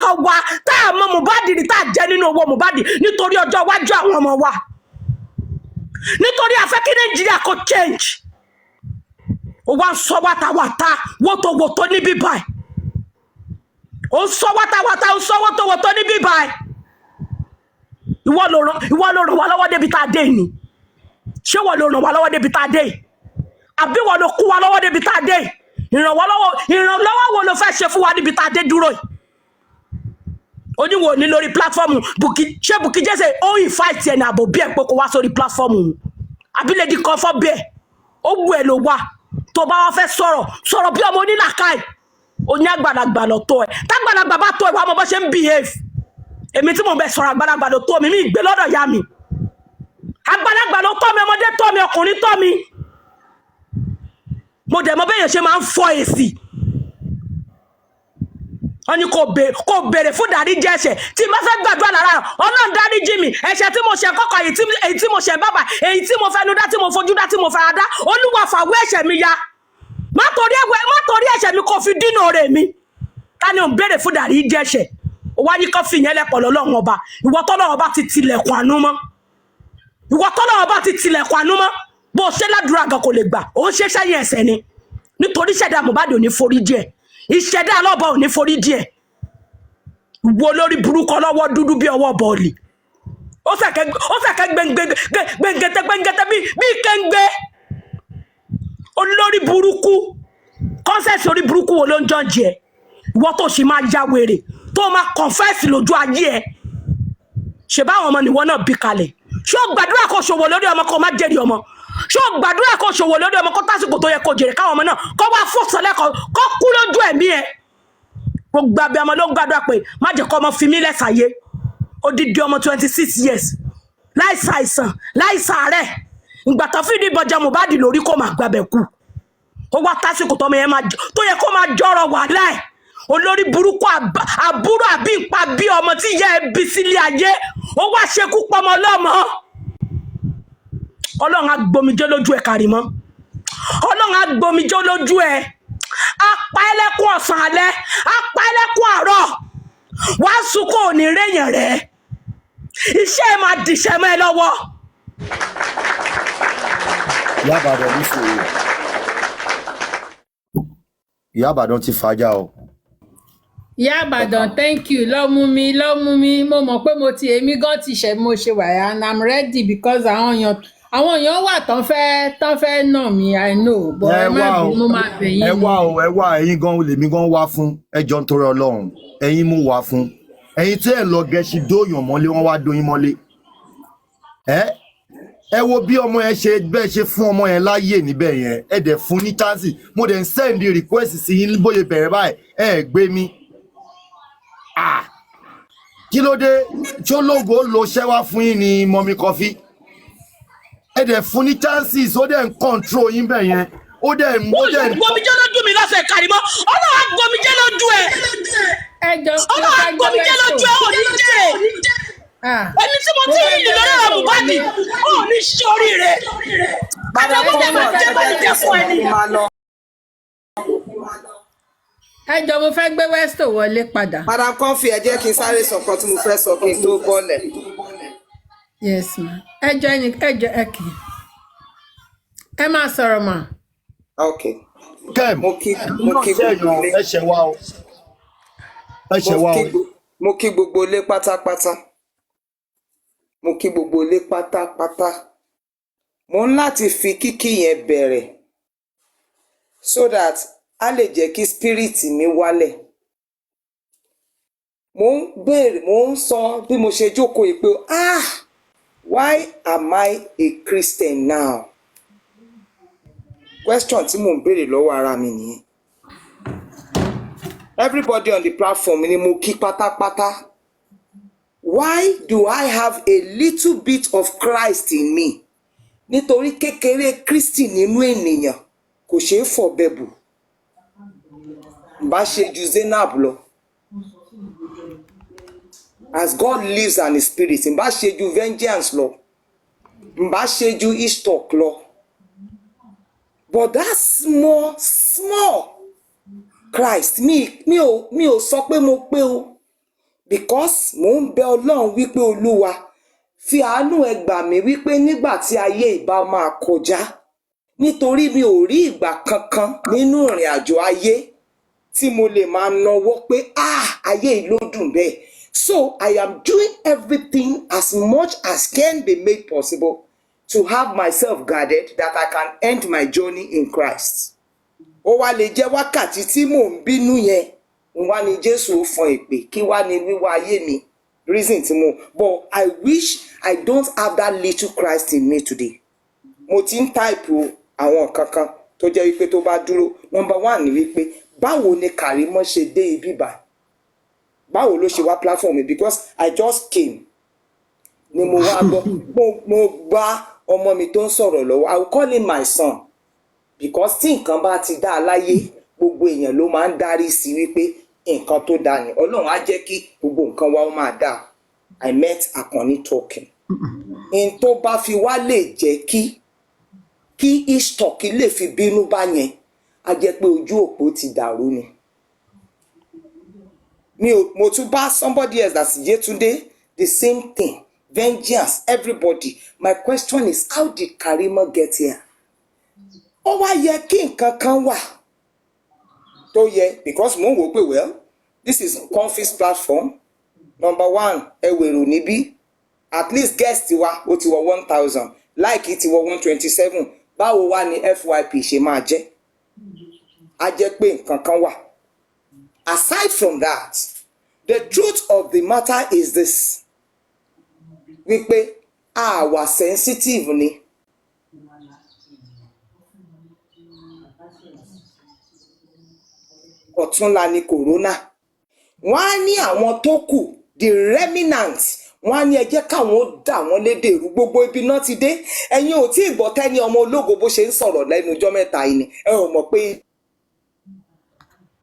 kankan wa tá a mọ Mohbad rí tá a jẹ nínú owó Mohbad nítorí ọjọ́ iwájú àwọn ọmọ wa nítorí a fẹ́ kí Nàìjíríà kó change ó wá ń sọ wátawàta wótòwótò níbí báyìí ó ń sọ wátawàta ó ń sọ wótòwótò níbí báyìí ìwọ ló ràn wá lọ́wọ́ débi tá a dé ni ṣé wọ́n ló ràn wá lọ́wọ́ débi tá a dé àbí wọ́n ló kú wá lọ́wọ́ débi tá a dé ìrànlọ́wọ́ wo ló fẹ́ ṣe fún wa níbi tá a dé dúró yìí oníwò ní lórí pílátífọ́ọ̀mù ṣé Bukky Jesse ó yìn fáìtì ẹni àbò bí ẹ̀ pé kó wá sórí pílátífọ́ọ̀mù àbílẹ̀ di kan fọ́ bẹ́ẹ̀ ó wù ẹ̀ ló wà tó bá wá fẹ́ sọ̀rọ̀ bí ọmọ onílàkàì ó ní àgbàlagbà lọ tó ẹ̀ tágbàlagbà bá tó ẹ̀ wá mọ bó ṣe ń behave èmi tí mo bẹ sọ̀rọ̀ àgbàlagbà ló tó mi mi ìgbé lọ́dọ̀ ya mi àgbàlagbà ló tó mi ọmọdé tó mi ọkùnrin tó mi mo dẹ̀ mọ̀ bẹ́yẹn ṣe máa ń fọ èsì wọ́n ní kò béèrè fún dáríjì ẹ̀ṣẹ̀ tí mo fẹ́ gbàdúrà lára Ọlọ́run dáríjì mi ẹ̀ṣẹ̀ tí mo ṣe kọ́kọ́ èyí tí mo ṣe bàbà èyí tí mo fẹnu dá tí mo fojú dá tí mo fara dá Olúwa fàwé ẹ̀ṣẹ̀ mi ya má torí ẹ̀ṣẹ̀ mi kò fi dínà ọ̀rẹ́ mi ká ní ò ń béèrè fún dáríjì ẹ̀ṣẹ̀ ó wá ní kó fi yẹn lẹ́pọ̀ lọ́lọ́run ọba ìwọ tọ́lọ́run ọba ti tilẹ̀kùn àánú mọ́ bó ṣe ládùúrà gan kò lè gbà ó ń ṣe sẹ́yìn ẹ̀ṣẹ̀ ni nítorí ṣẹ̀dá Mohbad ò ní forí díẹ̀ ìṣẹ̀dá alọ́bọ̀ ò ní forí díẹ̀ wo lórí burúkú ọlọ́wọ́ dúdú bí ọwọ́ bọ́ọ̀lì ó fẹ̀kẹ́ gbẹ̀ngẹ̀tẹ̀ bí kẹ́ńgbé olórí burúkú kọ́nsẹ̀sì orí burúkú wo ló ń jọ jẹ ìwọ tó ṣì máa ya wèrè tó máa kọ̀nfẹ́sì lójú ayé ẹ ṣe báwọn ọmọ nìwọ náà bí kalẹ̀ ṣé o gbàdúrà kó ṣòwò lórí ọmọ kó má jèrè ọmọ ṣé o gbàdúrà kó ṣòwò lórí ọmọ kó tásìkò tó yẹ kó jèrè káwọn ọmọ náà kó wá fòsànlẹ̀ kó kú lójú ẹ̀mí ẹ gbogbo abẹ́ ọmọ ló ń gbàdúrà pé má jẹ́ kó ọmọ fi mí lẹ́sàyé odidi ọmọ 26 years láìsàìsàn láìsàárẹ̀ ìgbà tó fìdí bọjá Mohbad lórí kó máa gbàbẹ̀ kú ó wá tásìkò tó yẹ kó máa jọrọ wàhálà ẹ̀ olórí burúkú àbúrò àbí ìpa bí ọmọ tí ìyá ẹ bí sílé ayé ó wá ṣekú pọmọ lọ́mọ Ọlọ́run á gbomijé lójú ẹ Kàrímọ́ Ọlọ́run á gbomijé lójú ẹ apá ẹlẹ́kùn ọ̀sán alẹ́ apá ẹlẹ́kùn àárọ̀ wá sunkún òní rẹ̀yìn rẹ̀ iṣẹ́ ẹ máa dìṣẹ́ mọ́ ẹ lọ́wọ́. Ìyá Ìbàdàn ní sòrò Ìyá Ìbàdàn ti fàájà o. Ìyá Ìbàdàn thank you lọ́mú mi mo mọ̀ pé mo ti èmi gan ti ṣe mo ṣe wà and I'm ready because àwọn èèyàn wà tán fẹ́ nà mí I know but ẹ má bí mo máa bẹ̀ yín. ẹ wá ẹ̀yin gan lèmi gan wá fún ẹjọ́ nítorí Ọlọ́run ẹ̀yin mú wá fún ẹ̀yin tí ẹ lọ gẹ̀ẹ́sì dóyàn mọ́lé wọ́n wá dóyin mọ́lé ẹ wo bí ọmọ yẹn ṣe bẹ́ẹ̀ ṣe fún ọmọ yẹn láàyè níbẹ̀ yẹn ẹ dẹ̀ fún ní chance mo dẹ̀ ń send request sí yín bóyá bẹ̀rẹ̀ báyìí ẹ gbé mi kí ló dé tí ológo lo ṣẹ́wá fún yín ní mọ́mí kọfí ẹ dẹ̀ fún ní chances ó dẹ̀ ń control yín bẹ̀ yẹn ó dẹ̀ ń gbomijé lójú mi lọ́sẹ̀ Kàrímọ́ Ọlọ́run á gbomijé lójú ẹ Ọlọ́run á gbomijé lójú ẹ ò ní jẹ́ ẹni tí mo ti rí ìlú lórí ọ̀rọ̀ Mohbad ò ní sórí rẹ̀ àjọmọ́jẹ́ máa jẹ́ bá ní jẹ́ fún ẹni. Ẹ jọ̀ọ́ mo fẹ́ gbé Westo wọlé padà. Madam Comfy ẹ jẹ́ kí n sáré sọ nǹkan tí mo fẹ́ sọ kí n tó bọ́lẹ̀. Yes ma. Ẹ jọ̀ọ́ ẹ kì í. Ẹ máa sọ̀rọ̀ mà. Ok. Kẹ́m mo kí gbogbo ilé. ẹ ṣẹ̀ wá o. Mo kí gbogbo ilé pátápátá. Mo kí gbogbo ilé pátápátá. Mo ń láti fi kíkí yẹn bẹ̀rẹ̀ so that a lè jẹ́ kí spirit mi wálẹ̀. Mo ń sọ bí mo ṣe jókòó yìí pé why am I a Christian now? Question tí mo ń béèrè lọ́wọ́ ara mi nìyẹn. Everybody on the platform ni mo kí pátápátá. Why do I have a little bit of Christ in me? Nítorí kékeré Kristi nínú ènìyàn kò ṣeé fọ̀bẹ bù. Bá ṣe ju Zainab lọ. As God lives and his spirit, bá ṣe ju vengeance lọ. Bá ṣe ju Ishtok lọ. But that small Christ mi ò sọ pé mo pé o. because mò ń bẹ Ọlọ́run wípé Olúwa fi àánú ẹ gbà mí wípé nígbà tí ayé ìbá máa kọjá, nítorí mi ò rí ìgbà kankan nínú ìrìn àjò ayé tí mo lè máa nawọ́ pé ayé yìí ló dùn bẹ́ẹ̀. So I am doing everything as much as can be made possible to have myself guarded that I can end my journey in Christ. Ó wá lè jẹ́ wákàtí tí mò ń bínú yẹn, wá ní Jésù ó fọn ìpè, kí wá ní wíwá ayé mi, reason tí mo. But I wish I don't have that little Christ in me today. Mo ti ń táìpù àwọn kankan tó jẹ́ wípé tó bá dúró. Number one ni wípé báwo ni Karimo ṣe dé ibi báyìí? Báwo ló ṣe wá platform mi? Because I just came. Ni mo wá gbọ́, mo bá ọmọ mi tó ń sọ̀rọ̀ lọ́wọ́. I will call him my son. Because tí nǹkan bá ti dá láyé, gbogbo èèyàn ló máa ń dárí sí wípé nǹkan tó dá ni. Ọlọ́run á jẹ́ kí gbogbo nǹkan wa ó máa dá. I met Akànní talking. In tó bá fi wá lè jẹ́ kí Ishtok lè fi bínú bá yẹn, á jẹ́ pé ojú òpó ti dàrú ni. Mo tún bá somebody else that's Yetunde, the same thing. Vengeance, everybody. My question is, how did Karimo get here? Ó wá yẹ kí nǹkan kan wà tó yẹ, because mo ń wò pé well, this is Confis platform. Number one, ẹwèrò níbí. At least guest wa ó ti wọ 1,000. Like it wọ 127. Báwo wá ni FYP ṣe máa jẹ́? Á jẹ́ pé nǹkan kan wà. Aside from that, the truth of the matter is this. Wípé àwa sensitive ni. Ọ̀túnla ni corona. Wọ́n á ní àwọn tó kù, the remnants, wọ́n á ní ẹ jẹ́ káwọn ó dà wọ́n lédè rú, gbogbo ibi náà ti dé. Ẹ̀yin ò tí ì gbọ́ tẹ́ni ọmọ ológo bó ṣe ń sọ̀rọ̀ lẹ́nu ọjọ́ mẹ́ta yìí ni. Ẹ ò mọ̀ pé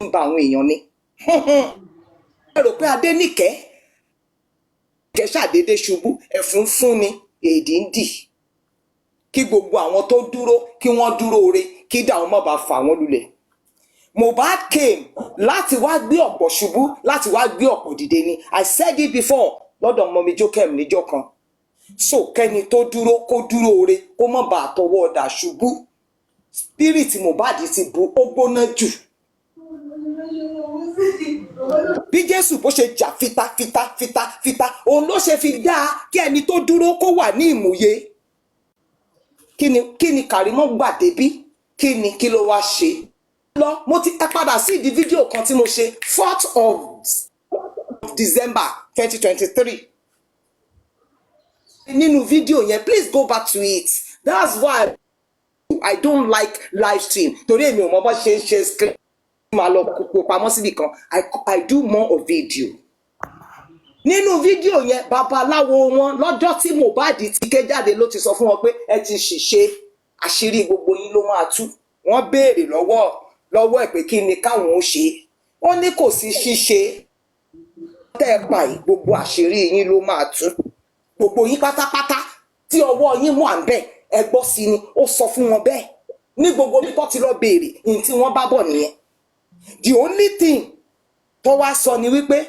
ń ba àwọn èèyàn ni. Ẹ rò pé Adéníkẹ́ ṣàdédé ṣubú, ẹ̀fún fún ni, èdè ń dì. Kí gbogbo àwọn tó dúró, kí wọ́n dúró re, kí dàwọn má bàa fà wọ́n lulẹ̀. Mohbad came láti wá gbé ọ̀pọ̀ ṣubú, láti wá gbé ọ̀pọ̀ dìde ni. I said it before lọ́dọ̀ Mọ́mí Jókèm níjọ́ kan. So kẹ́ni tó dúró kó dúró re, kó má bàa tọwọ́ ọ̀dà ṣubú. Spirit Mohbad ti bu, ó gbóná jù. Bí Jésù bó ṣe jà fita, òun ló ṣe fi dá kí ẹni tó dúró kó wà ní ìmúye. Kí ni Karimo gbà débí? Kí ló wá ṣe? Mo ti padà sí ìdí fídíò kan tí mo ṣe 4th of December 2023. Nínú fídíò yẹn, please go back to it. That's why I don't like live stream. Torí èmi ò mọ bó ṣe ń ṣe screen máa lọ kó pamọ́ síbì kan. I do more of video. Nínú fídíò yẹn, babaláwo wọn lọ́jọ́ tí Mohbad ti ké jáde ló ti sọ fún wọn pé ẹ ti ṣìṣe, àṣírí gbogbo yín ló máa tú. Wọ́n béèrè lọ́wọ́ ẹ̀ pé kí ni káwọn ó ṣe. Ó ní kò sí ṣíṣe. Tẹ́ ẹ pa yìí, gbogbo àṣírí yín ló máa tú. Gbogbo yín pátápátá tí ọwọ́ yín wà ń bẹ̀, ẹ gbọ́ sí ni, ó sọ fún wọn bẹ́ẹ̀. Ní gbogbo bí tó ti lọ béèrè, ní tí wọ́n bá bọ̀ nìyẹn. The only thing tó wá sọ ni wípé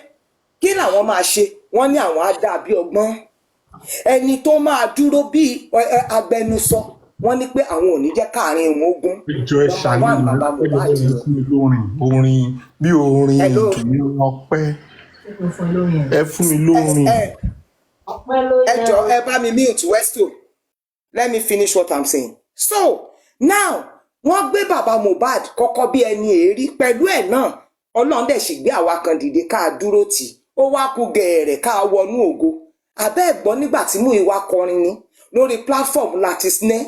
kí làwọn máa ṣe? Wọ́n ní àwọn á dà bí ọgbọ́n. Ẹni tó máa dúró bí agbẹnusọ, wọ́n ní pé àwọn ò ní jẹ́ káàrin wọn ogun. Ìjọ ẹ ṣàlùmí ẹ fún mi lórin bí orin ìdùnnú ọpẹ́. Ẹ fún mi lórin. Ẹ jọ̀ọ́ ẹ bá mi mute Westo. Let me finish what I'm saying. So now wọ́n gbé bàbá Mohbad kọ́kọ́ bí ẹni èérí, pẹ̀lú ẹ̀ náà Ọlọ́run dẹ̀ sì gbé àwa kan dìde ká dúró tì. Ó wá kú gẹ̀ẹ́rẹ̀ ká wọnú ògo. Abẹ́ ẹ̀gbọ́n nígbà tí Múyìwá kọrin ní lórí platform láti snẹ́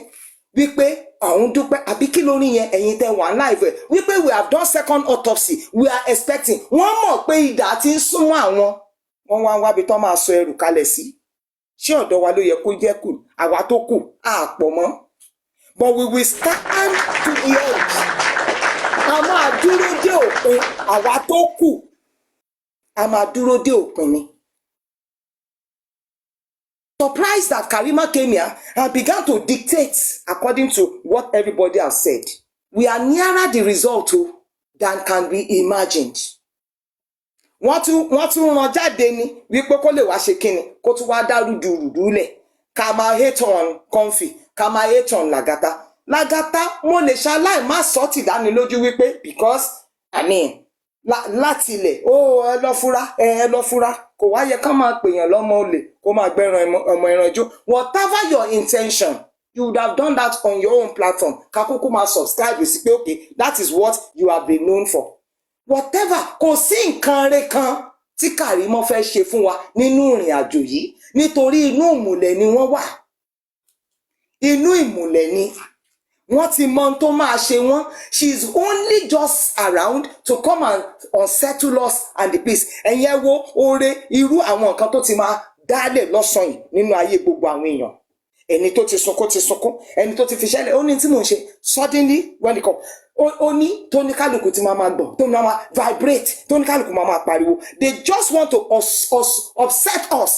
wípé àwọn dúpẹ́, àbí kí lórí yẹn ẹ̀yin tẹ́ wà live wípé we have done second autopsy, we are expecting. Wọ́n mọ̀ pé idà ti ń súnmọ́ àwọn. Wọ́n wá wábi tó máa sọ ẹrù kalẹ̀ sí. Ṣé ọ̀dọ̀ wa ló yẹ kó jẹ́ kù? Àwa tó kù àpọ̀ mọ́. But we will stand to the edge. A máa dúró dé òpin. Àwa tó kù, a máa dúró dé òpin ni. Surprised that Karimo came here and began to dictate according to what everybody has said. We are nearer the result than can be imagined. wọ́n tún rán jáde ni wípé kó lè wá ṣe kíni kó tún wá dá rúdurùdu lẹ̀ ká máa hate on Comfy ká máa hate on Lagata mo lè ṣaláì má sọ ti dánilójú wípé because I mean láti ilẹ̀ ẹ lọ fura kò wá yẹ ká máa pèèyàn lọ́mọ olè kó máa gbẹ́ran ọmọ ìrànjú whatever your intention you would have done that on your own platform kakúkú máa subscribe sí pé okay that is what you have been known for whatever kò sí nǹkan rẹ kan tí Karimo fẹ́ ṣe fún wa nínú ìrìn àjò yìí nítorí inú ìmùlẹ̀ ni wọ́n wà inú ìmùlẹ̀ ni wọ́n ti mọ ohun tó máa ṣe wọ́n she is only just around to come and unsettle us and the peace ẹ̀yin ẹ wo oore irú àwọn nǹkan tó ti máa dálẹ̀ lọ́sàn-án yìí nínú ayé gbogbo àwọn èèyàn ẹni tó ti sunkún ẹni tó ti fi ṣẹlẹ̀ ó ní tí mò ń ṣe suddenly when it come ó ní tó ní kálukú ti máa gbọ̀n tó ní máa vibrate tó ní kálukú máa pariwo they just want to upset us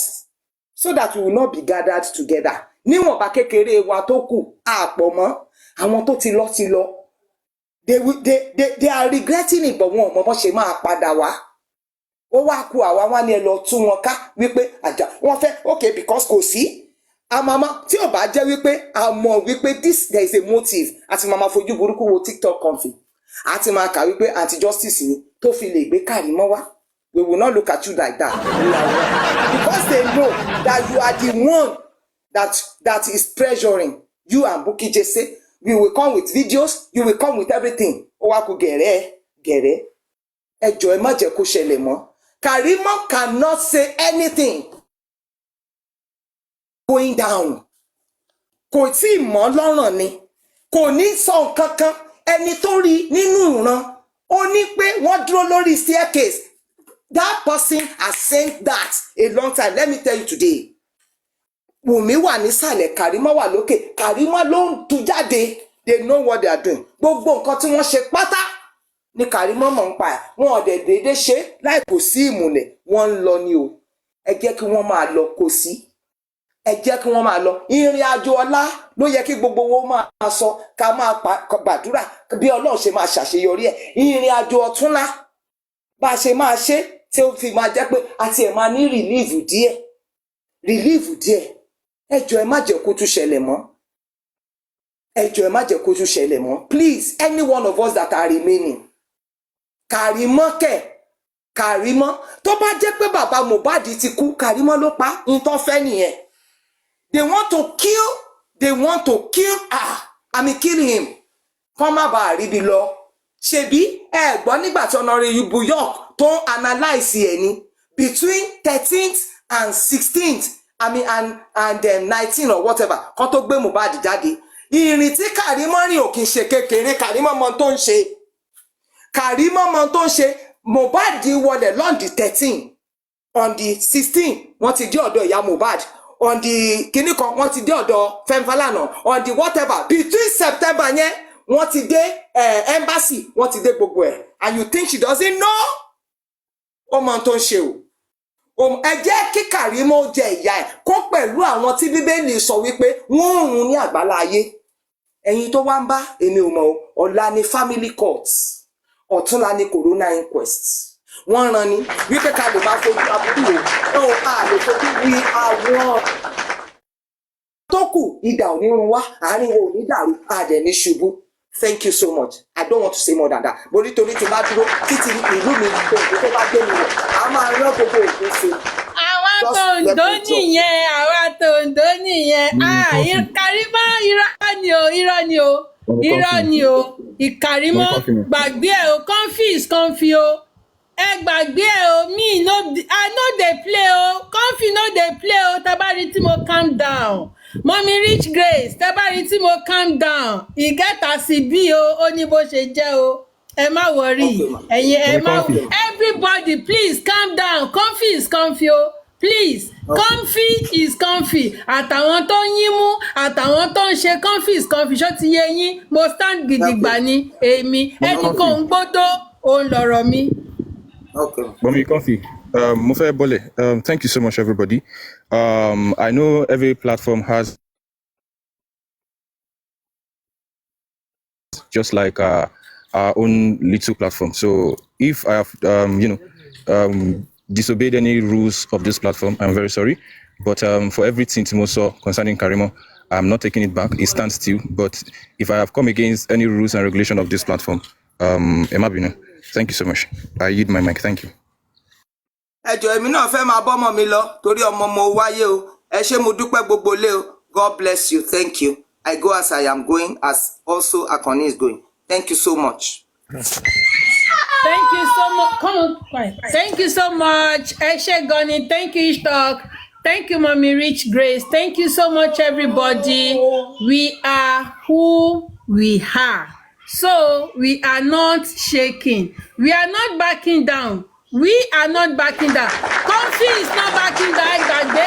so that we will not be gathered together níwọ̀nba kékeré wa tó kù àpọ̀ mọ́ àwọn tó ti lọ they are regretting it but wọn ò mọ bó ṣe máa padà wá ó wá kú àwa wá ní ẹ lọ tú wọn ká wípé àjà wọn fẹ́ okay because kò sí àmàmà tí ò bá jẹ́ wípé a mọ̀ wípé there is a motive àti màmá fojú burúkú wo TikTok Comfy àti máa kà wípé anti-justice ni tó fi lè gbé Karimo wá we will not look at you like that because they know that you are the one that is pressuring you and Bukky Jesse. We will come with videos, you will come with everything. Ó wá kù gẹ̀rẹ́. Ẹ jọ̀ọ́ ẹ má jẹ́ kó ṣẹlẹ̀ mọ́. Karimo cannot say anything going down. Kò tí ì mọ́ lọ́rùn ni. Kò ní sọ nǹkan kan. Ẹni tó rí nínú ìran. Ó ní pé wọ́n dúró lórí staircase. That person has said that a long time. Let me tell you today. Wùmí wà nísàlẹ̀ Karimo wà lókè Karimo ló ń tú jáde they know what they are doing gbogbo nǹkan tí wọ́n ṣe pátá ní Karimo mọ̀ ń pa ẹ̀ wọn ò dẹ̀ déédéé ṣe láì kò sí ìmùlẹ̀ wọ́n ń lọ ni o ẹ jẹ́ kí wọ́n máa lọ kò sí ẹ jẹ́ kí wọ́n máa lọ ìrìn àjò ọlá ló yẹ kí gbogbo wọn máa sọ ká máa gbàdúrà bí Ọlọ́run ṣe máa ṣàṣeyọrí ẹ̀ ìrìn àjò ọ̀túnla bá a ṣe máa ṣe tí ó fi máa jẹ́ pé àti ẹ̀ máa ní rìlíìfù díẹ̀ ẹ jọ̀ọ́ ẹ má jẹ́ kó tún ṣẹlẹ̀ mọ́ please any one of us that are remaining Karimo tó bá jẹ́ pé bàbá Mohbad ti kú Karimo ló pa nǹkan fẹ́ nìyẹn they want to kill kill him kọ́ má bàa ríbi lọ ṣebí ẹ gbọ́ nígbà tí Honorable York tó ń analyse ẹ̀ ní between 13th and 16th and 19 or whatever kan tó gbé Mohbad jáde ìrìn tí Karimo rìn ò kì í ṣe kékeré Karimo mọ tó ń ṣe Mohbad wọlé lọ́ndì 13 on the 16 wọ́n ti dé ọ̀dọ̀ ìyá Mohbad on the kìíní kan wọ́n ti dé ọ̀dọ̀ Femfalana on the whatever between September yẹn wọ́n ti dé embassy wọ́n ti dé gbogbo ẹ̀ and you think she doesn't know ó mọ tó ń ṣe o ẹ jẹ́ kí Karimo jẹ ìyà ẹ̀ kó pẹ̀lú àwọn tí Bíbélì sọ wípé wọ́n ń run ní àgbálá ayé ẹ̀yin tó wá ń bá èmi ò mọ̀ ọ̀la ni family courts ọ̀túnla ni corona inquest wọ́n rán ni wípé ká lè máa fojú aburú o a lè fojú wí àwọn tó kù ìdà ò ní run wá àárín ò ní dàrú àdẹ̀ ní ṣubú. Thank you so much. I don't want to say more than that. But nítorí tí bá dúró títí ìlú mi tó bá gbé mi lọ a máa rán gbogbo òkú sí. àwa tó Oǹdó nìyẹn Karimo irọ́ ni o Karimo gbàgbé ẹ o Comfy o ẹ gbàgbé ẹ o I no dey play o Comfy no dey play o tabari tí mo calm down Mommy Rich Grace tabari tí mo calm down get as e be o ó ní bó ṣe jẹ́ o ẹ má worry ẹ̀yin ẹ má everybody please calm down Comfy is comfy o please Comfy is comfy àtàwọn tó ń yín mú àtàwọn tó ń ṣe Comfy is comfy ṣó ti yé yín mo stand gidigba ni èmi ẹnì kan ń gbọ́dọ̀ òun lọ̀rọ̀ mi. Mommy Comfy, mo fẹ́ bọ́lẹ̀. Thank you so much, everybody. I know every platform has just like our own little platform. So if I have, disobeyed any rules of this platform, I'm very sorry. But for everything Timo saw concerning Karimo, I'm not taking it back. It stands still. But if I have come against any rules and regulation of this platform, Emma Bino, thank you so much. I yield my mic. Thank you. ẹ jọ̀ọ́ èmi náà fẹ́ máa bọ́mọ mi lọ torí ọmọ mo wáyé o ẹ ṣé mo dúpẹ́ gbogbo lé o God bless you, thank you. I go as I am going, as also Akoni is going. Thank you so much. Thank you so much. Come on, quiet. Thank you so much, Eshe Goni. Thank you, Ishtok. Thank you, Mommy Rich Grace. Thank you so much, everybody. We are who we are. So we are not shaking. We are not backing down. We are not backing down. Comfy is not backing down. Ẹgbàgbé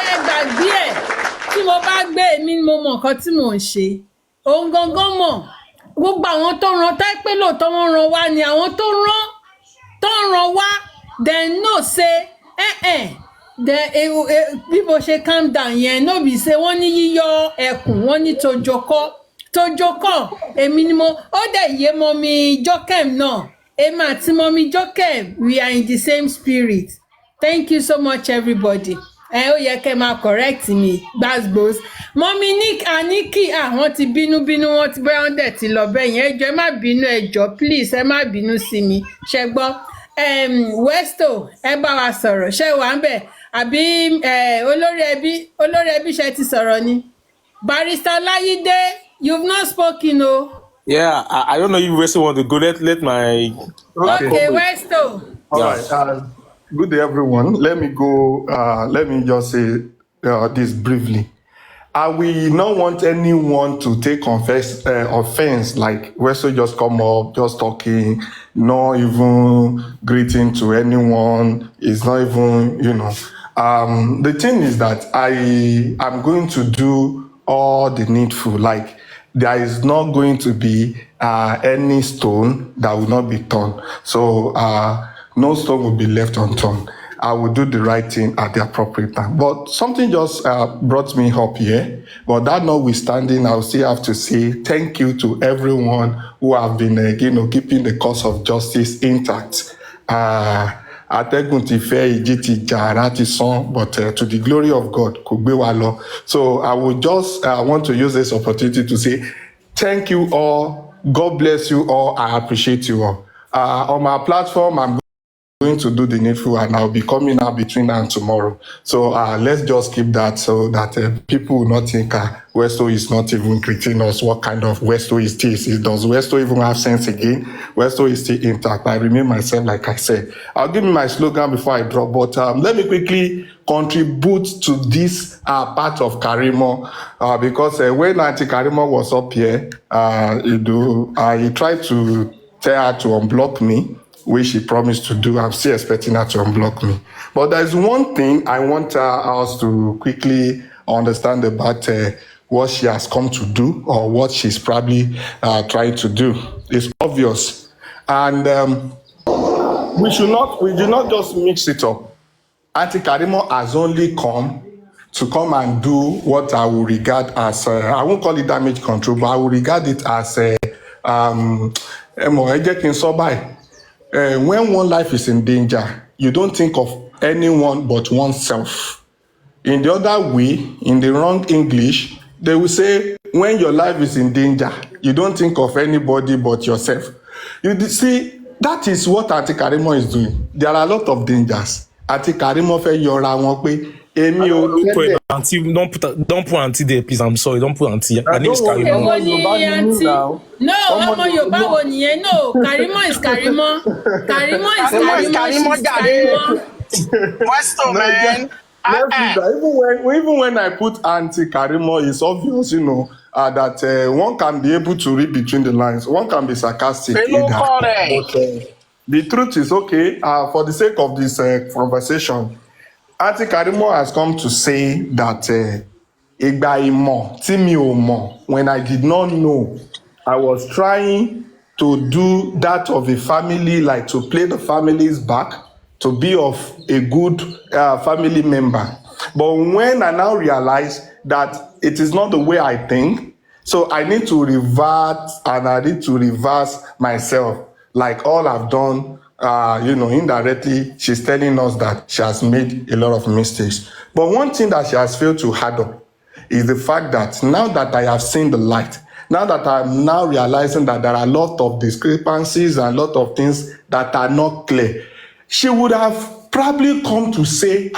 ẹ̀. Tí mo bá gbé èmi ni mo mọ nǹkan tí mò ń ṣe. Òun gangan mọ̀. Gbogbo àwọn tó ràn táì pé lóòótọ́ wọ́n ràn wá ni àwọn tó ràn wá dem know say people ṣe calm down yẹn no be say wọ́n ní yíyọ ẹkùn wọ́n ní tojoko èmi ni mo ó dẹ̀ yé mọ́mí Jokem náà èmi àti mọ́mí Jokem we are in the same spirit. Thank you so much, everybody. Ó yẹ kẹ́ máa correct me gbàgbós mọ́mí Nick Aniki wọ́n ti bínú wọ́n ti bẹ́ẹ̀ wọ́n dẹ̀ ti lọ bẹ́ẹ̀ yẹn ẹjọ́ ẹ má bínú ẹjọ́ please ẹ má bínú sí mi ṣe gbọ́ Westo ẹ bá wa sọ̀rọ̀ ṣe wà ń bẹ̀ àbí olórí ẹbí ṣe ti sọ̀rọ̀ ni Barrister Láyídé you've not spoken o. Yeah, I don't know if Westo want to go. Let my okay Westo. All right. Good day, everyone. Let me go. Let me just say this briefly. I will not want anyone to take offense, like Wesley just come up, just talking, not even greeting to anyone. It's not even, The thing is that I am going to do all the needful. Like, there is not going to be any stone that will not be turned. So, no stone will be left unturned. I will do the right thing at the appropriate time. But something just brought me up here. But that notwithstanding, I will still have to say thank you to everyone who have been, keeping the cause of justice intact. Atẹ́gùn ti fẹ́, ìjì ti jà, ara ti sán, but to the glory of God, kò gbé wa lọ. So I would just want to use this opportunity to say thank you all. God bless you all. I appreciate you all. On my platform, I'm going to do the needful and I'll be coming out between now and tomorrow. So let's just keep that so that people will not think Westo is not even greeting us. What kind of Westo is this? Does Westo even have sense again? Westo is still intact. I remain myself, like I said. I'll give me my slogan before I drop, but let me quickly contribute to this part of Karimo because when Auntie Karimo was up here, I tried to tell her to unblock me, which she promised to do. I'm still expecting her to unblock me. But there's one thing I want us to quickly understand about what she has come to do or what she's probably trying to do. It's obvious. And we do not just mix it up. Auntie Karimo has only come and do what I will regard as, I won't call it damage control, but I will regard it as when one life is in danger, you don't think of anyone but oneself. In the other way, in the wrong English, they will say, when your life is in danger, you don't think of anybody but yourself. You see, that is what Auntie Karimo is doing. There are a lot of dangers. Auntie Karimo fẹ́ yọra wọn pé èmi ò tẹ́lẹ̀. Auntie, don't put Auntie there, please. I'm sorry. Don't put Auntie. Her name is Karimo. Èwo ni Auntie? No, ọmọ Yorùbá wo nìyẹn? No, Karimo is Karimo. Karimo is Karimo. She's Karimo. Westo, man. Even when I put Auntie Karimo, it's obvious, that one can be able to read between the lines. One can be sarcastic. The truth is, okay, for the sake of this conversation, Auntie Karimo has come to say that Ìgbà ìmọ̀ tí mi ò mọ̀, when I did not know, I was trying to do that of a family, like to play the family's back, to be of a good family member. But when I now realize that it is not the way I think, so I need to revert and I need to reverse myself, like all I've done indirectly, she's telling us that she has made a lot of mistakes. But one thing that she has failed to add up is the fact that now that I have seen the light, now that I'm now realizing that there are a lot of discrepancies and a lot of things that are not clear, she would have probably come to say,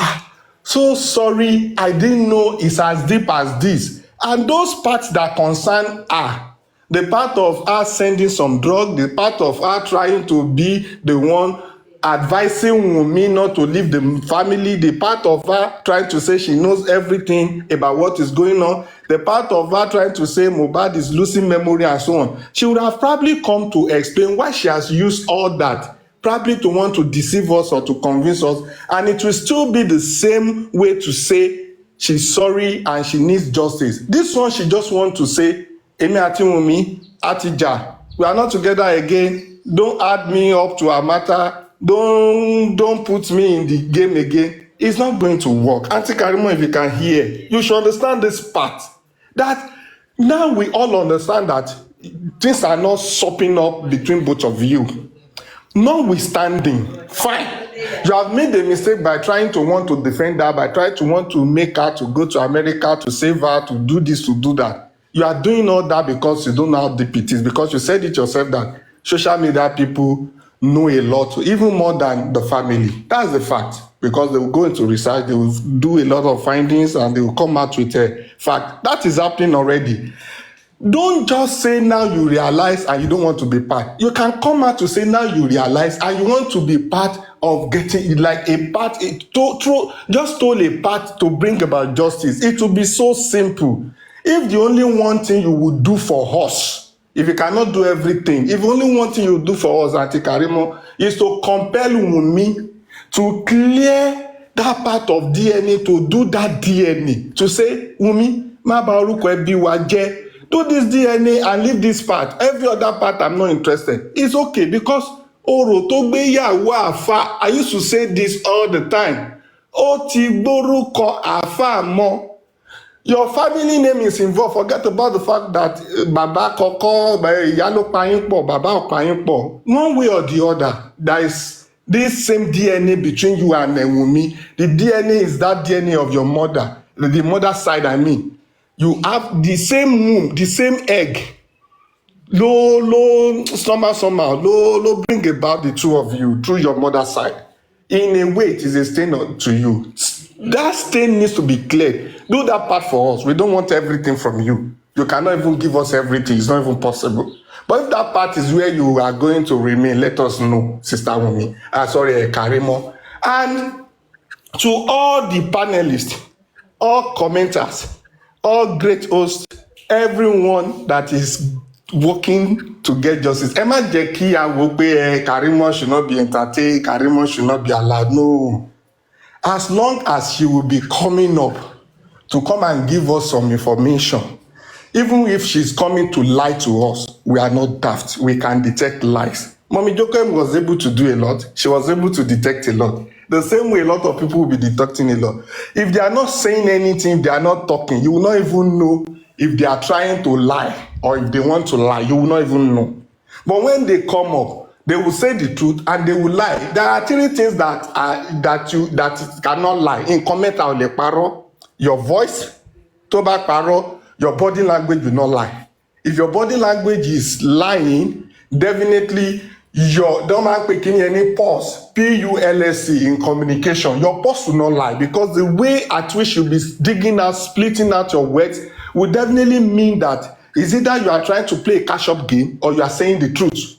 so sorry, I didn't know it's as deep as this. And those parts that concern her, the part of her sending some drug, the part of her trying to be the one advising Wunmi not to leave the family, the part of her trying to say she knows everything about what is going on, the part of her trying to say Mohbad is losing memory and so on. She would have probably come to explain why she has used all that, probably to want to deceive us or to convince us, and it will still be the same way to say she's sorry and she needs justice. This one, she just wants to say, Emi ati Wunmi atija, we are not together again. Don't add me up to a matter. Don't put me in the game again. It's not going to work. Auntie Karimo, if you can hear, you should understand this part. That now we all understand that things are not sopping up between both of you. Notwithstanding, fine, you have made a mistake by trying to want to defend her, by trying to want to make her to go to America to save her, to do this, to do that. You are doing all that because you don't know how deep it is, because you said it yourself that social media people know a lot, even more than the family. That's the fact, because they will go into research, they will do a lot of findings, and they will come out with a fact. That is happening already. Don't just say now you realize and you don't want to be part. You can come out to say now you realize and you want to be part of getting it, like a part, just told a part to bring about justice. It will be so simple. If the only one thing you would do for us, if you cannot do everything, if only one thing you do for us, Auntie Karimo, is to compel Wunmi to clear that part of DNA, to do that DNA, to say, Wunmi, ma ba orúkọ ẹbí wa jẹ́, do this DNA and leave this part. Every other part, I'm not interested. It's okay, because Oro tó gbéyàwó àfà, I used to say this all the time. Ó ti gbórúkọ àfà mọ́. Your family name is involved. Forget about the fact that Baba Koko, Ìyá ló pa yín pọ̀, Baba ò pa yín pọ̀. One way or the other, there is this same DNA between you and Wunmi. The DNA is that DNA of your mother, the mother side, I mean. You have the same womb, the same egg. Somehow, bring about the two of you through your mother's side. In a way, it is a stain to you. That stain needs to be cleared. Do that part for us. We don't want everything from you. You cannot even give us everything. It's not even possible. But if that part is where you are going to remain, let us know, Sister Wunmi. Karimo. And to all the panelists, all commenters, all great hosts, everyone that is working to get justice. Ẹ má jẹ́ kí a wò pé Karimo should not be entertained, Karimo should not be allowed. No. As long as she will be coming up to come and give us some information, even if she's coming to lie to us, we are not daft. We can detect lies. Mommy Jokem was able to do a lot. She was able to detect a lot. The same way a lot of people will be detecting a lot. If they are not saying anything, if they are not talking, you will not even know if they are trying to lie or if they want to lie. You will not even know. But when they come up, they will say the truth and they will lie. There are three things that cannot lie. In comment, I will paro. Your voice, tó bá parọ́, your body language will not lie. If your body language is lying, definitely don't mind picking any pause, P-U-L-S-E in communication. Your pause will not lie, because the way at which you'll be digging out, splitting out your words will definitely mean that it's either you are trying to play a catch-up game or you are saying the truth.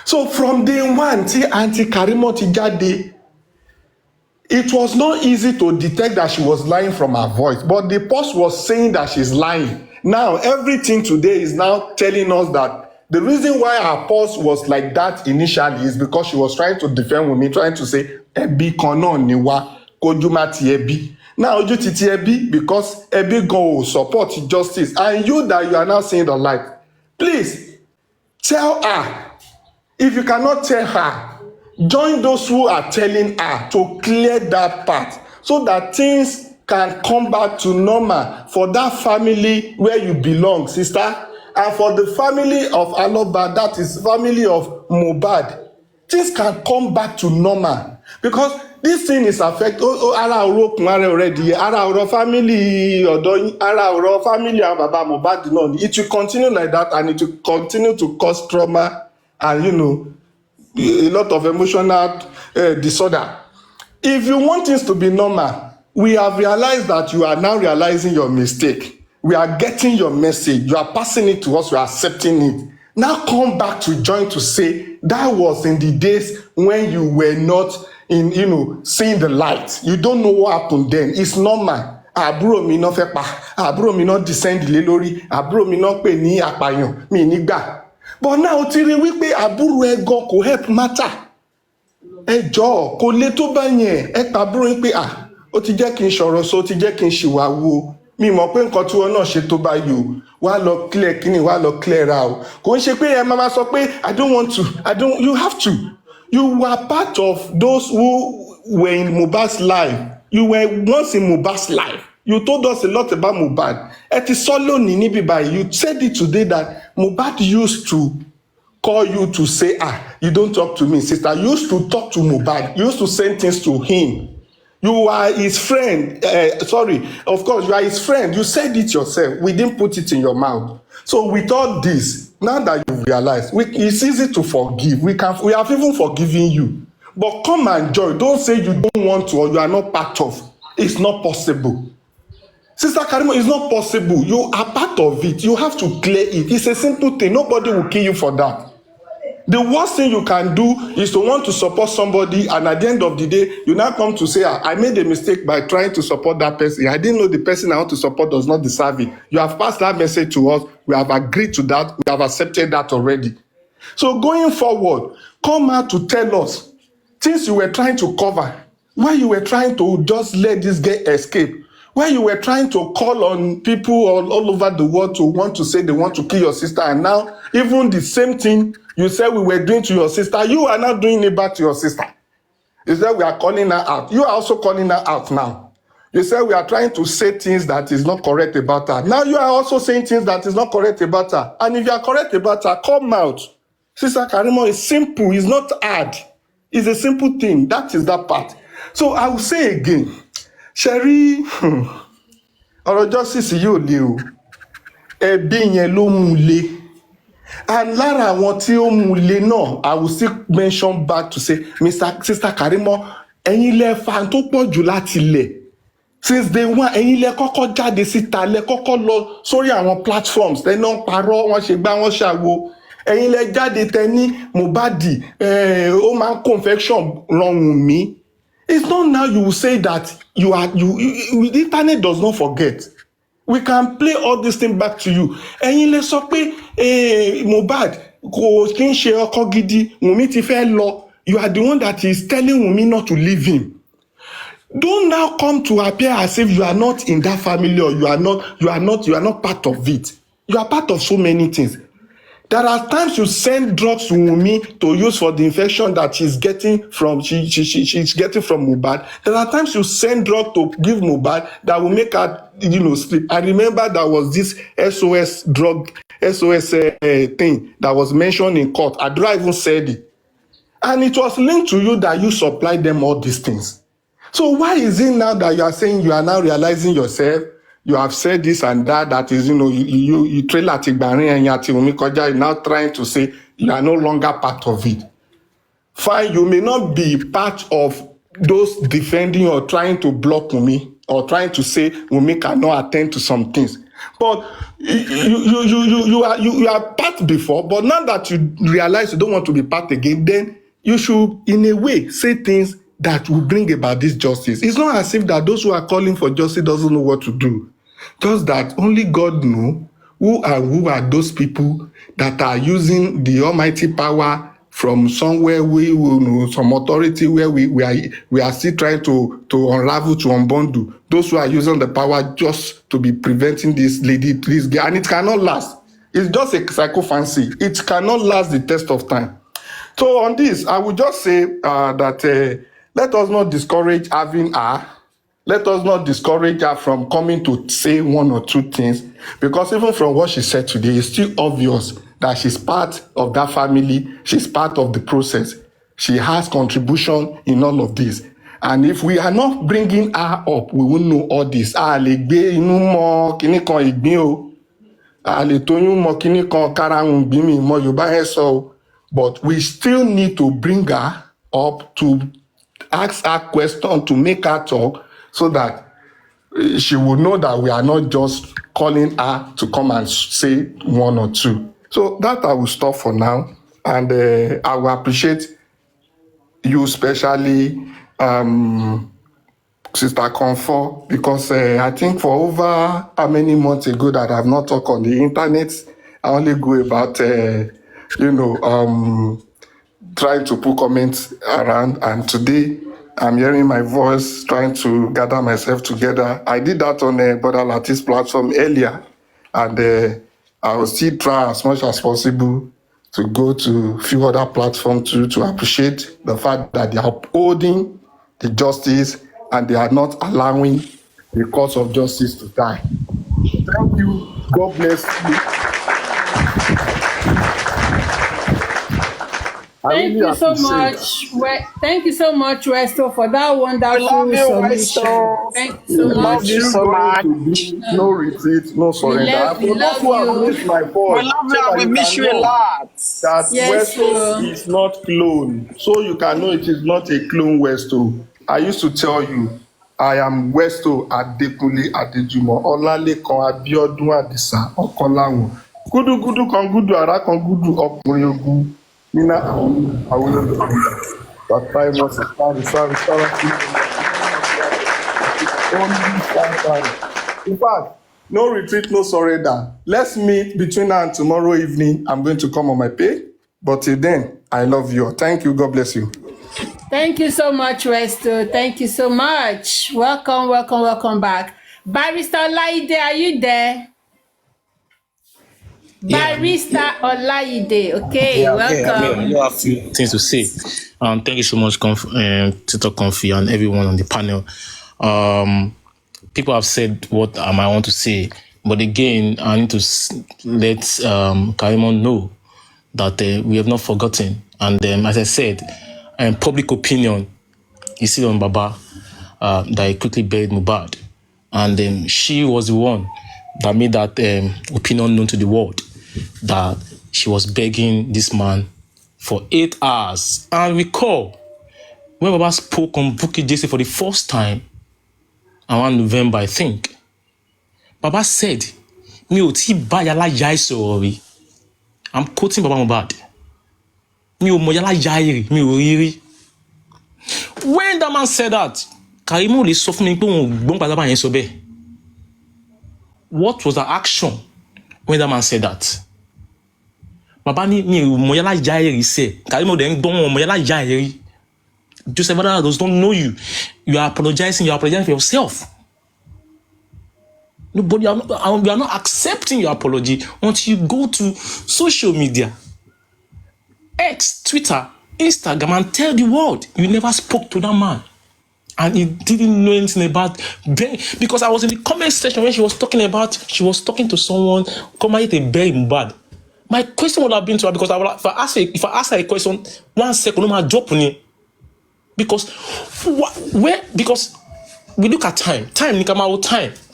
So from day one, till Auntie Karimo ti jáde, it was not easy to detect that she was lying from her voice, but the post was saying that she's lying. Now, everything today is now telling us that the reason why her post was like that initially is because she was trying to defend Wunmi, trying to say, Ẹbí kan náà ni wá, kójú má ti ẹbí. Now, ojú ti ti ẹbí, because ẹbí gan ò support justice. And you that you are now saying the light, please tell her. If you cannot tell her, join those who are telling her to clear that part so that things can come back to normal for that family where you belong, sister, and for the family of Aloba, that is family of Mohbad. things can come back to normal because this thing is affect ara orokun ara already ara oro family odo ara oro family and baba Mohbad náà ni. It will continue like that and it will continue to cause trauma and a lot of emotional disorder. If you want things to be normal, we have realized that you are now realizing your mistake. We are getting your message. You are passing it to us. We are accepting it. Now come back to join to say that was in the days when you were not in, seeing the light. You don't know what happened then. It's normal. Àbúrò mi náà fẹ́ pa, àbúrò mi náà descend lé lórí, àbúrò mi náà pè ní àpàyàn, mi nígbà. But now ti rí wípé àbúrò ẹ gan kò help matter. Ẹ jọ̀ọ́ kò lè tó bá yẹn ẹ pàbúrò yín pé ó ti jẹ́ kí n sọ̀rọ̀ sọ ó ti jẹ́ kí n ṣìwàwò mi mọ̀ pé nǹkan tí wọn náà ṣe tó bá yìí o wá lọ clear kíni wá lọ clear ra o kò ń ṣe pé ẹ máa sọ pé I don't want to you have to. You were part of those who were in Mohbad's life. You were once in Mohbad's life. You told us a lot about Mohbad. Ẹ ti sọ lónìí níbí báyìí. You said it today that Mohbad used to call you to say, you don't talk to me, sister. You used to talk to Mohbad. You used to send things to him. You are his friend. Of course, you are his friend. You said it yourself. We didn't put it in your mouth. So with all this, now that you've realized, it's easy to forgive. We have even forgiven you. But come and join. Don't say you don't want to or you are not part of. It's not possible. Sister Karimo, it's not possible. You are part of it. You have to clear it. It's a simple thing. Nobody will kill you for that. The worst thing you can do is to want to support somebody and at the end of the day, you now come to say, I made a mistake by trying to support that person. I didn't know the person I want to support does not deserve it. You have passed that message to us. We have agreed to that. We have accepted that already. So going forward, come out to tell us things you were trying to cover, why you were trying to just let this girl escape, why you were trying to call on people all over the world to want to say they want to kill your sister, and now even the same thing you said we were doing to your sister, you are now doing it back to your sister. You said we are calling her out. You are also calling her out now. You said we are trying to say things that is not correct about her. Now you are also saying things that is not correct about her. And if you are correct about her, come out. Sister Karimo, is simple. It's not hard. It's a simple thing. That is that part. So I will say again, Sherry, ọ̀rọ̀ justice yóò le o. Ẹbí yẹn ló mú le. And lára àwọn tí ó mú le náà, I will still mention back to say, Sister Karimo, ẹ̀yin lẹ fa tó pọ̀ jù láti ilẹ̀. Since day one, ẹ̀yin lẹ kọ́kọ́ jáde síta, lẹ kọ́kọ́ lọ sórí àwọn platforms, tẹ́ náà parọ́, wọ́n ṣe gbá, wọ́n ṣàwo. Ẹ̀yin lẹ jáde tẹ́ ní Mohbad, ó máa ń confection rọrùn mí. It's not now you will say that the internet does not forget. We can play all this thing back to you. Ẹ̀yin lẹ sọ pé Mohbad kò kí ń ṣe ọkọ gidi, Wunmi ti fẹ́ lọ. You are the one that is telling Wunmi not to leave him. Don't now come to appear as if you are not in that family or you are not part of it. You are part of so many things. There are times you send drugs to Wunmi to use for the infection that she's getting from she's getting from Mohbad. There are times you send drugs to give Mohbad that will make her sleep. I remember there was this SOS thing that was mentioned in court. Adura even said it, and it was linked to you that you supplied them all these things. So why is it now that you are saying you are now realizing yourself? You have said this and that is, you trail at Igbarin and Yati Umikoja, you're now trying to say you are no longer part of it. Fine, you may not be part of those defending or trying to block Wunmi or trying to say Wunmi cannot attend to some things. But you are part before, but now that you realize you don't want to be part again, then you should, in a way, say things that will bring about this justice. It's not as if that those who are calling for justice doesn't know what to do. Just that only God knows who are those people that are using the almighty power from somewhere some authority where we are still trying to unravel, to unbundle. Those who are using the power just to be preventing this lady, this girl, and it cannot last. It's just a psychophancy. It cannot last the test of time. So on this, I would just say that let us not discourage having her. Let us not discourage her from coming to say one or two things, because even from what she said today, it's still obvious that she's part of that family. She's part of the process. She has contribution in all of this. And if we are not bringing her up, we won't know all this. Lè gbé inú mọ kíní kan ìgbín o. Lè tóyún mọ kíní kan karahun ìgbín mi mọ Yorùbá ẹ̀ sọ o. But we still need to bring her up to ask her question, to make her talk, so that she will know that we are not just calling her to come and say one or two. So that I will stop for now. And I will appreciate you, especially Sister Comfort, because I think for over how many months ago that I've not talked on the internet, I only go about, trying to put comments around. And today, I'm hearing my voice, trying to gather myself together. I did that on Brother Latif's platform earlier, and I will still try as much as possible to go to a few other platforms to appreciate the fact that they are upholding the justice and they are not allowing the cause of justice to die. Thank you. God bless you. Thank you so much. Thank you so much, Westo, for that wonderful submission. Thank you so much. Love you so much. No retreat, no surrender. We love you. My voice, We love you and we miss you a lot. that Yes, Westo sir. is not clone. So you can know it is not a clone Westo. I used to tell you, I am Westo Adekunle Adejumo Olalekan Abiodun Adisa Okolawon. Gudu kan gudu ara kan gudu ọkùnrin ogun nínú àwọn olùkọ́. Bàbá ìmọ̀ sorry. In fact, no retreat, no surrender. Let's meet between now and tomorrow evening. I'm going to come on my page. But till then, I love you. Thank you. God bless you. Thank you so much, Westo. Thank you so much. Welcome back. Barrister Olaide, are you there? Yeah. Barrister Olaide, okay, welcome. You have a few things to say. Thank you so much, Tito Comfy and everyone on the panel. People have said what I might want to say, but again, I need to let Karimon know that we have not forgotten. And as I said, public opinion is still on Baba that he quickly buried Mohbad. And she was the one that made that opinion known to the world, that she was begging this man for 8 hours. And recall, when Baba spoke on Bukky Jesse for the first time, around November, I think, Baba said, "Mi ò tí bá yálà yá sọ̀rọ̀ rí." I'm quoting Baba Mohbad. "Mi ò mọ̀ yálà yá rí, mi ò rí rí." When that man said that, Karimo lè sọ fún mi pé òun ò gbọ́n Baba yẹn sọ bẹ́ẹ̀. What was the action when that man said that? Baba ní mi ò mọ̀ yálà yá rí sẹ́. Karimo dẹ̀ ń gbọ́n wọn mọ̀ yálà yá rí. Joseph others don't know you. You are apologizing for yourself. Nobody, we are not accepting your apology until you go to social media, X, Twitter, Instagram, and tell the world you never spoke to that man. And he didn't know anything about Ben, because I was in the comment section when she was talking to someone, come out a very bad. My question would have been to her, because if I ask her a question, 1 second, no matter drop on it. Because we look at time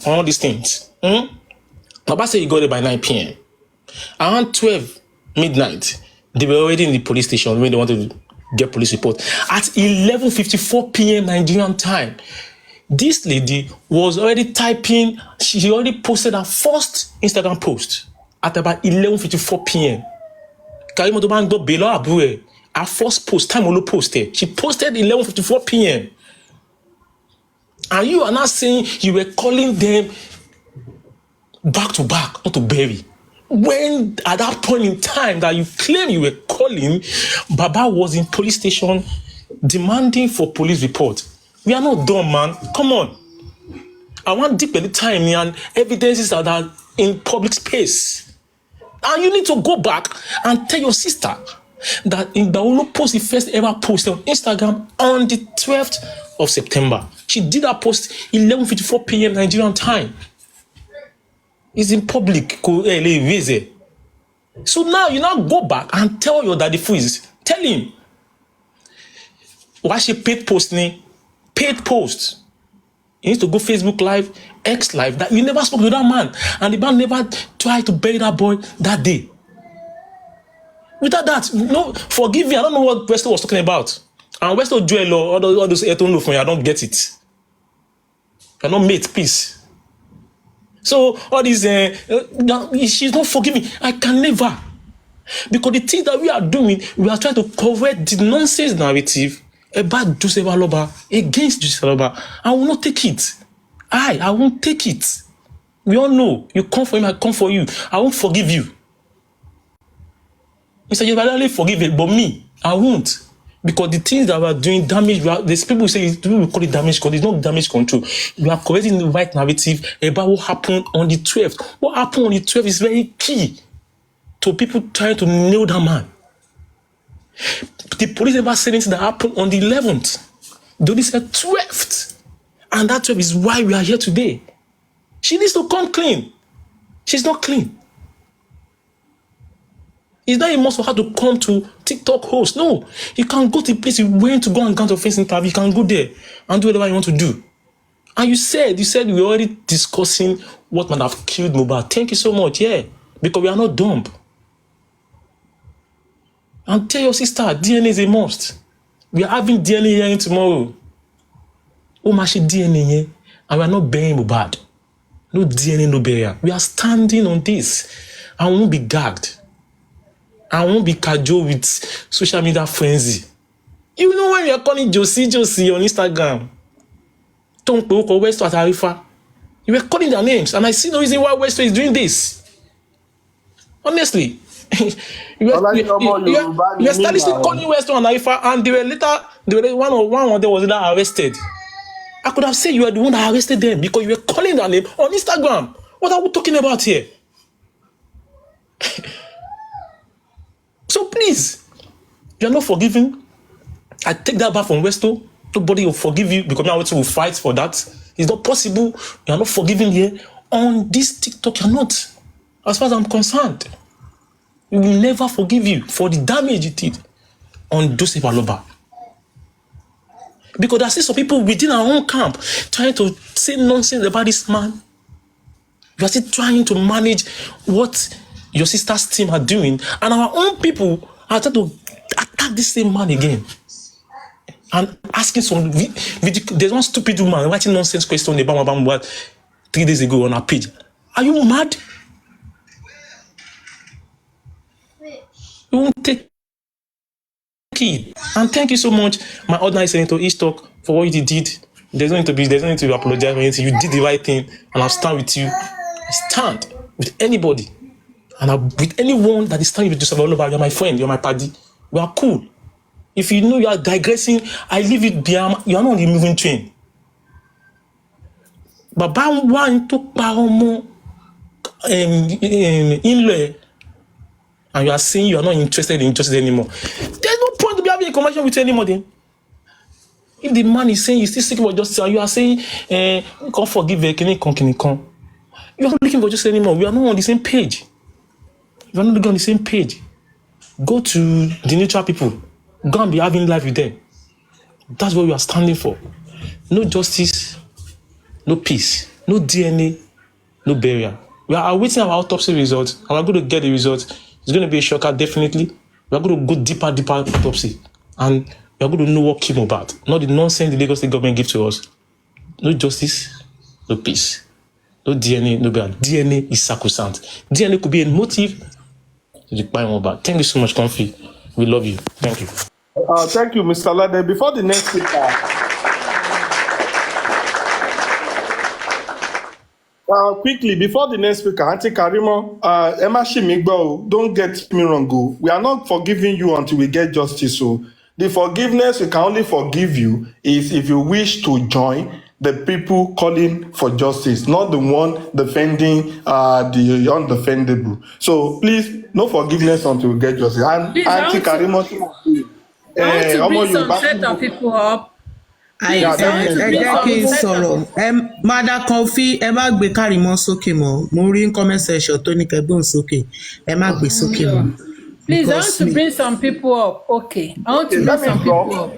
on all these things. Baba said he got there by 9 p.m. Around 12 midnight, they were already in the police station when they wanted to get police report. At 11:54 p.m. Nigerian time, this lady was already typing. She already posted her first Instagram post at about 11:54 p.m. Karimo tó bá ń gbọ́ bèlò àbúrò ẹ̀. Her first post, time Olo posted. She posted 11:54 p.m. And you are not saying you were calling them back to back, not to bury. When at that point in time that you claim you were calling, Baba was in police station demanding for police report. We are not done, man. Come on. I want deep any time and evidences that are in public space. And you need to go back and tell your sister that in the Olo post, the first ever post on Instagram on the 12th of September. She did that post 11:54 p.m. Nigerian time. It's in public. So now you now go back and tell your daddy freeze. Tell him Why she paid post ni? Paid post. You need to go Facebook Live, X Live. That you never spoke to that man, and the man never tried to bury that boy that day. Without that, no, forgive me. I don't know what Westo was talking about. And Westo Joel or all those I don't know from you. I don't get it. You're not mate, please. So all these, she's not forgiving. I can never. Because the things that we are doing, we are trying to correct the nonsense narrative about Joseph Aloba, against Joseph Aloba. I will not take it. I won't take it. We all know. You come for him, I come for you. I won't forgive you. You say you will only forgive it, but me, I won't. Because the things that we are doing damage, there's people who say, people call it damage control. It's not damage control. We are correcting the right narrative about what happened on the 12th. What happened on the 12th is very key to people trying to nail that man. The police never said anything that happened on the 11th. They only said 12th. And that 12th is why we are here today. She needs to come clean. She's not clean. It's not a must for her to come to TikTok host. No. You can go to the place you went to go and grant a face interview. You can go there and do whatever you want to do. And you said we're already discussing what might have killed mohbad. Thank you so much. Yeah. Because we are not dumb. And tell your sister, DNA is a must. We are having DNA hearing tomorrow. Oh, my DNA here. And we are not burying mohbad. No DNA, no burial. We are standing on this. I won't be gagged. I won't be cajoled with social media frenzy. You know when we are calling Josie on Instagram, Tom Poko, Westo Atarifa, you were calling their names, and I see no reason why Westo is doing this. Honestly, you were stylishly calling Westo and Arifa, and they were one of them was arrested. I could have said you were the one that arrested them because you were calling their name on Instagram. What are we talking about here? So please, you are not forgiving. I take that back from Westo. Nobody will forgive you because now will fight for that. It's not possible. You are not forgiving here. On this TikTok, you're not. As far as I'm concerned, we will never forgive you for the damage you did on Joseph Aloba. Because there are still some people within our own camp trying to say nonsense about this man. We are still trying to manage what your sister's team are doing, and our own people are trying to attack this same man again. And asking some, there's one stupid woman writing nonsense question about 3 days ago on her page. Are you mad? You won't take it. And thank you so much, my ordinary Senator Ishtok, for what you did. There's no need to apologize for anything. You did the right thing, and I'll stand with you. I stand with anybody. And with anyone that is standing with Joseph Aloba, you're my friend, you're my buddy. We are cool. If you know you are digressing, I leave it behind. You are not on the moving train. But one to Paromo in and you are saying you are not interested in justice anymore. There's no point to be having a conversation with you anymore then. If the man is saying he's still seeking for justice, and you are saying, can't forgive a can you are not looking for justice anymore. We are not on the same page. We are not looking on the same page. Go to the neutral people. Go and be having life with them. That's what we are standing for. No justice, no peace, no DNA, no burial. We are awaiting our autopsy results, and we're going to get the results. It's going to be a shocker, definitely. We're going to go deeper autopsy, and we're going to know what came about. Not the nonsense the Lagos State government gives to us. No justice, no peace, no DNA, no burial. DNA is sacrosanct. DNA could be a motive to the crime mohbad. Thank you so much, Comfy. We love you. Thank you. Thank you, Mr. Lade. Before the next speaker, quickly, before the next speaker, Auntie Karimo, Emma Shimigbo, don't get me wrong, go. We are not forgiving you until we get justice. So the forgiveness we can only forgive you is if you wish to join the people calling for justice, not the one defending the undefendable. So please, no forgiveness until we get justice. And please, Auntie Karimo, I want to bring some set of people up. ẹ jẹ́ kí n sọ̀rọ̀ Mada Comfy ẹ má gbé Karimo sókè mọ́ mo rí comment section tó ní kẹgbọ́n sókè ẹ má gbé sókè mọ́. Please, I want to bring some people up. Okay, I want to bring some people up.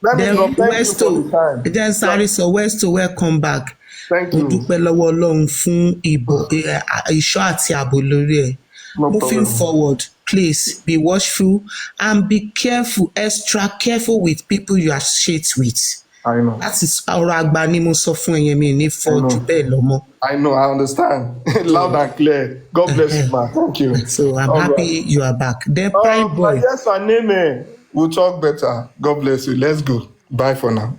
Let me Then drop. Thank you Westo, for the time. ẹ jẹ́ n sáré sọ Westo, welcome back. Thank Mo you. dúpẹ́ lọ́wọ́ Ọlọ́run fún ìṣọ́ àti ààbò lórí ẹ̀. No Moving problem. forward, please be watchful and be careful, extra careful with people you associate with. I know. That is ọ̀rọ̀ àgbà ni mo sọ fún ẹ̀yẹn mi ní fọ́ jù bẹ́ẹ̀ lọ mọ́. I know. I understand. Loud and clear. God bless you, man. Thank you. So I'm All happy you are back. Then Prime Boy. Yes, my name. We'll talk better. God bless you. Let's go. Bye for now.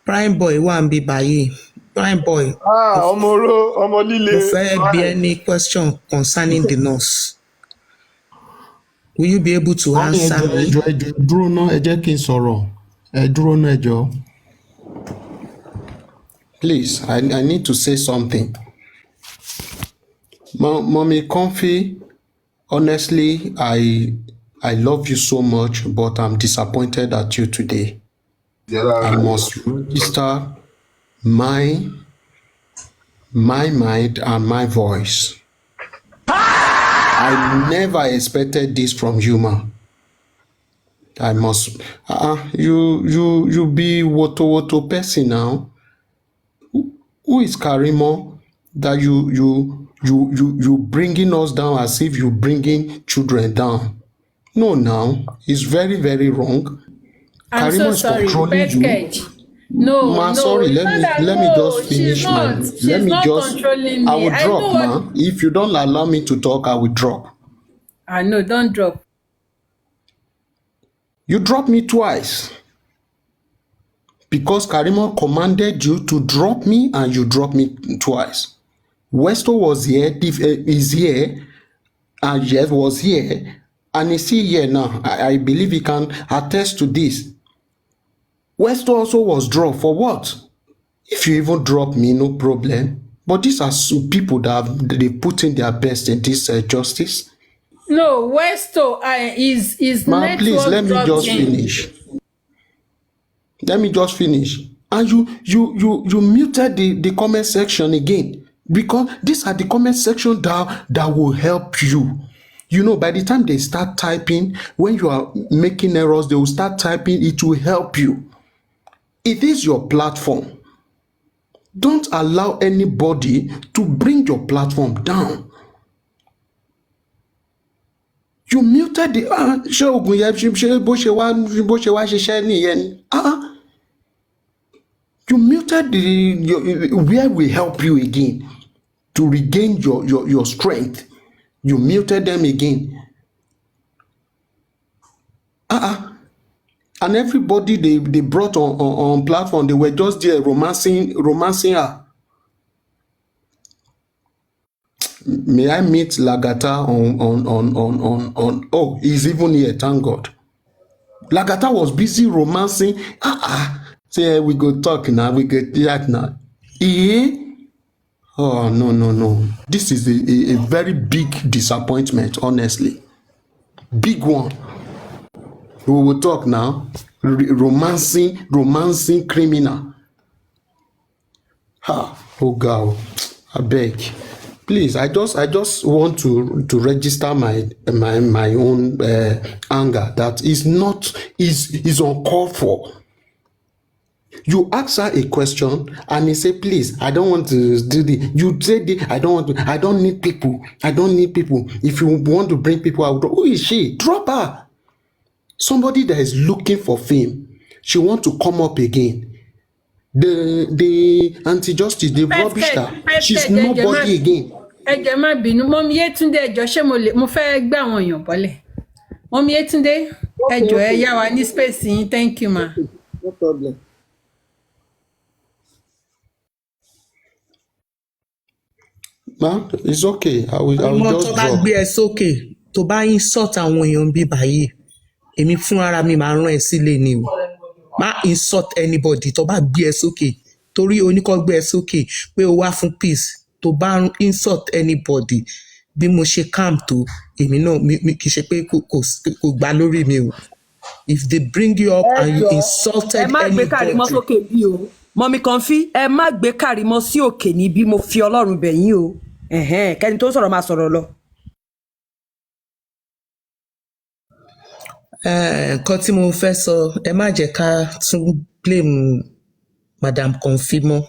Prime Boy wà ń bí báyìí. Prime Boy. Ọmọ Mo líle. fẹ́ bí any question concerning the nurse. Will you be able to answer me? ẹjọ́ dúró ná ẹ jẹ́ kí n sọ̀rọ̀ ẹ dúró ná ẹjọ́. Please, I need to say something. Mommy Comfy, honestly, I love you so much, but I'm disappointed at you today. I must register my mind and my voice. I never expected this from you, ma. I must. You be woto person now. Who is Karimo that you bringing us down as if you bringing children down? No, now it's very very wrong. I'm Karimo so is sorry. controlling you. Cage. No, Ma, no. sorry. It's not Let me that, just no, finish she's my. not. Let She's me not just. controlling me. I will I drop, know ma. what. If you don't allow me to talk, I will drop. I know. Don't drop. You dropped me twice because Karimo commanded you to drop me, and you dropped me twice. Westo was here, is here, and yes, was here, and is still here now. I believe he can attest to this. Westo also was dropped for what? If you even drop me, no problem. But these are some people that they put in their best in this justice. No, Westo is Ma, please let me dropped just in. finish. Let me just finish. And you muted the comment section again, because these are the comment section that will help you. You know, by the time they start typing, when you are making errors, they will start typing. It will help you. It is your platform. Don't allow anybody to bring your platform down. You muted the ṣé oògùn yẹn ṣe bó ṣe wá ṣiṣẹ́ nìyẹn ni. You muted where we help you again to regain your strength. You muted them again. And everybody they brought on platform, they were just there romancing her. May I meet Lagata on oh, he's even here, thank God. Lagata was busy romancing. Say we go talk now, we go that now. Oh no. This is a very big disappointment, honestly. Big one. We will talk now. Romancing criminal. Oh God, I beg. Please, I just want to register my own anger that is uncalled for. You ask her a question and he say, please, I don't want to do this. You say, I don't need people. If you want to bring people out, who is she? Drop her. Somebody that is looking for fame. She want to come up again. The anti-justice, they rubbish her. She's nobody again. Ẹjẹ má bínú, Mọ́mí Yétúndé ẹjọ́ ṣé mo fẹ́ gbé àwọn èèyàn bọ́lẹ̀. Mọ́mí Yétúndé ẹjọ́ ẹ yá wa ní space yín, thank you ma. No problem. Ma, it's okay. I will just Tó bá drop. gbé ẹ sókè, tó bá insult àwọn èèyàn bí báyìí, èmi fún ara mi máa rán ẹ sílé ni o. Má insult anybody tó bá gbé ẹ sókè, torí oníkọ́ gbé ẹ sókè pé o wá fún peace. Tó bá insult anybody, bí mo ṣe calm tó, èmi náà kì í ṣe pé kò gbá lórí mi o. If they bring you up and you insulted ẹ má gbé Karimo anybody. sókè bí o. Mọ́mí Comfy, ẹ má gbé Karimo sí òkè ní bí mo fi Ọlọ́run bẹ̀ yín o. Kẹ́ni tó sọ̀rọ̀ máa sọ̀rọ̀ lọ. nǹkan tí mo fẹ́ sọ ẹ má jẹ́ ká tún blame Madam Comfy mọ́.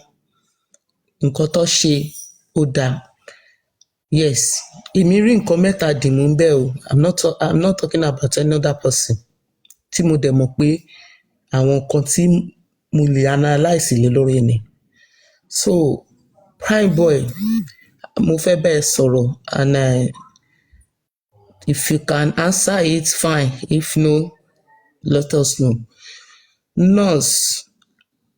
Nǹkan tó ṣe ó dáa. Yes, èmi rí nǹkan mẹ́ta dìmú ń bẹ̀ o. I'm not talking about another person. Tí mo dẹ̀ mọ̀ pé àwọn nǹkan tí mo lè analyse lé lórí ni. So, Prime Boy, mo fẹ́ bẹ́ẹ̀ sọ̀rọ̀ and if you can answer it, fine. If no, let us know. Nurse,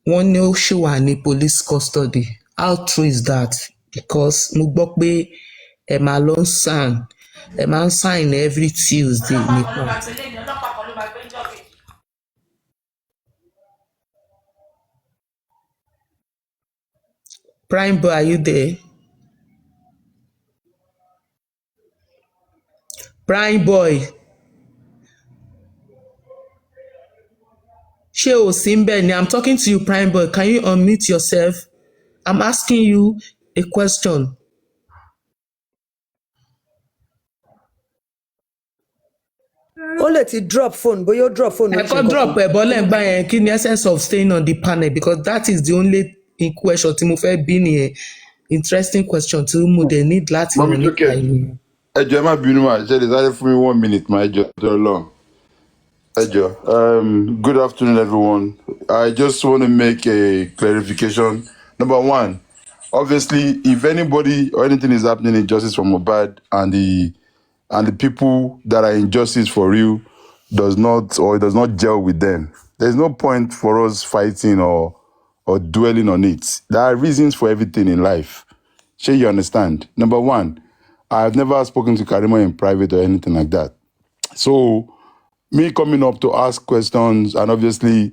wọ́n ní ó ṣì wà ní police custody. How true is that? Because mo gbọ́ pé ẹ máa lọ ẹ máa ń sign every Tuesday ní court. Prime Boy, are you there? Prime Boy, ṣé o sí ń bẹ̀ ni? I'm talking to you, Prime Boy. Can you unmute yourself? I'm asking you a question. ó lè ti drop phone bóyá ó drop phone. Ẹ̀kọ́ drop ẹ̀ bọ́lẹ̀ ń gbá yẹn kí ni essence of staying on the panel because that is the only question tí mo fẹ́ bí nìyẹn. Interesting question tí mo dẹ̀ need láti mọ̀ nípa ìlú. Ẹ jọ̀ọ́ ẹ má bínú mà ṣe lè sáré fún mi 1 minute mà ẹ jọ̀ọ́ tó lọ. Ẹ jọ̀ọ́, good afternoon everyone. I just want to make a clarification. Number one, obviously if anybody or anything is happening in justice for Mohbad and the people that are in justice for real does not gel with them, there's no point for us fighting or dwelling on it. There are reasons for everything in life. Sure, you understand? Number one, I've never spoken to Karimo in private or anything like that. So me coming up to ask questions and obviously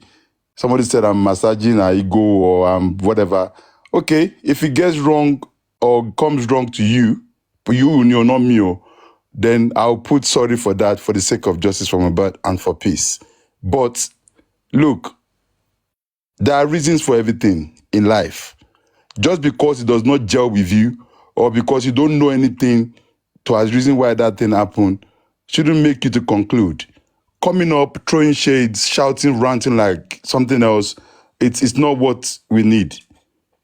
somebody said I'm massaging her ego or I'm whatever. Okay, if it gets wrong or comes wrong to you, but you not me, then I'll put sorry for that for the sake of justice for Mohbad and for peace. But look, there are reasons for everything in life. Just because it does not gel with you or because you don't know anything to as reason why that thing happened shouldn't make you to conclude. Coming up, throwing shades, shouting, ranting like something else, it's not what we need.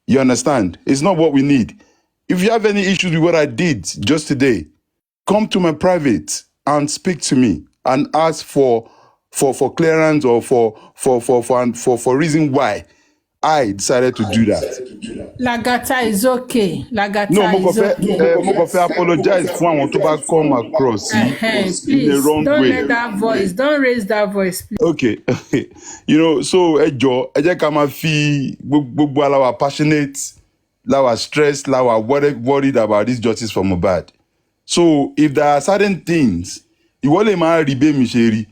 You understand? It's not what we need. If you have any issues with what I did just today, come to my private and speak to me and ask for clearance or for reason why I decided to do that. Lagata is okay. Lagata No, is okay. mo kàn fẹ́ apologize fún àwọn tó bá come across in a Please, wrong don't way. let that voice, don't raise that voice, please. Okay, so ẹ jọ̀ọ́ ẹ jẹ́ ká máa fi gbogbo ala wa passionate, la wa stressed, la wa worried about this justice for Mohbad. So if there are certain things, ìwọ lè máa rí bí èmi ṣe rí,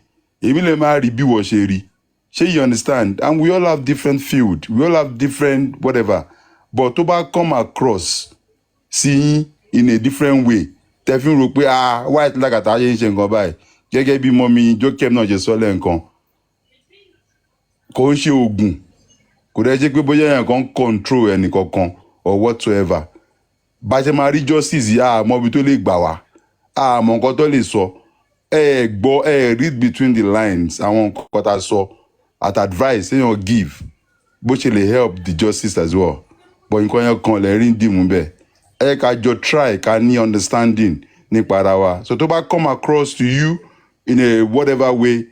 èmi lè máa rí bí ìwọ ṣe rí. Shey you understand? And we all have different field. We all have different whatever. But tó bá come across sí in a different way, tẹ́ fi ń rò pé white Lagata ṣe ń ṣe nǹkan báyìí. Gẹ́gẹ́ bí mọ́mí Jókèm náà ṣe sọ lẹ́ǹkan. Kò ń ṣe oògùn. Kò dẹ̀ jẹ́ pé bóyá èèyàn kan control ẹnì kankan or whatsoever. Bá ṣe máa rí justice yìí àmọ́ ibi tó lè gbà wá. Àmọ́ nǹkan tó lè sọ. Read between the lines. Àwọn nǹkan tá a sọ. At advice èèyàn give bó ṣe lè help the justice as well. But nǹkan yẹn kan lè rí dìmú bẹ́ẹ̀. Ẹ ká jọ try ká ní understanding nípa ara wa. So tó bá come across to you in a whatever way,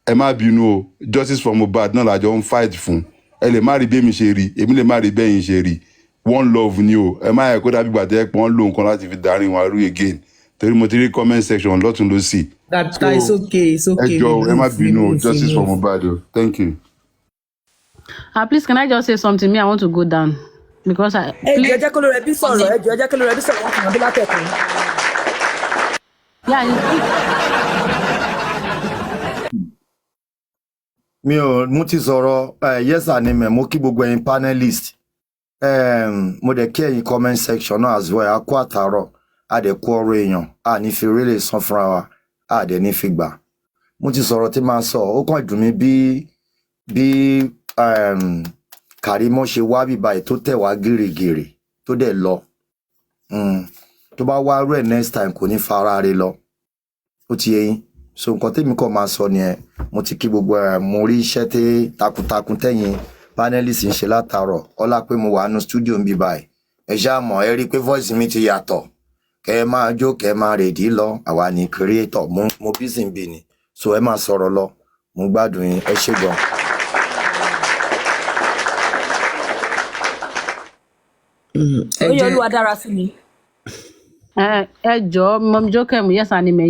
ẹ má bínú o, justice for Mohbad náà làjọ ń fight fún. Ẹ lè má rí bí èmi ṣe rí, èmi lè má rí bẹ́yìn ṣe rí. One love ni o, ẹ má yẹ kó dàbí gbàtẹ́ pé wọ́n lò nǹkan láti fi darí wọn rú again. Torí mo ti rí comment section lọ́tún lósì. That is okay, it's okay. Ẹ jọ̀ọ́ ẹ má bínú o, justice for Mohbad o. Thank you. Please, can I just say something? Me, I want to go down because I. Ẹ jẹ́ kó ló rẹ bí sọ̀rọ̀, ẹ jẹ́ kó ló rẹ bí sọ̀rọ̀, wọ́n ti mọ̀ bí látẹ̀kùn. Yeah. Mi ò mú ti sọ̀rọ̀ yes and amen, mo kí gbogbo ẹ̀yin panelist. Mo dẹ̀ kí ẹ̀yin comment section náà as well. A kú àtàárọ̀, a dẹ̀ kú ọ̀rọ̀ èèyàn, a ní fi rélé san fúnra wa, a dẹ̀ ní fi gbà. Mo ti sọ̀rọ̀ tí máa sọ, ó kàn dùn mí bí Karimo ṣe wá bíbá tó tẹ̀ wá gírígírí tó dẹ̀ lọ. Tó bá wá rẹ̀ next time kò ní fara rẹ̀ lọ. Ó ti yé yín. so nǹkan tèmi kàn máa sọ nìyẹn mo ti kí gbogbo mo rí iṣẹ́ tí takuntakun tẹ̀yin panelist ń ṣe látàárọ̀ ọlá pé mo wà nínú studio ń bí báyìí ẹ ṣáà mọ̀ ẹ rí i pé voice mi ti yàtọ̀ kẹ́ ẹ máa jó kẹ́ ẹ máa rèdí lọ àwa ní creator mo busy ń bí ni so ẹ máa sọ̀rọ̀ lọ mo gbádùn yín ẹ ṣé gan. Oyè Olúwa dára sí mi. Ẹ jọ̀ọ́, Mom Jokem, yes, anime,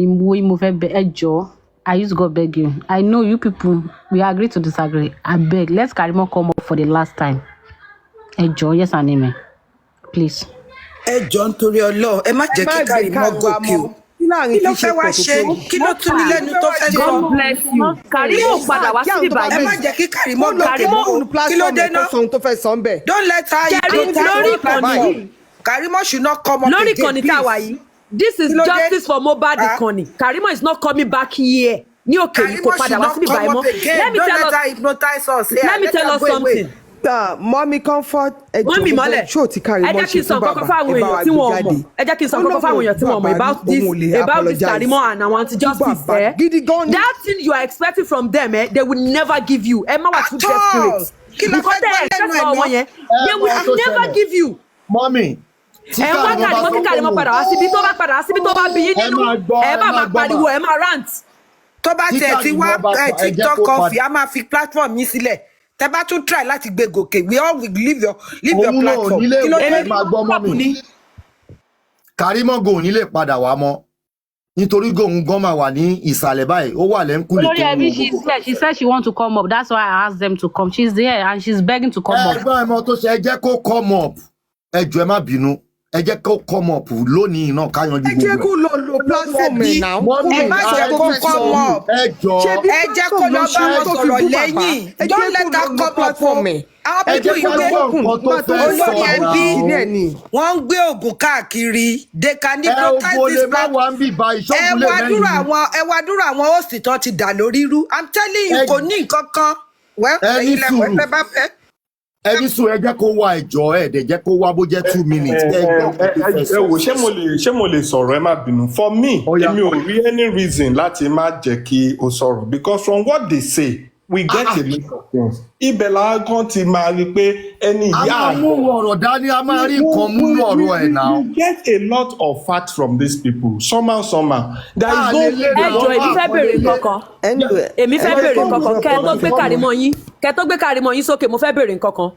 mo fẹ́ bẹ̀, ẹ jọ̀ọ́. I use God beg you. I know you people, we agree to disagree. I beg, let's Karimo come up for the last time. Ẹ jọ̀ọ́, yes, anime. Please. Ẹ jọ̀ọ́ nítorí Ọlọ́run, ẹ má jẹ́ kí Karimo gòkè o. Kí ló fẹ́ wá ṣe? Kí ló tún ní lẹ́nu tó fẹ́ sọ? God bless you. Karimo padà wá sí báyìí. Ẹ má jẹ́ kí Karimo gòkè mọ́. Kí ló dé náà? Don't let her lórí ìkànnì yìí. Karimo should not come up Lórí again, ìkànnì tá a wà yìí. This is Kí ló dé? justice for mohbad ìkànnì. Karimo is not coming back here. Ní òkè yìí kò padà wá sí báyìí mọ́. Let me tell us something. Mommy comfort Wọ́n mi mọ́lẹ̀. Ẹ jẹ́ kí n sọ nǹkan fáwọn èèyàn tí wọ́n mọ̀. Ẹ jẹ́ kí n sọ nǹkan fáwọn èèyàn tí wọ́n mọ̀ about this Karimo and àwọn anti-justice. That thing you are expecting from them, they will never give you. Ẹ má wà too desperate. Because they expect from wọn yẹn, they will never give you. Mọ́mì. Ẹ wá Karimo kí Karimo padà wá síbi tó bá padà wá síbi tó bá bí yín nínú. Ẹ bá máa pariwo, ẹ máa rant. Tó bá tiẹ̀ ti wá TikTok coffee, a máa fi platform yín sílẹ̀. Tẹ́ bá tún try láti gbé gòkè, we all will leave your platform. Kí ló dé máa gbọ́ mọ́mì? Karimo go ní lè padà wá mọ́. Nítorí gòun gan máa wà ní ìsàlẹ̀ báyìí, ó wà lẹ́ńkùlé tó. Olórí ẹbí, she said she want to come up. That's why I asked them to come. She's there and she's begging to come up. Ẹgbọ́n ẹmọ tó ṣe ẹ jẹ́ kó come up. Ẹ jọ̀ọ́ ẹ má bínú. Ẹ jẹ́ kó come up lónìí náà ká yanjú gbogbo. Ẹ jẹ́ kó lo platform ẹ̀ náà. Ẹ má jẹ́ kó come up. Ẹ jọ̀ọ́. Ẹ jẹ́ kó lọ bá wọn sọ̀rọ̀ lẹ́yìn. Don't let her come up for me. Àwọn pípọ̀ ìgbé olórí ẹbí wọ́n ń gbé oògùn káàkiri. They can hypnotize this platform. Ẹ wá dúró àwọn òsì tán ti dà lórí irú. I'm telling you kò ní nǹkan kan. Ẹ̀yin lẹ́wọ̀n ẹ bá fẹ́. Ẹni sùn ẹ jẹ́ kó wá ẹjọ́ ẹ dẹ̀ jẹ́ kó wá bó jẹ́ 2 minutes. Ẹ wò ṣé mo lè sọ̀rọ̀ ẹ má bínú. For me, èmi ò rí any reason láti má jẹ́ kí o sọ̀rọ̀ because from what they say, we get a lot of things. Ibẹ̀ la gan ti máa rí pé ẹni ìyá. A máa mú ọ̀rọ̀ dání, a máa rí nǹkan mú ọ̀rọ̀ ẹ̀ náà. You get a lot of facts from these people. Somehow. There is no. Ẹ jọ̀ọ́, èmi fẹ́ béèrè nǹkan. Èmi fẹ́ béèrè nǹkan kan. Kẹ́ tó gbé Karimo yín sókè, mo fẹ́ béèrè nǹkan kan.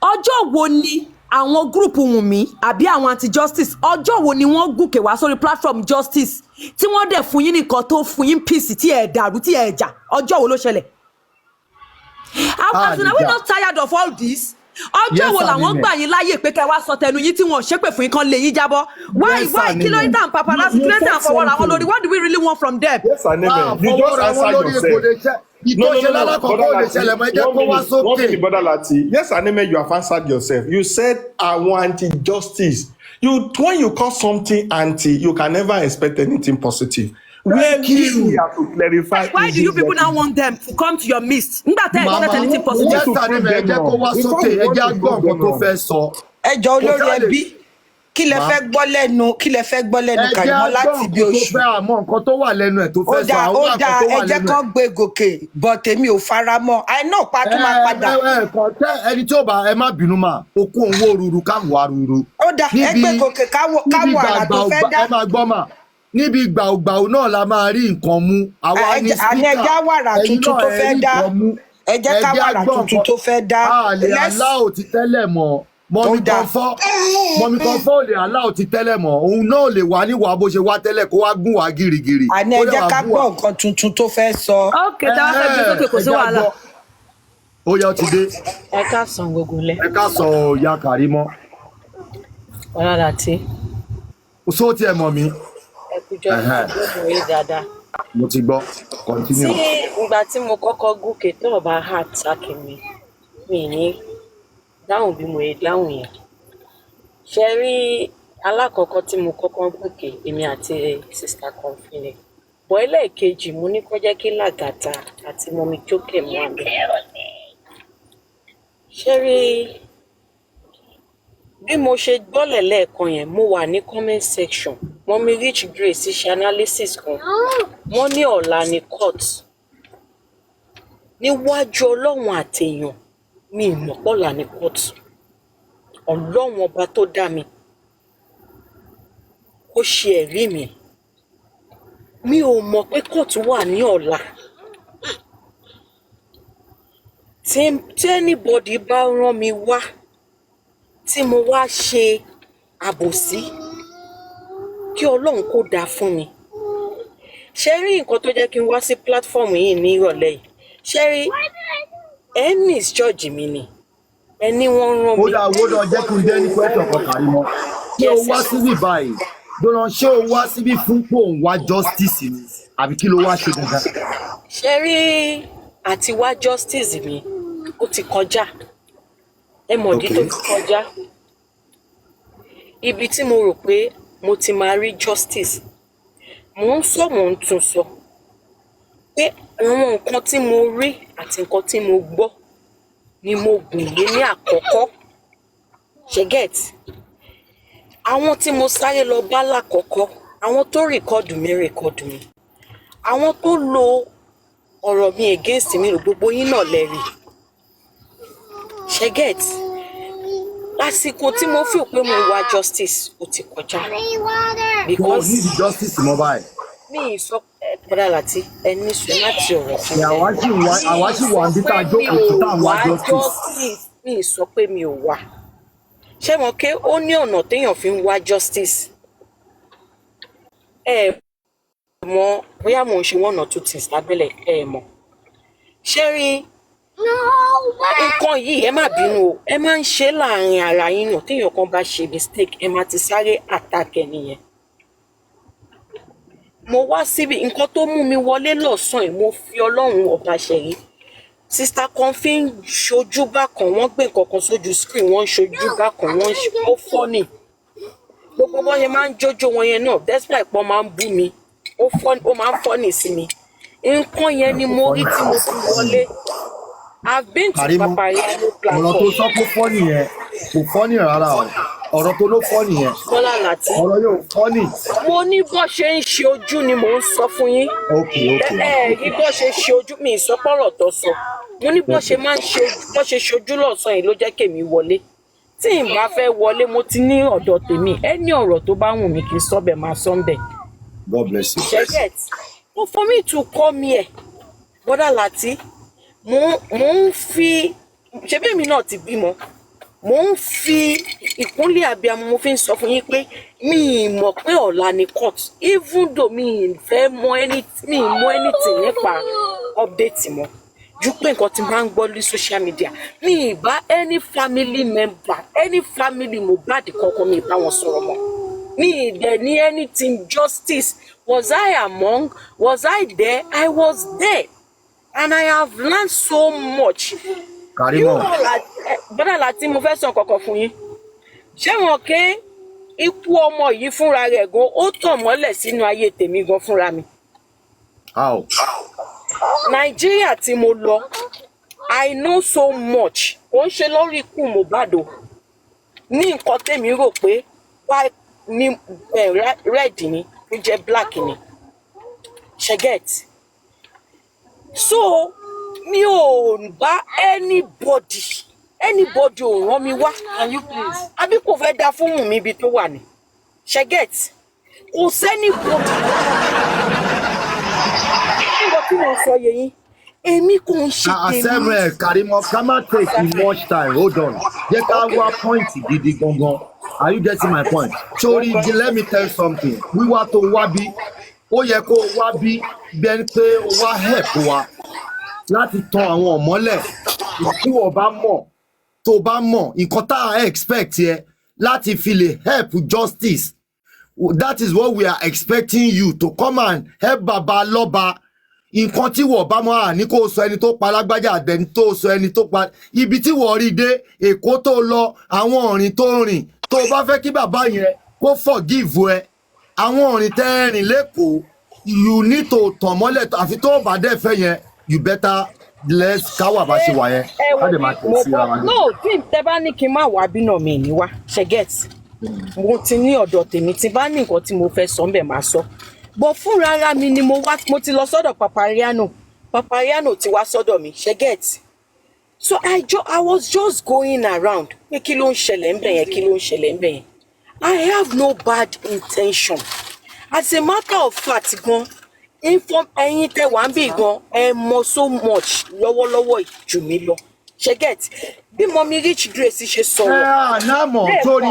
Ọjọ́ wo ni àwọn gúrùpù Wùnmí àbí àwọn anti-justice, ọjọ́ wo ni wọ́n gùnkè wá sórí platform justice tí wọ́n dẹ̀ fún yín nìkan tó fún yín peace tí ẹ̀ dàrú tí ẹ̀ jà? Ọjọ́ wo ló ṣẹlẹ̀? Are we not tired of all this? Ọjọ́ wo làwọn gbà yín láyè pé kẹ́ wá sọ tẹnu yín tí wọ́n ṣépè fún yín kan lè yín jábọ́? Why kí ló ń tàn paparazzi kí ló ń tàn fọwọ́ ra wọn lórí? What do we really want from them? Yes, Anime. You just answer yourself. No. Brother Lati. Yes, Anime, you have answered yourself. You said I want anti-justice. When you call something anti, you can never expect anything positive. We have to clarify. Why do you people now want them to come to your midst? Expect anything positive. Yes, Anime, ẹ jẹ́ kó wá sókè, ẹ jẹ́ gbọ́ nǹkan tó fẹ́ sọ. Ẹ jọ̀ọ́ olórí ẹbí. Kí lẹ fẹ́ gbọ́ lẹ́nu Karimo láti bí oṣù. Ẹ jẹ́ tó fẹ́ àmọ́ nǹkan tó wà lẹ́nu ẹ̀ tó fẹ́ sọ àwọn ó dáa ẹ jẹ́ kán gbé gòkè but èmi ò fara mọ́. àìná pàtó máa padà. Ẹni tí ó bá ẹ má bínú mà okú òun wó ruru káwọn wá ruru. Ó dáa ẹ gbé gòkè káwọ àrà tó fẹ́ dá. Ẹ máa gbọ́ mà níbi gbàùgbàù náà la máa rí nǹkan mú. Àwa ní àní ẹja wàrà tuntun tó fẹ́ dá. Ẹ jẹ́ ká wàrà tuntun tó fẹ́ dá. Àlè aláwọ̀ ti tẹ́lẹ̀ mọ́. Mọ́mí kan fọ́ ò lè aláwọ̀ ti tẹ́lẹ̀ mọ́ òun náà lè wá níwà bó ṣe wá tẹ́lẹ̀ kó wá gún wá gírígírí. Àní ẹ jẹ́ ká gbọ́ nǹkan tuntun tó fẹ́ sọ. Okay, tá a fẹ́ gbé sókè kò sí wàhálà. Ó yá ó ti dé. Ẹ káàsán gbogbo lẹ. Ẹ káàsán ìyá Karimo. Ọ̀rọ̀ láti. Só tiẹ̀ mọ̀ mí. Ẹ kújọ́ ìgbóhùn yìí dáadáa. Mo ti gbọ́, continue. Tí ìgbà tí mo kọ́kọ́ gòkè tó bá attack mi ní dáhùn bí mo yẹ dáhùn yẹn. Ṣé rí alákọ̀ọ́kọ́ tí mo kọ́kọ́ gòkè èmi àti sista Confine. Bọ̀ ẹlẹ́ẹ̀kejì mo ní kó jẹ́ kí Lagata àti Mọ́mí Jókè mú àmì. Ṣé rí bí mo ṣe gbọ́lẹ̀ lẹ́ẹ̀kan yẹn mo wà ní comment section Mọ́mí Rich Grace ṣe analysis kan. Wọ́n ní ọ̀la ní court. Níwájú Ọlọ́run àtèèyàn mi ìmọ̀ pọ́lá ní court. Ọlọ́run ọba tó dá mi. Ó ṣe ẹ̀rí mi. Mi ò mọ̀ pé court wà ní ọ̀la. Tí anybody bá rán mi wá, tí mo wá ṣe àbòsí, kí Ọlọ́run kó dáa fún mi. Ṣé rí nǹkan tó jẹ́ kí n wá sí platform yìí ní ìrọ̀lẹ́ yìí? Ṣé rí misjudge mi ni? Ẹni wọ́n rán mi. Ó dá jẹ́ kí n dé ní question kan Karimo. Ṣé o wá síbí báyìí? Dọ́nà ṣé o wá síbí fún pò ń wá justice ni? Àbí kí ló wá ṣe gangan? Ṣé rí àti wá justice mi? Ó ti kọjá. Ẹ mọ̀ dí tó ti kọjá. Ibi tí mo rò pé mo ti máa rí justice. Mo ń sọ, mo ń tún sọ. Pé àwọn nǹkan tí mo rí àti nǹkan tí mo gbọ́ ni mo gùn lé ní àkọ́kọ́. Ṣé get? Àwọn tí mo sáré lọ bá lákọ̀ọ́kọ́, àwọn tó rìkọ́dù mi. Àwọn tó lo ọ̀rọ̀ mi against mi rò gbogbo yín náà lẹ́rìí. Ṣé get? Lásìkò tí mo feel pé mo wá justice ó ti kọjá. Because need justice mo báyìí. Mi sọ Bọ́dà Láti ẹni sùn láti ọ̀rọ̀ fún mi. Àwa sì wà níbi tá a jókòó tí tá à ń wá justice. Mi sọ pé mi ò wá. Ṣé mo ké ó ní ọ̀nà téèyàn fi ń wá justice? Ẹ mọ̀ bóyá mò ń ṣe one or two things lábẹ́lẹ̀ ẹ mọ̀. Ṣé rí nǹkan yìí ẹ má bínú o, ẹ máa ń ṣe láàrin ara yín náà téèyàn kan bá ṣe mistake ẹ máa ti sáré attack ẹnìyẹn. Mo wá síbi nǹkan tó mú mi wọlé lọ́sàn-án mo fi Ọlọ́run ọba ṣẹ̀rí. Sister kan fi ń ṣojú bákan, wọ́n gbé nǹkan kan sójú screen, wọ́n ń ṣojú bákan, wọ́n ń ó fọ́nì. Gbogbo bọ́ yẹn máa ń jójó wọn yẹn náà, despite pọ́n máa ń bú mi, ó máa ń fọ́nì sí mi. Nǹkan yẹn ni mo rí tí mo fi wọlé. I've been to Papayalo platform. Ọ̀rọ̀ tó sọ pé fọ́nì yẹn kò fọ́nì rárá o. Ọ̀rọ̀ tó ló fọ́nì yẹn. Bọ́lá Láti. Ọ̀rọ̀ yóò fọ́nì. Mo ní bó ṣe ń ṣe ojú ni mò ń sọ fún yín. Ní bó ṣe ṣe ojú mi ìsọpọ̀rọ̀ tó sọ. Mo ní bó ṣe máa ń ṣe bó ṣe ṣojú lọ́sàn yìí ló jẹ́ kèmi wọlé. Tí n bá fẹ́ wọlé mo ti ní ọ̀dọ̀ tèmi. Ẹni ọ̀rọ̀ tó bá wù mí kì í sọ bẹ́ẹ̀ máa sọ bẹ́ẹ̀. God bless you. Ṣẹ́gẹ̀t. But for me to come here, Bọ́dà Láti, mo ń fi ṣebí èmi náà ti bímọ. Mo ń fi ìkúnlẹ̀ abiyamọ mo fi ń sọ fún yín pé mi mọ̀ pé ọ̀la ni court. Even though mi fẹ́ mọ̀ anything nípa update mọ́. Ju pé nǹkan tí máa ń gbọ́ ní social media. Mi bá any family member, any family mohbad kankan mi bá wọn sọ̀rọ̀ mọ́. Mi dẹ̀ ní anything justice. Was I among? Was I there? I was there. And I have learned so much. Karimo. Bọ́dà Láti mo fẹ́ sọ kankan fún yín. Ṣé wọn ké ikú ọmọ yìí fúnra rẹ̀ gan ó tàn mọ́lẹ̀ sínú ayé tèmi gan fúnra mi. How? Nàìjíríà tí mo lọ, I know so much. Kò ń ṣe lórí ikú Mohbad o. Ní nǹkan tèmi rò pé why ni red ni ó jẹ́ black ni. Ṣẹ́gẹ̀t. So mi ò bá anybody ò rán mi wá. Can you please? Àbí kò fẹ́ dá fún mi ibi tó wà ní. Ṣẹ́gẹ̀t. Kò sẹ́ni body. Nígbà tí mo sọ yẹ yín, èmi kò ń ṣe tèmi. Àṣẹ́rẹ̀ Karimo, ká má take much time, hold on. Jẹ́ ká wá point gidi gangan. Are you getting my point? Sorry, let me tell you something. Wíwá tó wá bí, ó yẹ kó wá bí bẹ́ẹ̀ pé ó wá help wa láti tan àwọn ọ̀mọ́lẹ̀ tí wọ́n bá mọ̀ tó bá mọ̀ nǹkan tá a expect yẹ láti fi lè help justice. That is what we are expecting you to come and help baba lọ́ba. Nǹkan tí wọ́n bá mọ̀ ní kó sọ ẹni tó pa lágbájá àdẹni tó sọ ẹni tó pa ibi tí wọ́n rí dé Èkó tó lọ àwọn ọ̀rìn tó rìn tó bá fẹ́ kí bàbá yẹn kó forgive ẹ àwọn ọ̀rìn tẹ́ rìn lẹ́kọ̀ọ́ you need to tàn mọ́lẹ̀ àfi tó bá dẹ̀ fẹ́ yẹn you better let's káwà bá ṣe wà yẹn. No, tí tẹ bá ní kí n má wá bí náà mi ní wá Ṣẹ́gẹ̀t. mo ti ní ọ̀dọ̀ tèmi tí bá ní nǹkan tí mo fẹ́ sọ ńbẹ̀ máa sọ bọ́ fúnra ara mi ni mo ti lọ sọ́dọ̀ Papariano ti wá sọ́dọ̀ mi ṣe get so I was just going around pé kí ló ń ṣẹlẹ̀ ńbẹ̀ yẹn I have no bad intention as a matter of fact gan ẹ̀yin tẹ́ wà ń bì gan ẹ mọ̀ so much lọ́wọ́lọ́wọ́ jù mí lọ ṣe get bí mọ́mí Rich Grace ṣe sọ̀rọ̀. náàmọ̀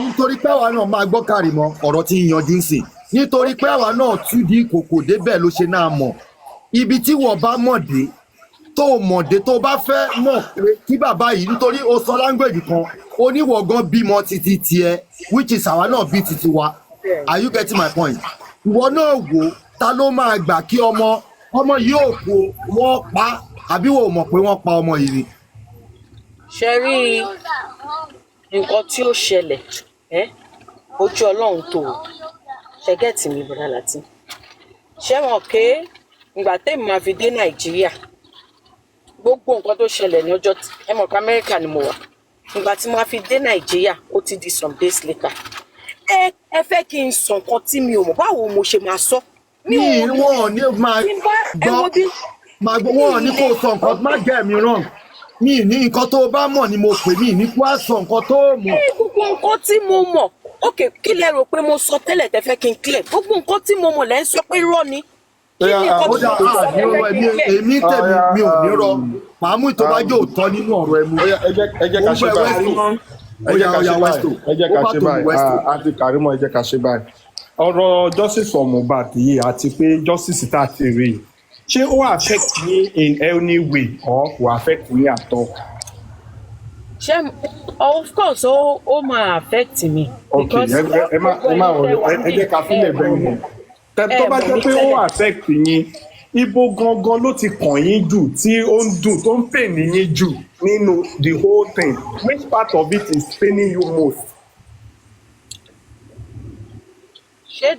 nítorí pé àwa náà máa gbọ́ Kàrímọ́ ọ̀rọ̀ tí ń yanjú sí nítorí pé àwa náà tún di kòkò débẹ̀ ló ṣe náà mọ̀ ibi tí wọ́n bá mọ̀dé tó bá fẹ́ mọ̀ pé kí bàbá yìí nítorí ó sọ language kan oníwọ̀gán bímọ títí tiẹ̀ which is àwa náà bí títí wa are you getting my point? ìwọ náà wò ta ló máa gbà kí ọmọ yìí ò kó wọ́n pa àbí wò mọ̀ pé wọ́n pa ọmọ yìí ni. ṣe rí nǹkan tí ó ṣẹlẹ̀ ojú Ọlọ́run tó ṣẹgẹ́tì mi bọ̀dá láti ṣé wọn ké ìgbà tẹ́mi máa fi dé Nàìjíríà gbogbo nǹkan tó ṣẹlẹ̀ ní ọjọ́ ẹ mọ̀ pé Amẹ́ríkà ni mo wà ìgbà tí mo máa fi dé Nàìjíríà ó ti di some days later ẹ fẹ́ kí n sọ nǹkan tí mi ò mọ̀ báwo mo ṣe máa sọ. wọ́n ní máa gbọ́ wọ́n ní kó sọ nǹkan má get me wrong mi ní nǹkan tó bá mọ̀ ni mo pè mí ní kó á sọ nǹkan tó mọ̀. gbogbo nǹkan tí mo mọ̀ ok kí lẹ rò pé mo sọ tẹ́lẹ̀ tẹ́ fẹ́ kí n clear gbogbo nǹkan tí mo mọ̀ lẹ́ ń sọ pé irọ́ ni. èmi tèmi mi ò ní rọ màámù tó bá jẹ́ òótọ́ nínú ọ̀rọ̀ ẹmu. ẹ jẹ́ ká ṣe báyìí àti Kàrímọ́ ẹ jẹ́ ká ṣe báyìí ọ̀rọ̀ justice for Mohbad yìí àti pé justice tá a ti rí ṣé ó affect me in any way or kò affect me at all. ṣé of course ó máa affect me. okay ẹ jẹ́ ká fílẹ̀ bẹ́ẹ̀ ni tó bá jẹ́ pé ó affect yín ibo gangan ló ti kàn yín jù tí ó ń dùn tó ń pè níyín jù nínú the whole thing which part of it is paining you most. ṣé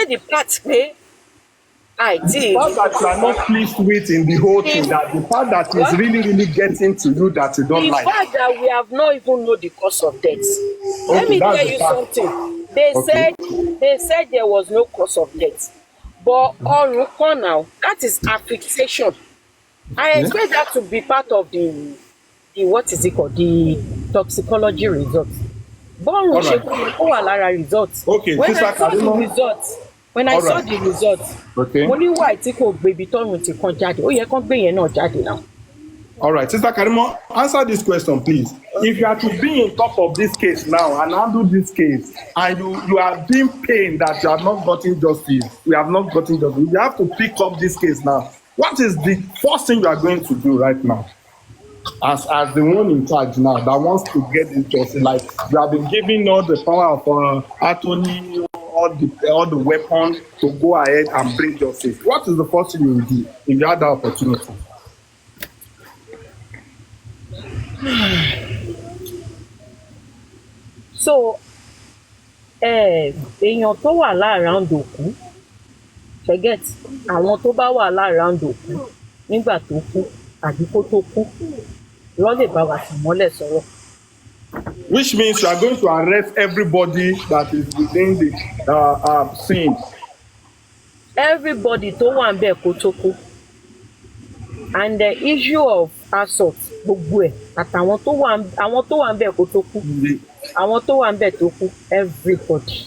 the part pé the part that you are not pleased with in the whole thing that the part that is really getting to you that you don't like. The fact that we have not even know the cause of death. Let me tell you something. They said there was no cause of death. But ọrùn kan now, that is affixation. I expect that to be part of the what is it called? The toxicology results. Bọ́ọ̀rùn ṣe kó wà lára results. Okay, when I saw the results, saw the results, mo ní why tí kò gbé ibi tọ́run ti kan jáde, ó yẹ kán gbé yẹn náà jáde náà. All right, Sister Karimo, answer this question, please. If you are to be on top of this case now and handle this case, and you are being pained that you have not gotten justice, you have to pick up this case now. What is the first thing you are going to do right now? As the one in charge now that wants to get this justice, like you have been given all the power of attorney, all the weapons to go ahead and bring justice. What is the first thing you will do if you had that opportunity? So èèyàn tó wà láàráùnd òkú forget àwọn tó bá wà láàráùnd òkú nígbà tó kú àbí kó tó kú ló lè bá wa tàn mọ́lẹ̀ sọ̀rọ̀. Which means you are going to arrest everybody that is within the scene. Everybody tó wà ń bẹ̀ kó tó kú and the issue of assault gbogbo ẹ̀ àtàwọn tó wà ń bẹ̀ kó tó kú àwọn tó wà ń bẹ̀ tó kú everybody.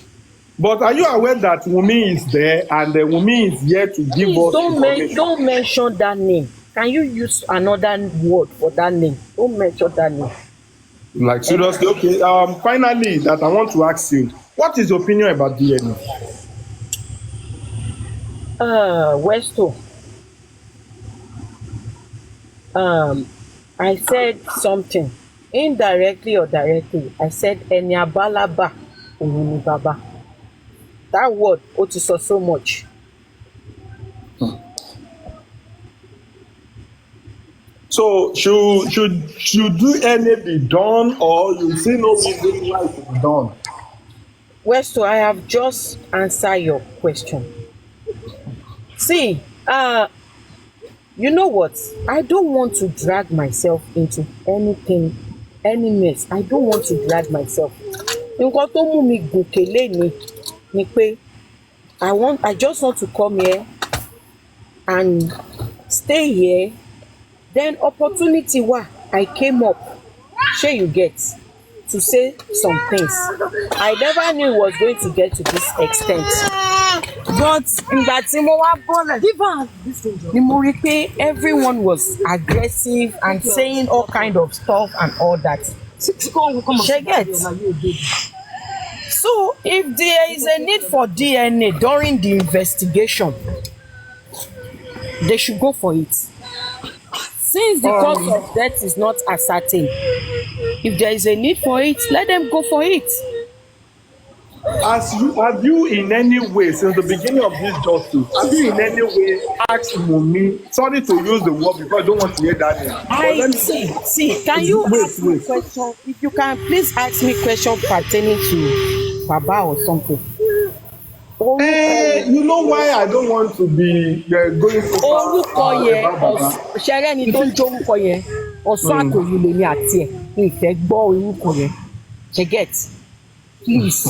But are you aware that Wunmi is there and Wunmi is here to give us information? Don't mention that name. Can you use another word for that name? Don't mention that name. Like seriously, okay. Finally, that I want to ask you, what is your opinion about DNA? Westo. I said something indirectly or directly. I said ẹni abálàbà òun ni bàbá. That word ó ti sọ so much. So should DNA be done, or you see no reason why it be done? Westo, I have just answered your question. See, you know what? I don't want to drag myself into anything, any mess. I don't want to drag myself. nǹkan tó mú mi gòkè lénìí ni pé I just want to come here and stay here. Then opportunity wà, I came up, shey you get, to say some things. I never knew it was going to get to this extent. But ìgbà tí mo wá bọ́lẹ̀, ni mo rí pé everyone was aggressive and saying all kind of stuff and all that. Shey get? So if there is a need for DNA during the investigation, they should go for it. Since the cause of death is not ascertained, if there is a need for it, let them go for it. Have you in any way, since the beginning of this justice, have you in any way asked Mumi, sorry to use the word because I don't want to hear that name. See, can you ask me question? If you can, please ask me question pertaining to Baba or something. You know why I don't want to be going so far Orúkọ yẹn, about Baba? ṣẹrẹ́ ni tó ń jó orúkọ yẹn, ọ̀sán àtòyí lèmi àti ẹ̀, mi ìfẹ́ gbọ́ orúkọ yẹn. Ṣé get? Please.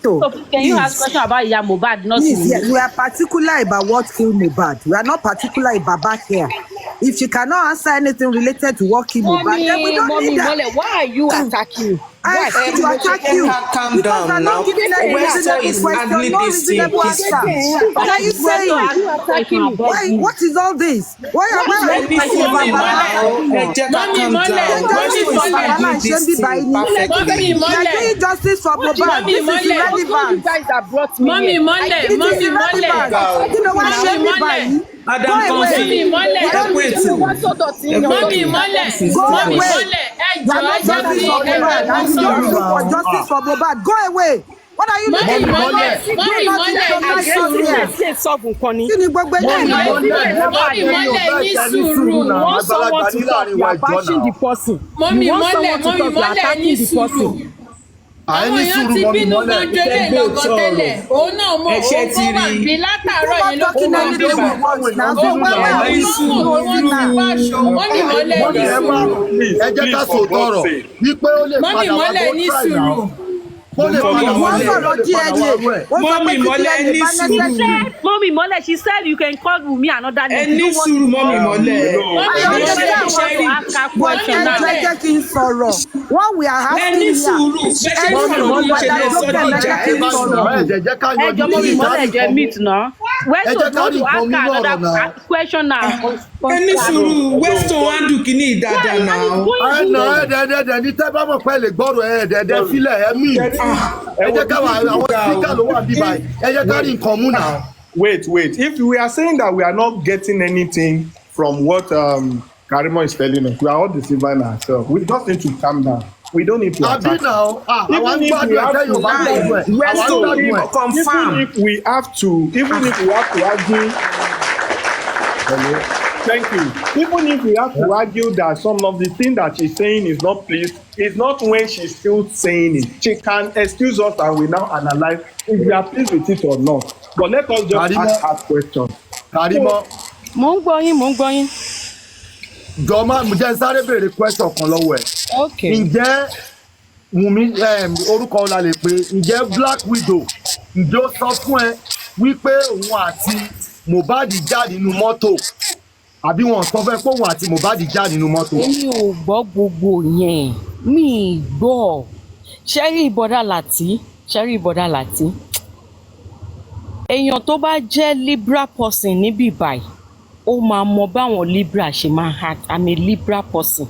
So can you ask question about Iya Mohbad, not Please, me? we are particular about what killed Mohbad. We are not particular about Baba here. If she cannot answer anything related to what killed Mohbad, then we don't need that. Mole, why are you attacking me? I said to attack you because I'm not giving any reasonable question, no reasonable answer. What are you saying? Why? What is all this? Why are you talking about Baba? Doing justice for Mohbad. This is irrelevant. You guys that brought me here. It is irrelevant. You know what I'm saying by Madam Confi, justice for Mohbad. Go away. What are you doing? Àwọn èèyàn ti bínú gan jọlé lọ́gọ́ tẹ́lẹ̀ òun náà mọ̀ ó kó wà bí látàárọ̀ yẹn ló kó wà bí ẹ jẹ́ ká sòótọ́ ọ̀rọ̀ wípé ó lè padà wá bó tíráì náà. Mommy Mole, she said you can call me another name. Any suru Mommy Mole. What we are having here. Mommy Mole, meet now. Where to go to ask another question now? Any suru, where's to one do kini dada now? I know that ní tẹ́ bá mọ̀ pé lè gbọ́rọ̀ ẹ̀ẹ́dẹ̀ẹ̀dẹ̀ filẹ̀ ẹ̀mí. Ẹ jẹ́ ká wà àwọn speaker ló wà bí báyìí. Ẹ jẹ́ ká rí nǹkan mú náà. Wait. If we are saying that we are not getting anything from what Karimo is telling us, we are all deceiving ourselves. We just need to calm down. We don't need to attack. Even if we have to argue. Hello. Thank you. Even if we have to argue that some of the things that she's saying is not pleased, it's not when she's still saying it. She can excuse us and we now analyze if we are pleased with it or not. But let us just ask questions. Karimo. Mo ń gbọ́ yín. Jọ̀ọ́ mo jẹ́ sáré béèrè question kan lọ́wọ́ ẹ̀. Okay. Ǹjẹ́ Wùmí orúkọ ọ̀la lè pé ǹjẹ́ Black Widow ǹjẹ́ ó sọ fún ẹ wípé òun àti Mohbad já nínú mọ́tò àbí wọn sọ fẹ́ pé òun àti Mohbad já nínú mọ́tò? Èmi ò gbọ́ gbogbo yẹn, mi gbọ́. Ṣẹ́rí ìbọ̀dà láti. Èèyàn tó bá jẹ́ liberal person níbí báyìí, ó máa mọ báwọn liberal ṣe máa act. I'm a liberal person.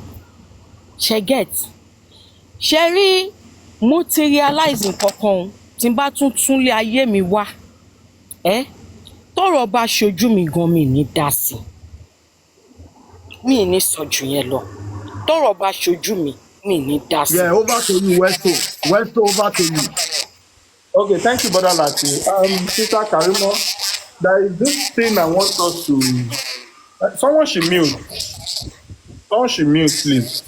Ṣé get? Ṣẹ́rí mo ti realize nǹkankan tí n bá tún lé ayé mi wá. Tọ́rọ̀ bá ṣojú mi gan mi ní dá sí. Mi ní sọ jù yẹn lọ. Tọ́rọ̀ bá ṣojú mi ní dá sí. Yeah, over to you, Westo, over to you. Okay, thank you, Brother Lati. Sister Karimo, there is this thing I want us to. Someone should mute, please.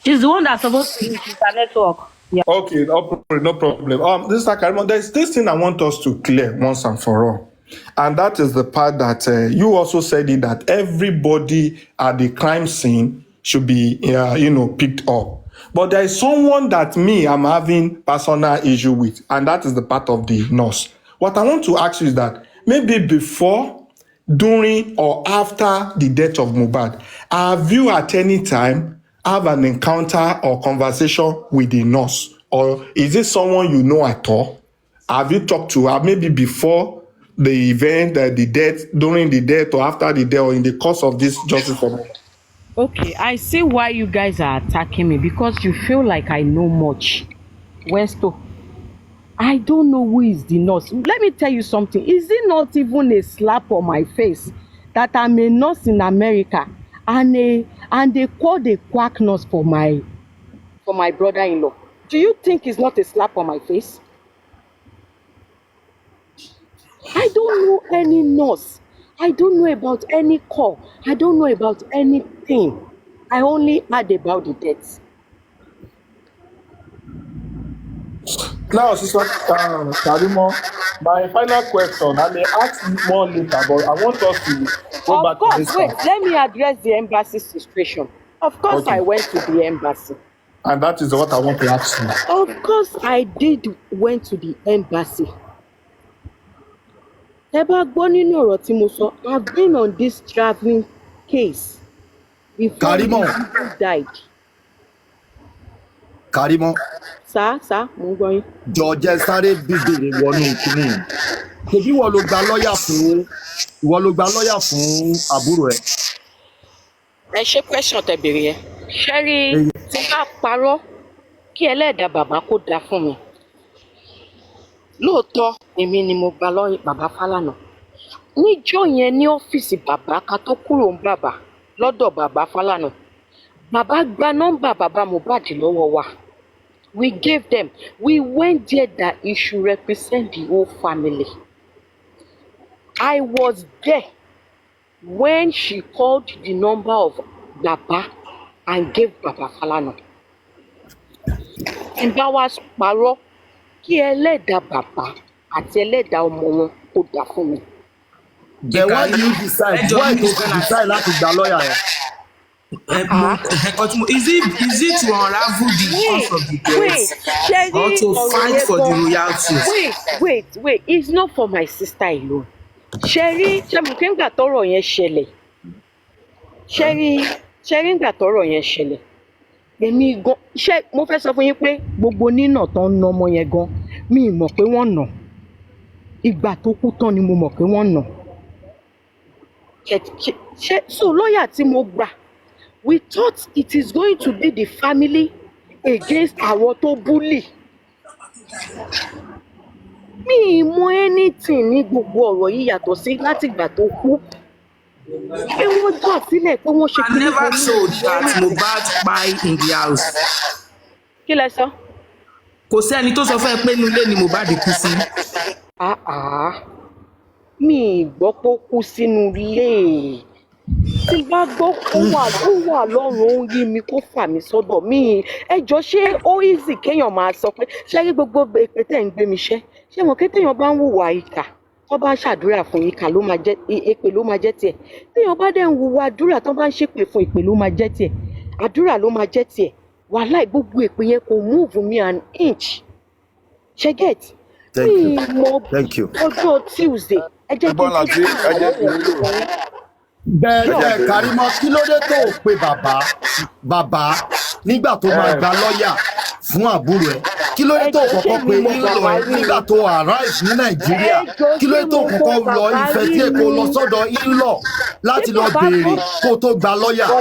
She's the one that's supposed to use the network. Yeah. Okay, no problem. Sister Karimo, there is this thing I want us to clear once and for all. And that is the part that you also said it, that everybody at the crime scene should be, picked up. But there is someone that I'm having personal issue with, and that is the part of the nurse. What I want to ask you is that maybe before, during, or after the death of Mohbad, have you at any time have an encounter or conversation with the nurse? Or is it someone you know at all? Have you talked to her maybe before the event, the death, during the death, or after the death, or in the course of this justice for? Okay, I see why you guys are attacking me because you feel like I know much. Westo, I don't know who is the nurse. Let me tell you something. Is it not even a slap on my face that I'm a nurse in America and they call the quack nurse for my brother-in-law? Do you think it's not a slap on my face? I don't know any nurse. I don't know about any call. I don't know about anything. I only heard about the deaths. Now, Sister Karimo, my final question, I may ask more later, but I want us to go back to this Wait, part. let me address the embassy situation. Of course, Okay. I went to the embassy. And that is what I want to ask you. Of course, I did went to the embassy. I've been on this traveling case before Karimo. he died. Karimo. Sir, mo ń gbọ́ yín. Jọ̀ọ́jẹ́ sáré bíbèrè wọnú kínní. Ṣebí ìwọ ló gba lọ́ọ̀yà fún àbúrò ẹ̀. Ẹ ṣe question tẹ́ béèrè yẹn. Ṣé rí tí bá parọ́ kí ẹlẹ́dàá bàbá kó dáa fún mi? Lóòótọ́ èmi ni mo gba lọ́ọ̀yà bàbá Fálànà. Níjọ́ yẹn ní ọ́fíìsì bàbá ká tó kúrò ń bàbá lọ́dọ̀ bàbá Fálànà. Bàbá gba nọ́mbà bàbá Mohbad lọ́wọ́ wa. We gave them. We went there that he should represent the whole family. I was there when she called the number of Baba and gave Baba Falana. Ìbá wa parọ́ kí ẹlẹ́dàá bàbá àti ẹlẹ́dàá ọmọ wọn kó dà fún mi. Then why do you decide láti gba lọ́ọ̀yà yẹn? Is it to unravel the cause of the death or to fight for the royalties? Wait, it's not for my sister alone. Ṣẹ́rí ńgbà tọ́rọ̀ yẹn ṣẹlẹ̀. Ṣẹ́rí ńgbà tọ́rọ̀ yẹn ṣẹlẹ̀. Èmi gan mo fẹ́ sọ fún yín pé gbogbo nínà tán ń ná ọmọ yẹn gan mi ì mọ̀ pé wọ́n nà. Ìgbà tó kú tán ni mo mọ̀ pé wọ́n nà. So lọ́ọ̀yà tí mo gbà, we thought it is going to be the family against àwọn tó bully. Mi ì mọ anything ní gbogbo ọ̀rọ̀ yìí yàtọ̀ sí láti ìgbà tó kú. Pé wọ́n jà sílẹ̀ pé wọ́n ṣe I never told that Mohbad buy in the house. Kí lẹ sọ? Kò sí ẹni tó sọ fún ẹ pé inú ilé ni Mohbad kú sí. Mi ì gbọ́ pé ó kú sínú ilé. Tí bá gbọ́ ó wà lọ́rùn ó ń rí mi kó fà mí sọ́dọ̀ mi. Ẹ jọ ṣé ó easy kéèyàn máa sọ pé ṣé rí gbogbo èpè tẹ̀ ń gbé mi ṣẹ́? Ṣé mo ké téèyàn bá ń hùwà ìkà tó bá ń ṣàdúrà fún ìkà ló máa jẹ́ èpè ló máa jẹ́ tiẹ̀. Téèyàn bá dẹ̀ ń hùwà àdúrà tó bá ń ṣépè fún èpè ló máa jẹ́ tiẹ̀. Àdúrà ló máa jẹ́ tiẹ̀. Wàláì gbogbo èpè yẹn kò move me an inch. Ṣé get? Thank you. Ọjọ́ Tuesday ẹ jẹ́ kí n tún bẹ́ẹ̀ Karimo kí ló dé tó pe bàbá nígbà tó máa gba lọ́ọ̀yà fún àbúrò ẹ̀ kí ló dé tó kọ́kọ́ pe in-law ẹ̀ nígbà tó arrive ní Nàìjíríà kí ló dé tó kọ́kọ́ lọ Ifẹ̀ tí èkó lọ sọ́dọ̀ in-law láti lọ béèrè kó tó gba lọ́ọ̀yà ó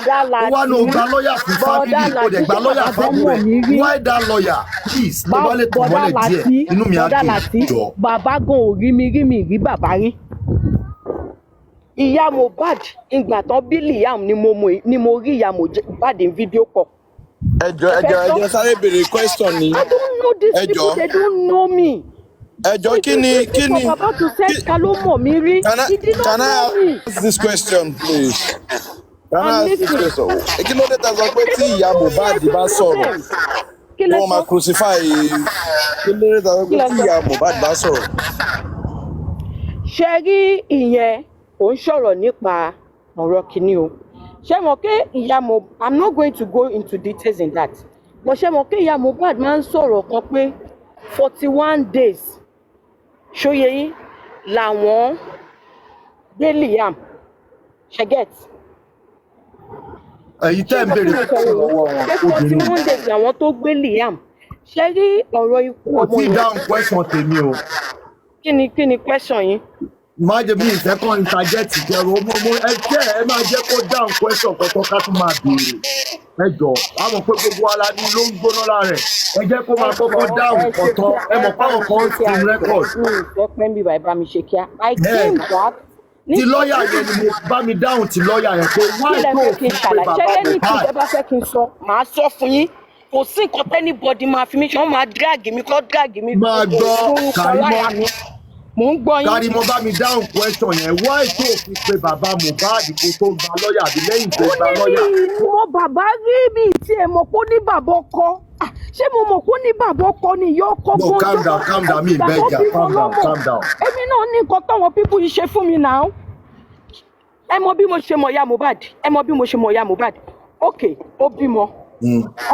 wá lọ gba lọ́ọ̀yà fún family kó dẹ̀ gba lọ́ọ̀yà fún àbúrò ẹ̀ why that lawyer please tó bá lè tọ̀ mọ́lẹ̀ díẹ̀ inú mi á dùn jọ. Bàbá gan ò rí mi rí bàbá rí. Ìyá Mohbad ìgbà tán bí Liam ni mo rí ìyá Mohbad ní fídíò kọ. ẹjọ sáré béèrè question ni. I don't know these people, they don't know me. ẹjọ kí ni bàbá tó sẹ́ ká ló mọ̀ mí rí. Can I ask this question please? Can I ask this question? Kí ló dé ta sọ pé tí ìyá Mohbad bá sọ̀rọ̀ wọ́n máa crucify kí ló dé ta sọ pé tí ìyá Mohbad bá sọ̀rọ̀? Ṣé rí ìyẹn ò ń sọ̀rọ̀ nípa ọ̀rọ̀ kìíní o. Ṣé mo pé ìyá Mohbad, I'm not going to go into details in that. bó ṣe mọ̀ pé ìyá Mohbad máa ń sọ̀rọ̀ kan pé 41 days ṣóyè yín làwọn gbé Liam ṣẹgẹt èyí tẹ́ ń béèrè question lọ́wọ́ wọn ṣé obìnrin 41 days làwọn tó gbé Liam ṣe rí ọ̀rọ̀ ikú kò ọmọ tí ì yẹn. dáhùn question tèmi o. kí ni question yín. má jẹ́ bí ìfẹ́kàn interject jẹ́rọ mo ẹ máa jẹ́ kó dáhùn question kọ́tọ́ ká tún máa béèrè ẹ jọ a mọ̀ pé gbogbo ara ni ló ń gbóná lára ẹ̀ ẹ jẹ́ kó máa kọ́kọ́ dáhùn kọ́tọ́ ẹ mọ̀ páwọn kan ń sin record. ìfẹ́ pẹ́ ń bí bàbá mi ṣe kíá I came back. ti lọ́ọ̀yà yẹn ni mo bá mi dáhùn ti lọ́ọ̀yà yẹn pé wáì tó fi pe bàbá ṣẹlẹ̀ ní tí Mohbad. ìjọba bá fẹ́ kí n sọ màá sọ fún yín kò sí nǹkan tẹ́nibọ́dì máa fi mí ṣe wọ́n máa drag mi kọ́ drag mi máa gbọ́ Kàrímọ́ mò ń gbọ́ yín. Kàrímọ́ bá mi dáhùn question yẹn wáì tó fi pe bàbá Mohbad kó tó gba lọ́ọ̀yà àbí lẹ́yìn tó gba lọ́ọ̀yà. mo bàbá rí mi tí ẹ mọ̀ pé ó ní bàbá ọkọ ṣé mo mọ̀ pé ó ní bàbá ọkọ ni ìyá ọkọ no calm down mi beg ya calm down. èmi náà ní nǹkan táwọn pípú yìí ṣe fún mi náà ẹ mọ̀ bí mo ṣe mọ̀ ìyá Mohbad ẹ mọ̀ bí mo ṣe mọ̀ ìyá Mohbad ok ó bímọ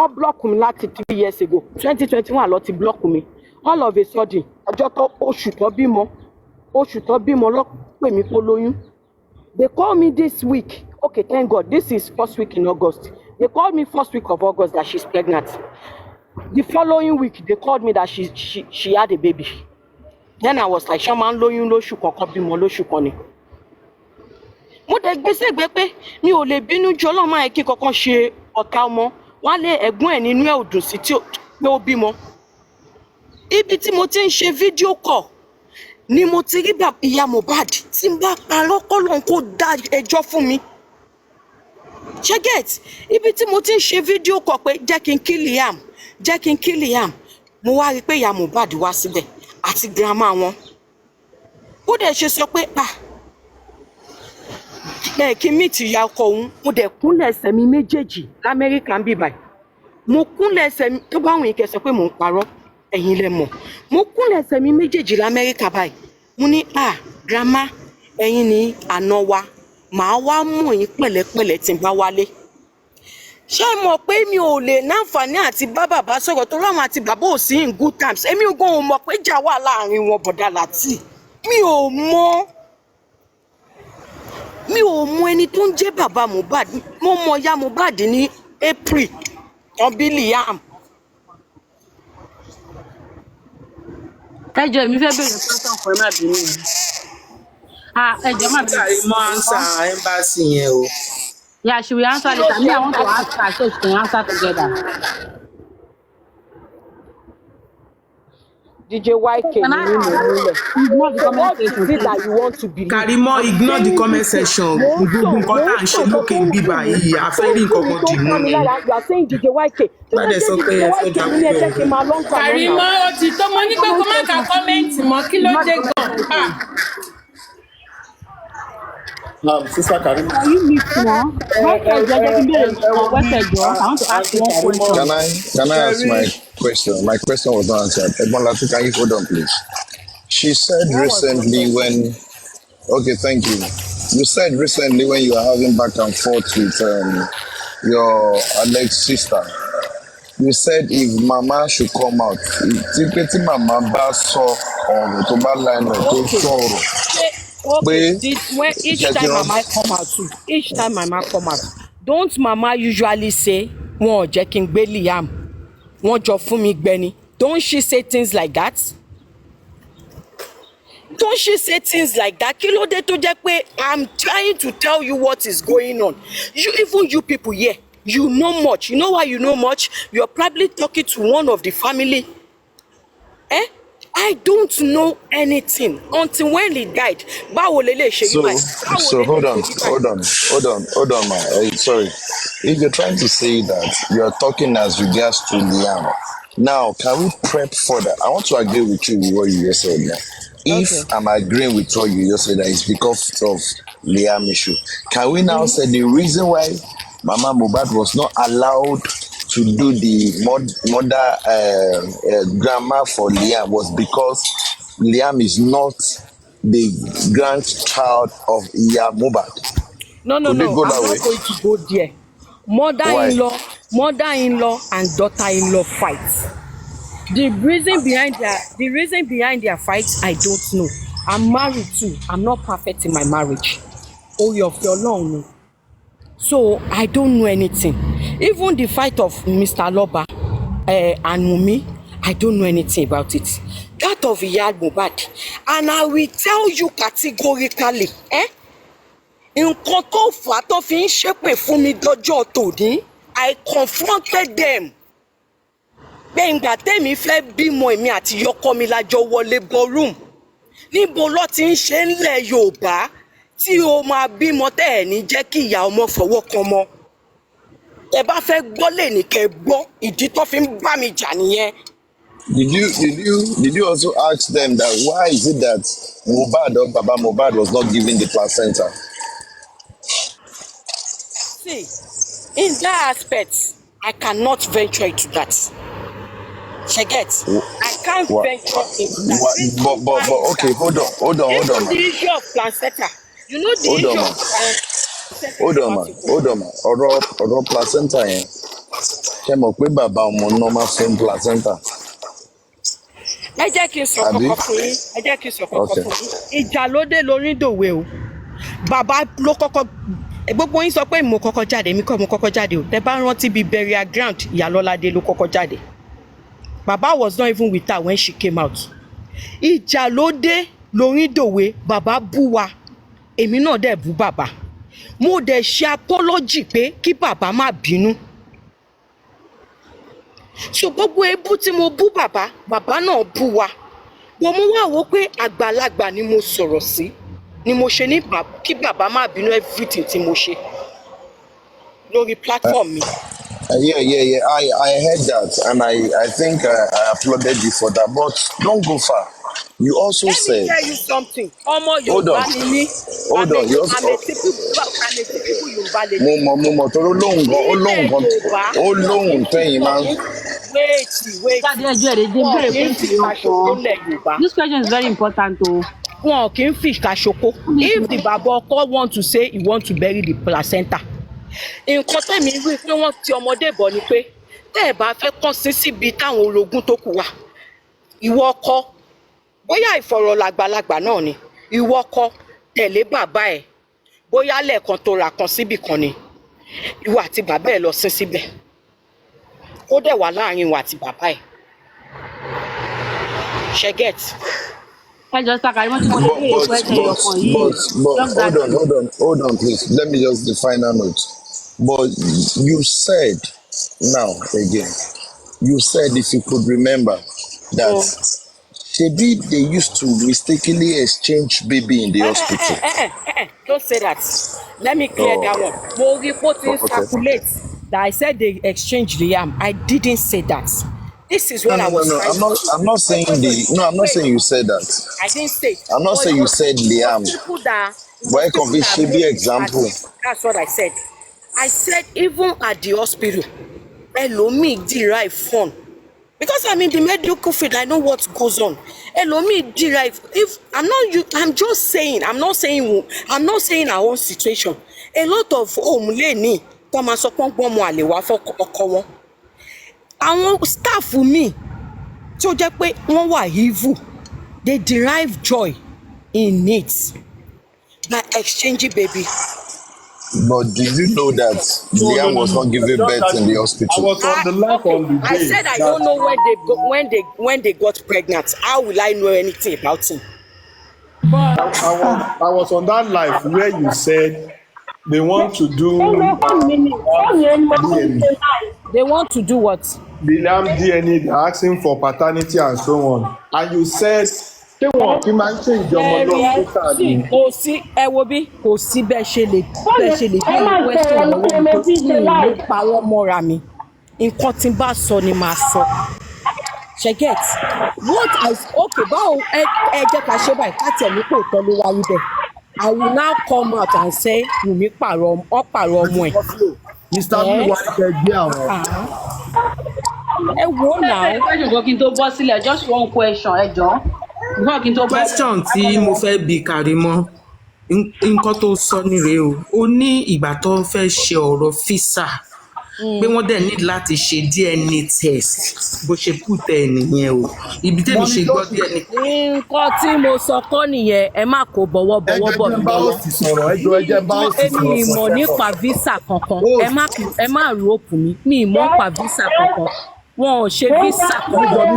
ọ blọọkù mi láti 3 years ago 2021 lọ ti blọọkù mi all of a sudden ọjọ́ tó oṣù tó bímọ lọ pè mí kó lóyún they call me this week okay thank God this is first week in August they called me first week of August that she's pregnant the following week they called me that she had a baby then I was like ṣé máa ń lóyún lóṣù kọ̀ọ̀kan bímọ lóṣù kan ni mo dẹ̀ gbèsè gbé pé mi ò lè bínú jọ ọlọ́run máa kí kankan ṣe ọ̀tá ọmọ wọn lé ẹ̀gbọ́n ẹ̀ nínú ẹ̀ ò dùn sí pé ó bímọ ibi tí mo ti ń ṣe fídíò kọ̀ ni mo ti rí ìyá Mohbad tí n bá parọ́ kọ́lọ́n kó dá ẹjọ́ fún mi ṣẹ́gẹ̀t ibi tí mo ti ń ṣe fídíò kọ̀ pé jẹ́ kí n kí Liam mo wá rí i pé ìyá Mohbad wá síbẹ̀ àti girama wọn ó dẹ̀ ṣe sọ pé kí mi ti ya ọkọ òun mo dẹ̀ kúnlẹ̀ ẹsẹ̀ mi méjèèjì l'Amẹ́ríkà ń bì báyìí mo kúnlẹ̀ ẹsẹ̀ mi tó bá wùn yín kẹ́ sọ pé mò ń parọ́ ẹ̀yin lẹ mọ̀ mo kúnlẹ̀ ẹsẹ̀ mi méjèèjì l'Amẹ́ríkà báyìí mo ní grandma ẹ̀yin ni àná wa màá wá mọ̀ yín pẹ̀lẹ́pẹ̀lẹ́ tí n bá wálé ṣé mọ̀ pé mi ò lè náǹfààní àti bá bàbá sọ̀rọ̀ tó láwọn àti bàbá ò sí in good times èmi ò gan ò mọ̀ pé ìjà wà láàrin wọn bọ̀dà Láti mi ò mọ ẹni tó ń jẹ́ bàbá Mohbad mo mọ ya Mohbad ní April tán bí Liam. ẹjọ́ èmi fẹ́ bèrè pátá ọkọ ẹ má bínú ẹjọ́ má bínú. Kàrímọ́ answer embassy yẹn o. Yeah, she will answer later. Me, I want to ask her so she can answer together. DJ YK ni ignore the comment section. That you want to believe. Kàrímọ́ ignore the comment section. Gbogbo nǹkan tá à ń ṣe lókè ń bíbà yìí àfẹ́ rí nǹkan kan dì mú ni. You are saying DJ YK. Bàdẹ̀ sọ pé ẹ fẹ́ jà púpọ̀. Kàrímọ́ ó ti tó mo ní pé kó má ka kọ́mẹ́ǹtì mọ́ kí ló dé gan-an. Sister Kàrímọ́. Are you listening? I want to ask one question. Can I ask my question? My question was not answered. Edmond Latu, can you hold on, please? She said recently when... Okay, thank you. You said recently when you were having back and forth with your alleged sister, you said if Mama should come out, tí Mama bá sọ ọ̀rọ̀ tó bá lánàá tó sọ̀rọ̀. Okay, each time Mama come out, don't Mama usually say, wọn ò jẹ́ kí n gbé Liam, wọ́n jọ fún mi gbé ni. Don't she say things like that? Don't she say things like that? Kí ló dé tó jẹ́ pé I'm trying to tell you what is going on. Even you people here, you know much. You know why you know much? You're probably talking to one of the family. I don't know anything until when he died. Báwo lè lè ṣe yí báyìí? So hold on, ma. Sorry. If you're trying to say that you're talking as regards to Liam, now can we prep further? I want to agree with you with what you just said now. If I'm agreeing with what you just said, that it's because of Liam issue. Can we now say the reason why Mama Mohbad was not allowed to do the grandma for Liam was because Liam is not the grandchild of Iya Mohbad? No. I'm not going to go there. Mother-in-law mother-in-law and daughter-in-law fight. The reason behind their fight, I don't know. I'm married too. I'm not perfect in my marriage. Orí ọ̀fẹ́ Ọlọ́run ni. So I don't know anything. Even the fight of Mr. Loba and Wunmi, I don't know anything about it. That of Iya Mohbad, and I will tell you categorically, nǹkan tó fà á tó fi ń ṣépè fún mi dọjọ́ tòní, I confronted them. Pé ìgbà tèmi fẹ́ bímọ èmi àti yọkọ mi lájọ wọ labour room. Níbo ló ti ń ṣe ńlẹ̀ Yorùbá tí o máa bímọ tẹ́ ẹ̀ ní jẹ́ kí ìyá ọmọ fọwọ́ kan mọ́. Ẹ bá fẹ́ gbọ́ lè ní kẹ́ gbọ́, ìdí tó fi ń bá mi jà nìyẹn. Did you also ask them that why is it that Mohbad or Baba Mohbad was not given the placenta? See, in that aspect, I cannot venture into that. She gets. I can't venture into that. But okay, hold on, Even man. the issue of placenta. You know the issue of Hold on, man. Ọ̀rọ̀ placenta yẹn. Ṣé mọ̀ pé bàbá ọmọ náà máa fún placenta? ẹ jẹ́ kí n sọ kọ́kọ́ fún yín. Ìjà ló dé lórí dòwe o. Bàbá ló kọ́kọ́ gbogbo yín sọ pé mo kọ́kọ́ jáde, mi kọ́ mo kọ́kọ́ jáde o. Tẹ́ bá rántí bíi burial ground, Ìyálọ́ládé ló kọ́kọ́ jáde. Bàbá was not even with her when she came out. Ìjà ló dé lórí dòwe, bàbá bú wa, èmi náà dẹ̀ bú bàbá. Mo dẹ̀ ṣe apology pé kí bàbá má bínú. So gbogbo ebú tí mo bú bàbá náà bú wa. Mo mú wá wò pé àgbàlagbà ni mo sọ̀rọ̀ sí, ni mo ṣe ní kí bàbá má bínú everything tí mo ṣe lórí platform mi. Yeah. I heard that, and I think I applauded you for that. But don't go far. You also said. Let me tell you something. Ọmọ Yorùbá ni mí. Hold on. You also. I'm a typical Yorùbá lady. Mo mọ̀ tó lóhùn tẹ́yìn máa ń. Wait. This question is very important o. Wọn kì í fi ìkàṣoko. If the baba ọkọ want to say he want to bury the placenta, nǹkan tẹ̀mí wí pé wọ́n ti ọmọdé bọ̀ ni pé tẹ́ ẹ̀ bá fẹ́ kàn sí síbi táwọn orogún tó kù wà. Ìwọ ọkọ, bóyá ìfọ̀rọ̀ làgbàlagbà náà ni, ìwọ ọkọ tẹ̀lé bàbá ẹ̀, bóyá lẹ́ẹ̀kan tó ra kan síbì kan ni, ìwọ àti bàbá ẹ̀ lọ sin síbẹ̀. Ó dẹ̀ wà láàrin ìwọ àti bàbá ẹ̀. Ṣé get? But hold on, please. Let me just the final note. But you said, now again, you said if you could remember that maybe they used to mistakenly exchange baby in the hospital. Don't say that. Let me clear that one. Mo reporting circulate that I said they exchanged the yam. I didn't say that. This is what I was trying to. I'm not saying I'm not saying you said that. I didn't say. I'm not saying you said Liam. Why convince should be example? That's what I said. I said even at the hospital, Elomi derive fun. Because I'm in the medical field, I know what goes on. Elomi derive. If I'm not you, I'm just saying. I'm not saying our own situation. A lot of leni come and support one more alewa for ọkọ wọn. Àwọn staff mi tí ó jẹ́ pé wọ́n wà evil, they derive joy in it by exchanging baby. But did you know that Liam was not giving birth in the hospital? I was on the line on the day. I said I don't know when they got pregnant. How will I know anything about him? I was on that live where you said they want to do DNA. They want to do what? The Liam DNA, they're asking for paternity and so on. And you said they want to mention kò sí ẹ wo bí kò sí bẹ́ẹ̀ ṣe lè bí question lọ́wọ́ mi pa wọ́n mọ́ra mi. Nǹkan tí n bá sọ ni màá sọ. Ṣé get? What I okay báwo ẹ jẹ́ ká ṣe báyìí ká tẹ̀lé pé òótọ́ ló wáyé bẹ́ẹ̀. I will now come out and say Wùmí pààrọ̀ ọmọ ẹ̀. Mr. Miwa ẹ gbé àwọn. Ẹ wo náà. Question kí n tó bọ́ sílẹ̀, just one question ẹ jọ̀ọ́. Question tí mo fẹ́ bi Karimo, nǹkan tó sọ nírè o, ó ní ìgbà tó fẹ́ ṣe ọ̀rọ̀ físà pé wọ́n dẹ̀ need láti ṣe DNA test bó ṣe put ẹ̀ nìyẹn o ibi tẹ́mi ṣe gbọ́ DNA. nǹkan tí mo sọ kọ́ nìyẹn ẹ má kó bọ̀wọ̀ bọ̀ mí lọ́wọ́. èmi ìmọ̀ nípa visa kankan ẹ má rope mi ìmọ̀ nípa visa kankan wọn ò ṣe visa kankan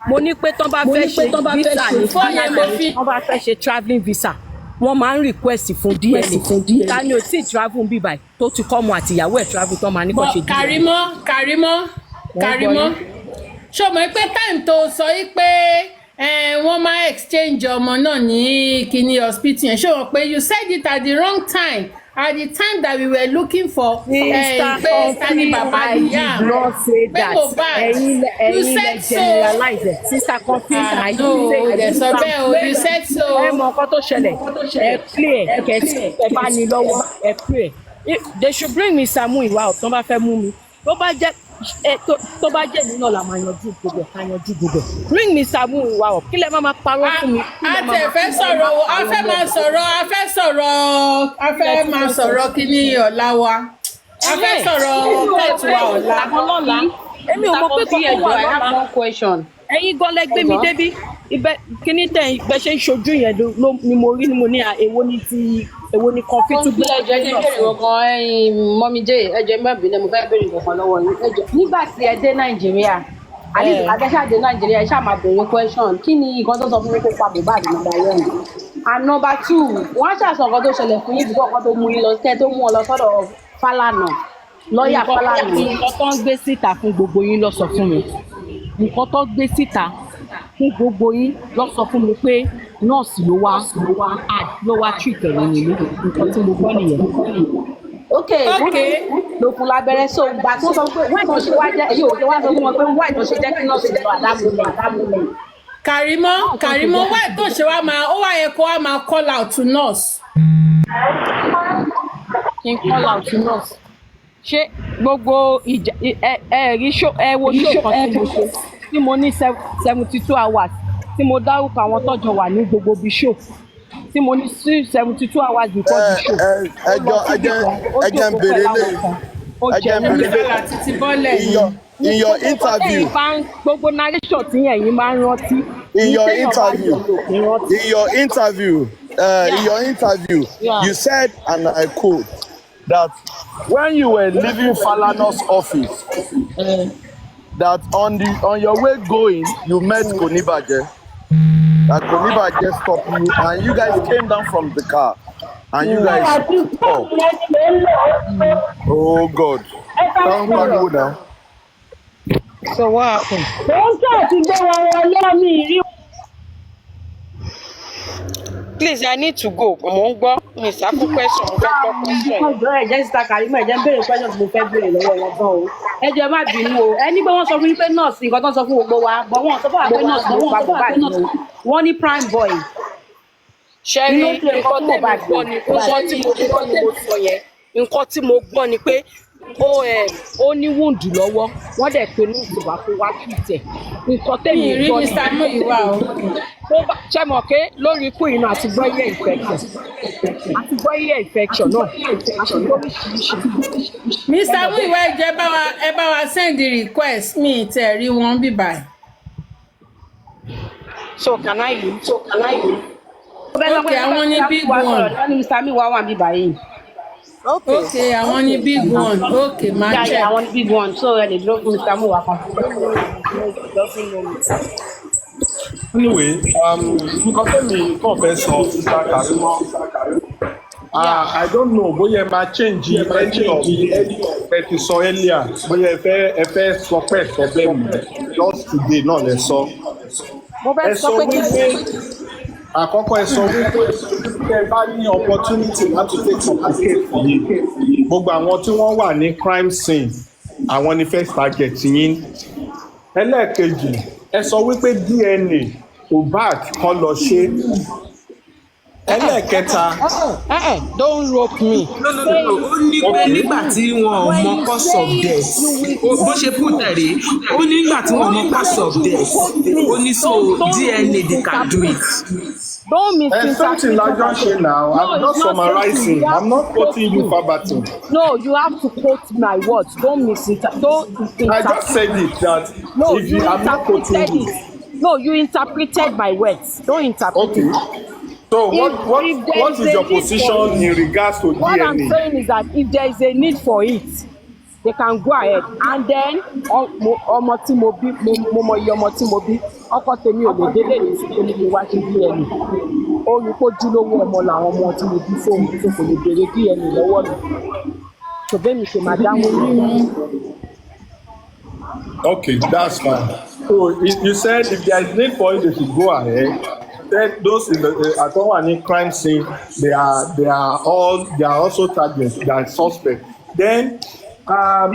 mo ní pé tán bá fẹ́ ṣe visa ní Canada wọ́n bá fẹ́ ṣe travelling visa wọ́n máa ń request fún DNA ta ni ò tí travel bí báyìí tó ti kọ́ ọmọ àtìyàwó ẹ̀ travel tán máa ní kó ṣe DNA. Kàrímọ́ ṣé o mọ̀ pé time tó sọ yìí pé wọ́n máa exchange ọmọ náà ní kíní hospital yẹn ṣé o mọ̀ pé you said it at the wrong time at the time that we were looking for Sister Baba Liam pé mohbad you said so. Sister Kofi I didn't say that. You said so. ẹ mọ nǹkan tó ṣẹlẹ̀ ẹ clear ẹ bá ní lọ́wọ́ ẹ clear they should bring me Samu ìwà ọ̀tún bá fẹ́ mú mi tó bá jẹ́ mi náà la máa yanjú gbogbo ká yanjú gbogbo bring me Samu ìwà ọ̀ kí lẹ máa parọ́ fún mi. a fẹ́ sọ̀rọ̀ kíní ọ̀la wa a fẹ́ sọ̀rọ̀ pet wa ọ̀la. èmi ò mọ̀ pé kọ́kọ́ wà lọ́la ẹ̀yin gan lẹ gbé mi débi ibẹ̀ kíní tẹ̀ ibẹ̀ ṣe ń ṣojú yẹn ni mo rí ni mo ní èwo ni Kofi tún gbé. ẹjọ́ ẹjẹ bèrè kankan ẹ̀yin mọ́mí jẹ́ ẹjọ́ mẹ́bìnrin mo fẹ́ bèrè kankan lọ́wọ́ yín ẹjọ́ nígbà tí ẹ dé Nàìjíríà àdéṣà dé Nàìjíríà ẹ ṣáà máa bèrè question kí ni nǹkan tó sọ fún mi kó pa mohbad number 1 and number 2 wọ́n á ṣàṣọ nǹkan tó ṣẹlẹ̀ fún yín bí kọ́kọ́ tó mú yín lọ kẹ́ tó mú ọ lọ sọ́dọ̀ Fálànà lọ́ọ̀yà Fálànà. nǹkan tó ń gbé síta fún gbogbo yín ló sọ fún mi nǹkan tó gbé síta fún gbogbo yín ló sọ fún mi pé nọ́ọ̀sì ló wá treat ẹ̀rọ nínú nǹkan tí mo gbọ́ nìyẹn. ok ló fún lábẹ́rẹ́ so ìgbà tó sọ pé wáì tó ṣe wá jẹ́ èyí ò ṣe wá sọ fún wọn pé wáì tó ṣe jẹ́ kí nọ́ọ̀sì lọ àdámúlẹ̀. Kàrímọ́ wáì tó ṣe wá máa ó wá yẹ kó wá máa call out to nurse. kí n call out to nurse ṣé gbogbo ìjà rí ẹ wo ṣó kan tí mo ṣe tí mo ní 72 hours tí mo dárúkọ àwọn tọ́jọ wà ní gbogbo bí ṣó tí mo ní 72 hours before the show. ẹjẹ ń bèrè lè in your interview gbogbo narration tí ẹ̀yin máa ń rántí. in your interview you said and I quote that when you were leaving Falana's office that on your way going you met Konibaje. That Konibaje stopped you and you guys came down from the car and you guys oh God. Now. So what happened? Please, I need to go. Mo ń gbọ́ mi sáfù question mo fẹ́ gbọ́ question. ọjọ́ ẹ̀ jẹ́ sísá Kàrímọ́ ẹ̀ jẹ́ ń béèrè question tí mo fẹ́ béèrè lọ́wọ́ wọn gan o. ẹ jẹ́ má bínú o ẹni pé wọ́n sọ fún yín pé nọ́ọ̀sì nǹkan tó ń sọ fún gbogbo wa bọ̀ wọ́n sọ fún wa pé nọ́ọ̀sì ló pa mohbad ni o wọ́n ní prime boy. ṣẹ́rí nǹkan tí mo gbọ́ ni nǹkan tí mo gbọ́ ni pé ó ní wúndù lọ́wọ́ wọ́n dẹ̀ pé ní ìjọba kó wá tìtẹ̀ nǹkan tẹ̀yìn gbọ́ ni ṣe mọ̀ pé lórí ikú iná àti gbọ́ ear infection náà àti oríṣiríṣi. Mr. Muiwa ẹ bá wa send the request mi tẹ̀ rí wọn bíbá. So can I use? Okay, àwọn ní big one. Mr. Muiwa wà bíbá yìí. Okay, àwọn ní big one. Okay, máa check. Àwọn ní big one. So ẹ lè dúró fún Mr. Muiwa kan. Anyway, nǹkan tẹ́mi kàn fẹ́ sọ Sister Kàrímọ́. I don't know bóyá ẹ máa change any of ẹ ti sọ earlier bóyá ẹ fẹ́ sọ pé sọ bẹ́ẹ̀ mi just today náà lẹ sọ. Ẹ sọ wípé àkọ́kọ́ ẹ sọ wípé ẹ bá ní opportunity láti take some escape for yín gbogbo àwọn tí wọ́n wà ní crime scene àwọn ni first target yín. Ẹlẹ́ẹ̀kejì ẹ sọ wípé DNA mohbad kan lọ ṣe. Ẹlẹ́ẹ̀kẹta. Don't rope me. ó ní pé nígbà tí wọn ò mọ cause of death bó ṣe put ẹ̀rí ó ní nígbà tí wọn ò mọ cause of death ó ní so DNA they can do it. Don't And something misinterpret like what I just said. say now, No, I'm it's just not something. summarizing. You have I'm to not quote quoting you me. verbatim. No, you have to quote my words. Don't Don't I just interpret said it. it that No, if you you, I'm not quoting interpreted you. it. No, you interpreted my words. Don't interpret Okay. it. So If there what is is a your need for position in it, regards to what I'm DNA? saying is that if there is a need for it, they can go ahead. And then ọmọ tí mo bí mo mọ iye ọmọ tí mo bí ọkọ tèmi ò lè délé ní sí pé ní kí n wá ṣe DNA. Ó rí kó júlówó ọmọ làwọn ọmọ tí mo bí fóun tó kò lè béèrè DNA lọ́wọ́ mi. Ṣùgbọ́n mi ṣe máa dáhùn nìyẹn. Okay, that's fine. So you said if there is need for it, they should go ahead. Then those in the Atowani crime scene, they are also targets, they are suspects. Then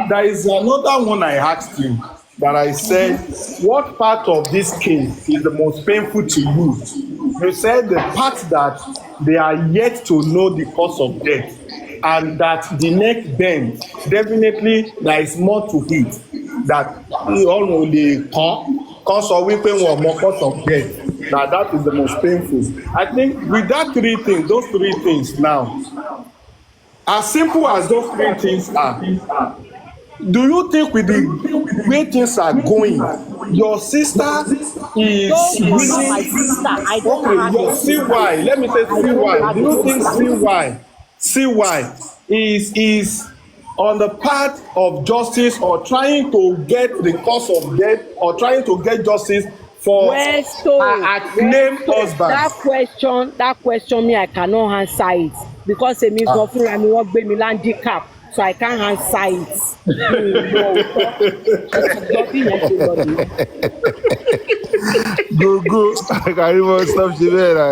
there is another one I asked you that I said, what part of this case is the most painful to you? You said the part that they are yet to know the cause of death, and that the neck bend, definitely there is more to it. That ọrùn lè kán sọ wípé wọn ò mọ cause of death. Now that is the most painful. I think with those three things now, as simple as those three things are, do you think with the way things are going, your sister is Don't call her my really sister. I don't okay? have a See sister. why? Let me say I see don't why. have Do a you think sister. see why is on the part of justice or trying to get the cause of death or trying to get justice for her acclaimed husband? That question me I cannot answer it because èmi gan fúnra mi wọ́n gbé mi handicap, so I can't answer it. Gogo, Karimo, stop Shivera.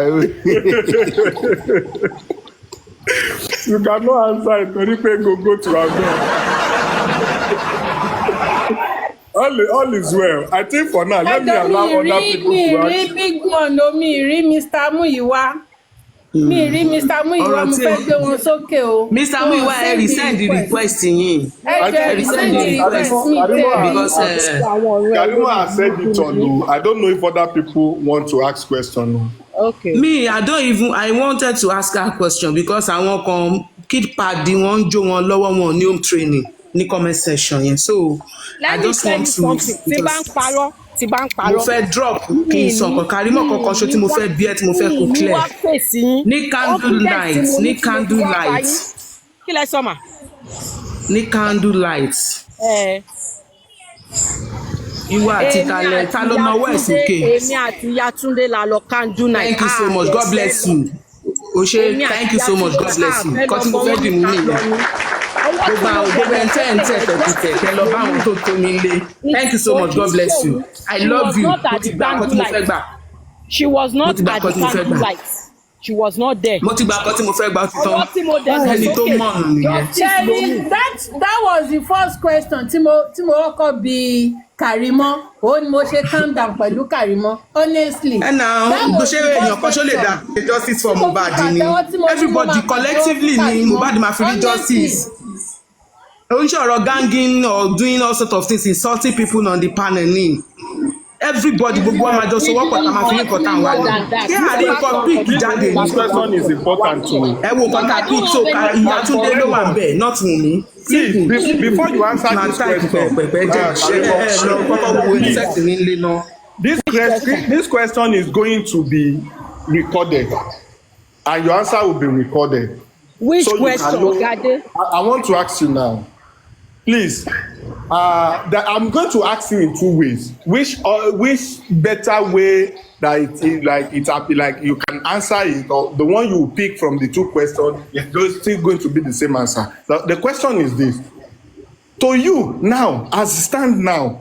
You cannot answer it torí pé gogo to am all is well. I think for now, let me allow other people to ask. big one o mi rí Mr. Muyiwa mi rí Mr. Muyiwa mo fẹ́ gbé wọn sókè o. Mr. Muyiwa ẹ resend the request yín. ẹ resend the request because Karimo has said it on. I don't know if other people want to ask questions. Okay. Me, I wanted to ask her a question because àwọn kan kid padi wọn jó wọn lọ́wọ́ wọn ní home training ní comment section yẹn, so I just want to tí bá ń parọ́ mo fẹ́ drop kí n sọ nǹkan Karimo kankan ṣo tí mo fẹ́ bí ẹ tí mo fẹ́ kó clear ní candle light kí lẹ sọ mà. ní candle light ìwà àti ta ló náwó ẹ̀ sókè. Èmi àti Yàtúndé la lọ candle night. Thank you so much, God bless you. Oṣé, thank you so much, God bless you. Kọ́ tí mo fẹ́ dì mú nìyẹn. Gbogbo ẹ̀ ń tẹ̀ tẹ̀ lọ bá àwọn tó tó mi lé. Thank you so much, God bless you. I love you. Mo ti gba akọ tí mo fẹ́ gbà. She was not at the candle light. She was not there. Mo ti gba akọ tí mo fẹ́ gbà tán. Ẹni tó mọ̀ nù nìyẹn. Jerry, that was the first question tí mo kọ́kọ́ bi Karimo. Ó ní mo ṣe calm down pẹ̀lú Karimo, honestly. Ẹnà bó ṣe èèyàn kan ṣó lè dá justice for Mohbad ni. Everybody collectively ni Mohbad máa fi rí justice. Oníṣòro ganging or doing all sorts of things, insulting people on the panel ni. Everybody gbogbo wa máa jọ sọ wọ́pọ̀ tá a máa fi ní kọ́tà wá ní. Kí àrí nǹkan pick jáde ní. This question is important to me. Ẹ wo nǹkan ká pick so Ìyátúndé ló wà bẹ́ẹ̀ not Wunmi. See, before you answer this question, this question is going to be recorded, and your answer will be recorded. Which so question, I want to ask you now. Please, that I'm going to ask you in two ways. Which better way that like you can answer it, or the one you pick from the two questions is still going to be the same answer. The question is this: to you now, as it stands now,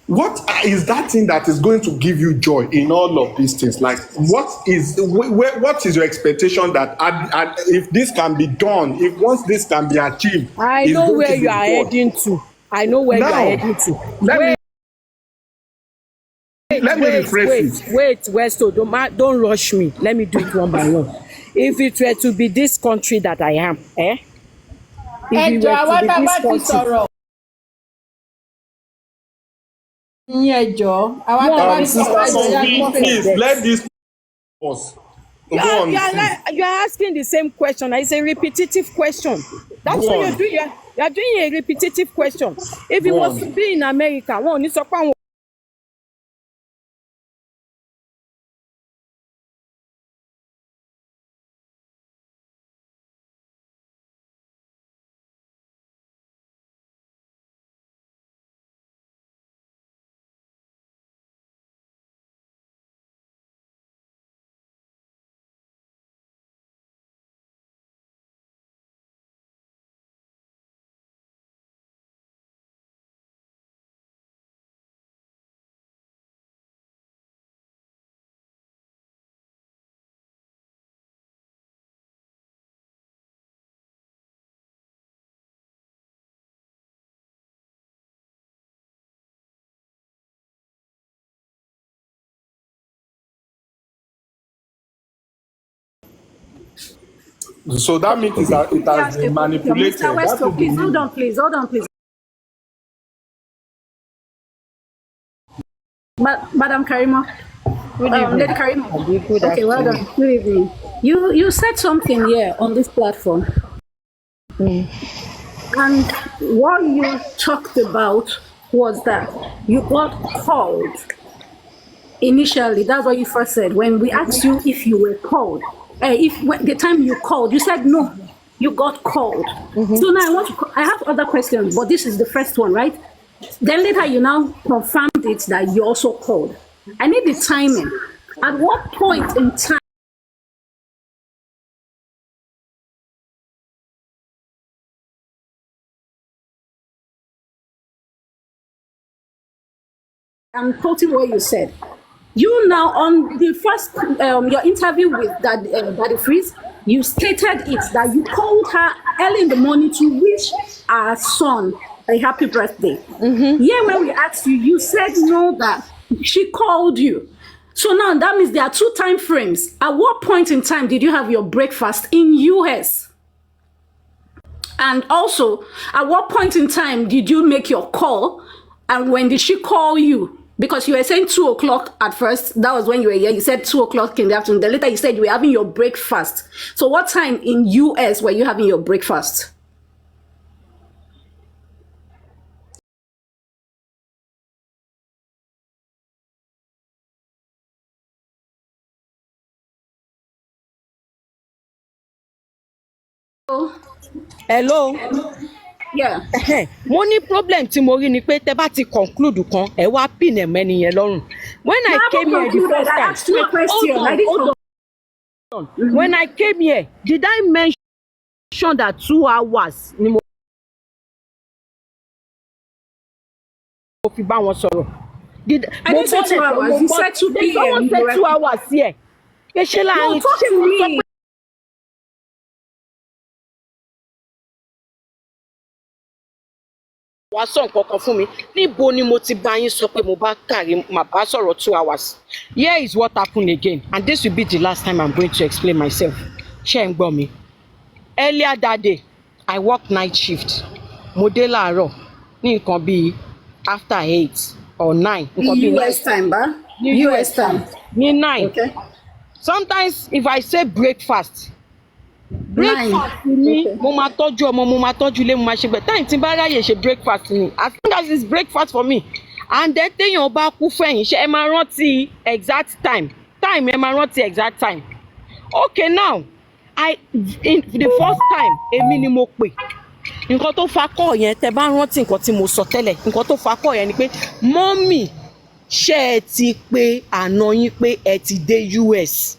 what is that thing that is going to give you joy in all of these things? Like, what is your expectation that if this can be done, if once this can be achieved? I know where you are heading to. I know where you are heading to. Let me rephrase it. Wait, Westo, don't rush me. Let me do it one by one. If it were to be this country that I am, If it were to be this country. Please let this pause. You Go are, on, sis. you are asking the same question. It's a repetitive question. That's Go what you're on. doing. You are doing a repetitive question. If it Go was on. to be in America, one is upon So that means it Let me has ask a been question. Mr. manipulated. That Westo, is the please hold meaning. on, please. Hold on, please. Madam Karima, good Lady evening. Karima. Abi, good Okay, well afternoon. done. Good evening. You said something here on this platform, and what you talked about was that you got called initially. That's what you first said when we asked you if you were called. The time you called, you said no, you got called. So now I have other questions, but this is the first one, right? Then later you now confirmed it that you also called. I need the timing. At what point in time? I'm quoting what you said. You now on the first your interview with Daddy Freeze, you stated it that you called her early in the morning to wish our son a happy birthday. Yeah, when we asked you, you said no, that she called you. So now that means there are two time frames. At what point in time did you have your breakfast in US? And also, at what point in time did you make your call? And when did she call you? Because you were saying 2 o'clock at first. That was when you were here. You said 2 o'clock in the afternoon. Then later you said you were having your breakfast. So what time in US were you having your breakfast? Hello. Yeah. Mo ní problem tí mo rí ni pé tẹ́ bá ti conclude kan ẹ wá pin ẹ̀ mẹ́ni yẹn lọ́rùn. When No, I I haven't came here the concluded. first I time, asked you no, a question. I didn't hold on. When I came here, did I mention that 2 hours ni mo fi bá wọn sọ̀rọ̀? I didn't say 2 hours. You said 2 Did someone p.m. say 2 hours here? Pé ṣé No, láàrin talk ṣé to mo sọ me. pé wàá sọ nǹkan kan fún mi? Níbo ni mo ti bá yín sọ pé mo bá kàrí mà bá sọ̀rọ̀ 2 hours? Here is what happened again, and this will be the last time I'm going to explain myself. Ṣé ń gbọ́ mi? Earlier that day, I work night shift. Mo dé láàárọ̀ ní nǹkan bíi after 8 or 9. Nǹkan bíi 9. US time, ba? Ní US time. Ní 9. Okay. Sometimes if I say breakfast, 9. breakfast ni mo máa tọ́jú ọmọ, mo máa tọ́jú ilé, mo máa ṣe bẹ́ẹ̀. Time tí n bá ráyè ṣe breakfast ni, as long as it's breakfast for me. And then téèyàn bá kú fẹ̀yìn, ṣé ẹ máa rántí exact time? Ẹ máa rántí exact time. Okay, now in the first time èmi ni mo pè. Nǹkan tó fa call yẹn, tẹ́ bá rántí nǹkan tí mo sọ tẹ́lẹ̀, nǹkan tó fa call yẹn ni pé mọ́mì ṣé ẹ ti pé àná yín pé ẹ ti dé US?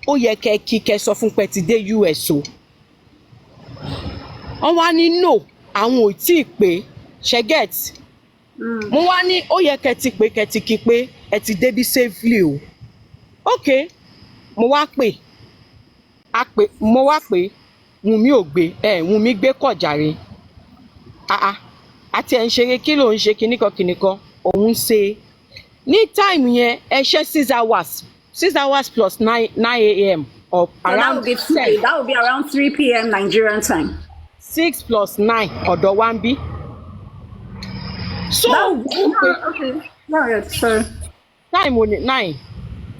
Ó yẹ kẹ́ kí kẹ́ sọ fún pé ẹ ti dé US o. Wọ́n wá ní no, àwọn ò tí ì pé, ṣe get. Mo wá ní ó yẹ kẹ́ ti pé, kẹ́ ti kí pé ẹ ti débí safely o. Okay, mo wá pè. Mo wá pè, Wùnmí ò gbé, Wùnmí gbé kọ̀jàre. Àti ẹ̀ ń ṣeré kí ló ń ṣe kíníkan, òun ṣe. Ní time yẹn, ẹ ṣe 6 hours plus 9 a.m. or So around 10. that would be around 3 p.m. Nigerian time. 6 plus 9 ọ̀dọ̀ wa ń bí. So, Okay. No, sorry. time wo ni 9.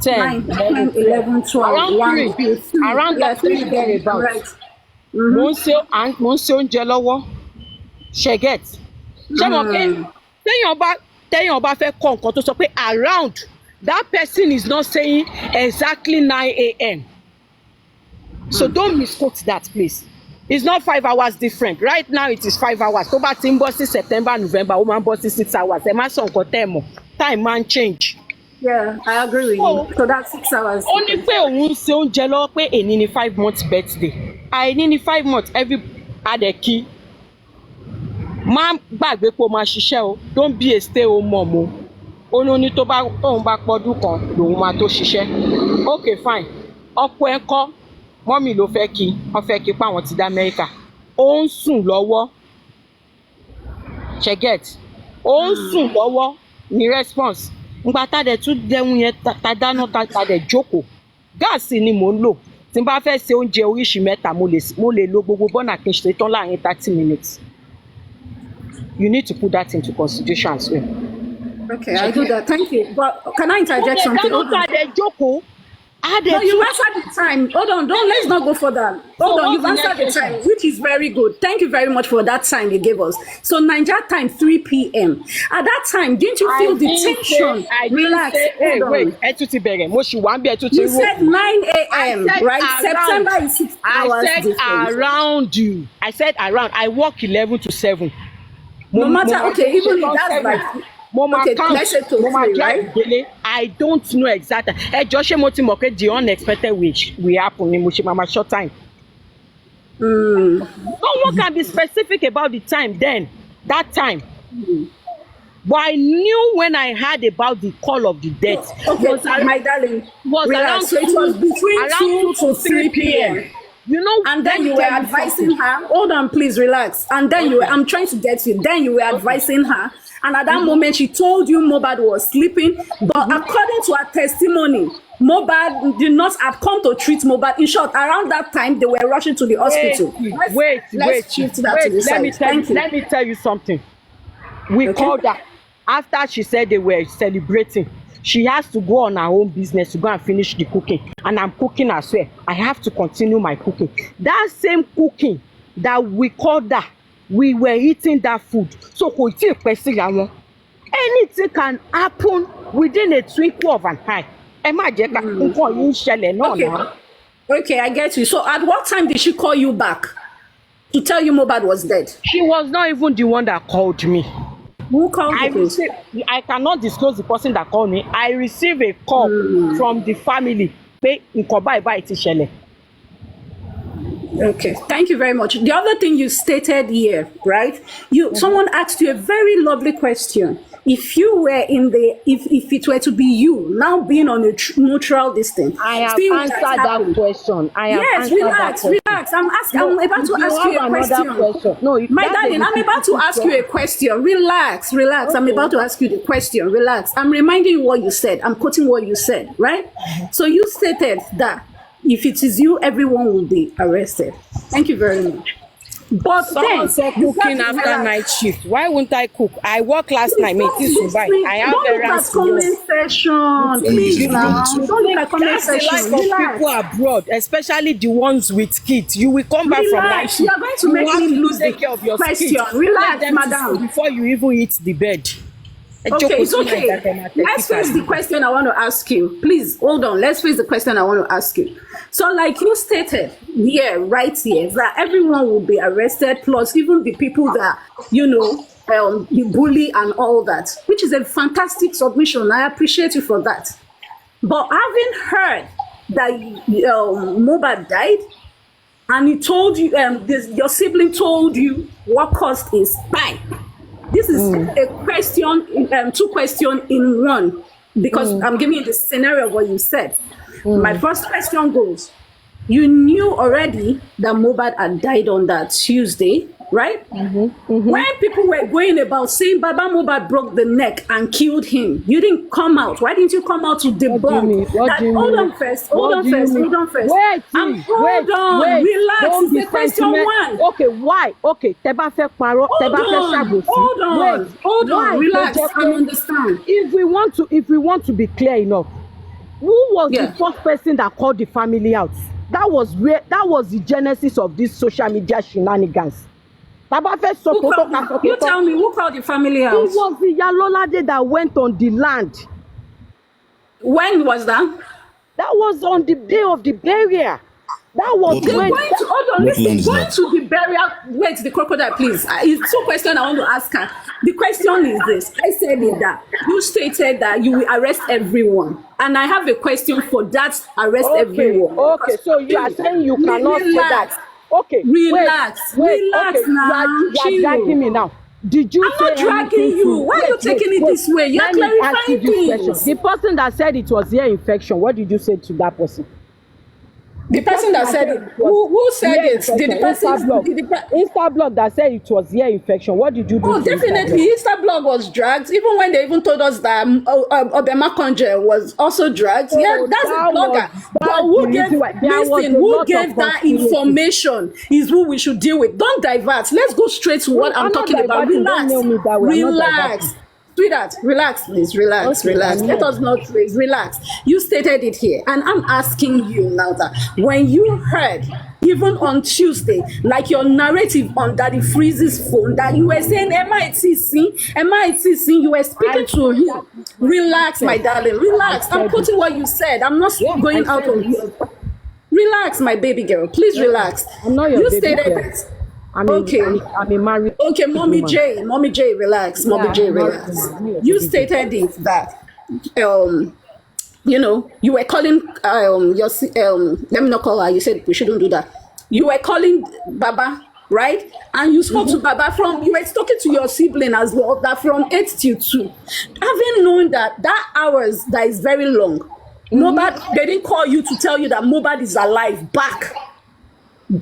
10, 11, 12. Around 3, around that 3 thereabout. Right. Mo ń ṣe oúnjẹ lọ́wọ́. Ṣé get? Ṣé mo pé téèyàn bá fẹ́ kọ́ nǹkan tó sọ pé around, that person is not saying exactly 9 a.m. So don't misquote that, please. It's not 5 hours different. Right now it is 5 hours. Tó bá ti ń bọ́ sí September, November, ó máa ń bọ́ sí 6 hours. Ẹ má sọ nǹkan tẹ́ ẹ mọ̀. Time man change. Yeah, I agree with you. So that's 6 hours. Ó ní pé òun ṣe oúnjẹ lọ́wọ́ pé èní ni 5 months birthday. Àìní ni 5 months every adẹ̀kí. Má gbàgbé pé o máa ṣiṣẹ́ o. Don't be a stay home mom o. Ó ní tóun bá pọ́dún kan lòun máa tó ṣiṣẹ́. Okay fine. Ọkọ ẹ̀ kọ́ mọ́mì ló fẹ́ kí wọ́n fẹ́ kí páwọn ti dá Amẹ́ríkà. Ó ń sùn lọ́wọ́. Ṣé get? Ó ń sùn lọ́wọ́ ní response. Ngbà tá dẹ̀ tún jẹun yẹn tá dáná tá dẹ̀ jókòó. Gáàsì ni mò ń lò. Tí n bá fẹ́ ṣe oúnjẹ oríṣi mẹ́ta mo lè lo gbogbo bọ́nà kí n ṣe tán láàrin 30 minutes. You need to put that into consideration as well. Okay, I do that. Thank you. But can I interject something? Dáná tá dẹ̀ jókòó. No, you answered the time. Hold on, let's not go further. Hold on, you've answered the time, which is very good. Thank you very much for that time you gave us. So Nigeria time, 3 p.m. At that time, didn't you feel the tension? Relax. Hey, wait, you said 9 a.m., right? September is 6 hours different. Around you. I said around. I work 11 to 7. No matter, okay, even if that's like... Okay, let's say to 3, right? I don't know exactly. Just the unexpected will happen in short time. No one can be specific about the time then, that time. But I knew when I heard about the call of the death. Okay, my darling, was so it was between 2 to 3 p.m. You know, and then you were advising her. Hold on, please relax. And then I'm trying to get you. Then you were advising her. And at that moment, she told you Mohbad was sleeping. But according to her testimony, Mohbad did not have come to treat Mohbad. In short, around that time, they were rushing to the hospital. Wait. Let me tell you something. We called her after she said they were celebrating. She has to go on her own business to go and finish the cooking. And I'm cooking as well. I have to continue my cooking. That same cooking that we called her, we were eating that food. So anything can happen within a twinkle of an eye. Okay, I get you. So at what time did she call you back to tell you Mohbad was dead? She was not even the one that called me. Who called you? I cannot disclose the person that called me. I received a call from the family. Okay, thank you very much. The other thing you stated here, right? Someone asked you a very lovely question. If you were if it were to be you now being on a neutral distance, I have answered that question. Yes, relax. I'm about to ask you a question. No, my darling, I'm about to ask you a question. Relax. Okay. I'm about to ask you the question. Relax. I'm reminding you what you said. I'm quoting what you said, right? So you stated that if it is you, everyone will be arrested. Thank you very much. But someone said cooking after night shift. Why wouldn't I cook? I worked last night. I have errands to do. Please, don't look at comment section. That's the life of people abroad, especially the ones with kids. You will come back from night shift. You are going to make me lose the care of your question. Kids. Relax, madam. Before you even hit the bed. Okay, it's okay. Let's face the question I want to ask you. Please, hold on. Let's face the question I want to ask you. So, like you stated here, right here, that everyone will be arrested, plus even the people that, the bully and all that, which is a fantastic submission. I appreciate you for that. But having heard that Mohbad died, and he told you, your sibling told you what caused his spine. This is a question, 2 questions in one, because I'm giving you the scenario of what you said. My first question goes, you knew already that Mohbad had died on that Tuesday, right? When people were going about saying Baba Mohbad broke the neck and killed him, you didn't come out. Why didn't you come out to debunk that? Hold on first. Hold on first. Wait, relax. This is question 1. Okay, why? Okay, hold on. Relax. I understand. If we want to be clear enough, who was Yeah. the first person that called the family out. That was the genesis of this social media shenanigans. You tell me who called the family out? It was the Yalolade that went on the land. When was that? That was on the day of the burial. That was They're when. going to hold on. Listen, going to the burial. Wait, the crocodile, please. It's two questions I want to ask her. The question is this: I said it that you stated that you will arrest everyone, and I have a question for that. Arrest everyone. Okay, so you are saying you cannot say that. Okay, relax, relax okay, now. you are dragging me now. Did you? I'm not dragging you. Why are you taking it this way? You're clarifying things. The person that said it was ear infection. What did you say to that person? The person that said it. Who said it? Did the person? Instablog that said it was ear infection. What did you do? Oh, definitely. Instablog was dragged. Even when they even told us that Obama Conjure was also dragged. Yeah, that's a blogger. But who gave that information is who we should deal with. Don't divert. Let's go straight to what I'm talking about. Relax. Relax. Sweetheart, relax, please. Relax. Let us not raise. Relax. You stated it here, and I'm asking you now that when you heard, even on Tuesday, like your narrative on Daddy Freeze's phone, that you were saying MITC, you were speaking to him. Relax, my darling. Relax. I'm putting what you said. I'm not going out on you. Relax, my baby girl. Please relax. I'm not your baby girl. It. I'm a married. Okay, Mommy J, relax. Mommy J, relax. You stated it that, you were calling let me not call her. You said we shouldn't do that. You were calling Baba, right? And you spoke to Baba you were talking to your sibling as well, that from 8 till 2. Having known that hours that is very long, mohbad, they didn't call you to tell you that mohbad is alive back.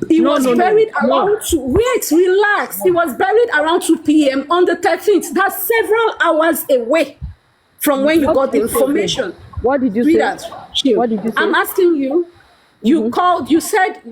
He was buried around 2. Wait, relax. He was buried around 2 p.m. on the 13th. That's several hours away from when you got the information. What did you say? What did you say? I'm asking you. You called. You said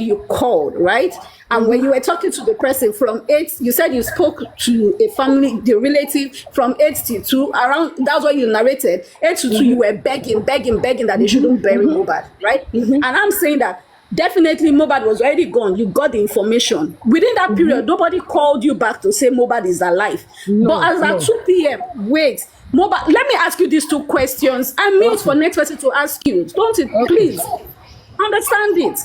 you called, right? And when you were talking to the person from 8, you said you spoke to a family, the relative from 8 till 2. Around that's what you narrated. 8 to 2, you were begging that they shouldn't bury mohbad, right? And I'm saying that. Definitely, mohbad was already gone. You got the information. Within that period, nobody called you back to say mohbad is alive. But as at 2 p.m., wait, mohbad, let me ask you these 2 questions. I mean, for next person to ask you. Don't it, please? Understand it.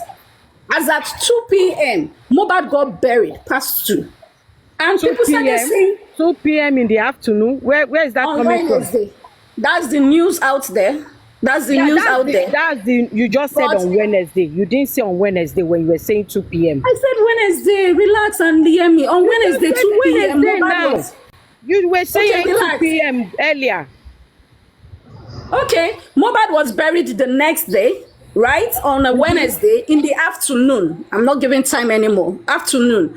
As at 2 p.m., mohbad got buried past 2. And people started saying 2 p.m. in the afternoon. Where is that coming from? That's the news out there. That's the news out there. That's the you just said on Wednesday. You didn't say on Wednesday when you were saying 2 p.m. I said Wednesday. Relax and hear me. On Wednesday, 2 p.m. Now. You were saying 2 p.m. earlier. Okay, mohbad was buried the next day, right? On a Wednesday in the afternoon. I'm not giving time anymore. Afternoon.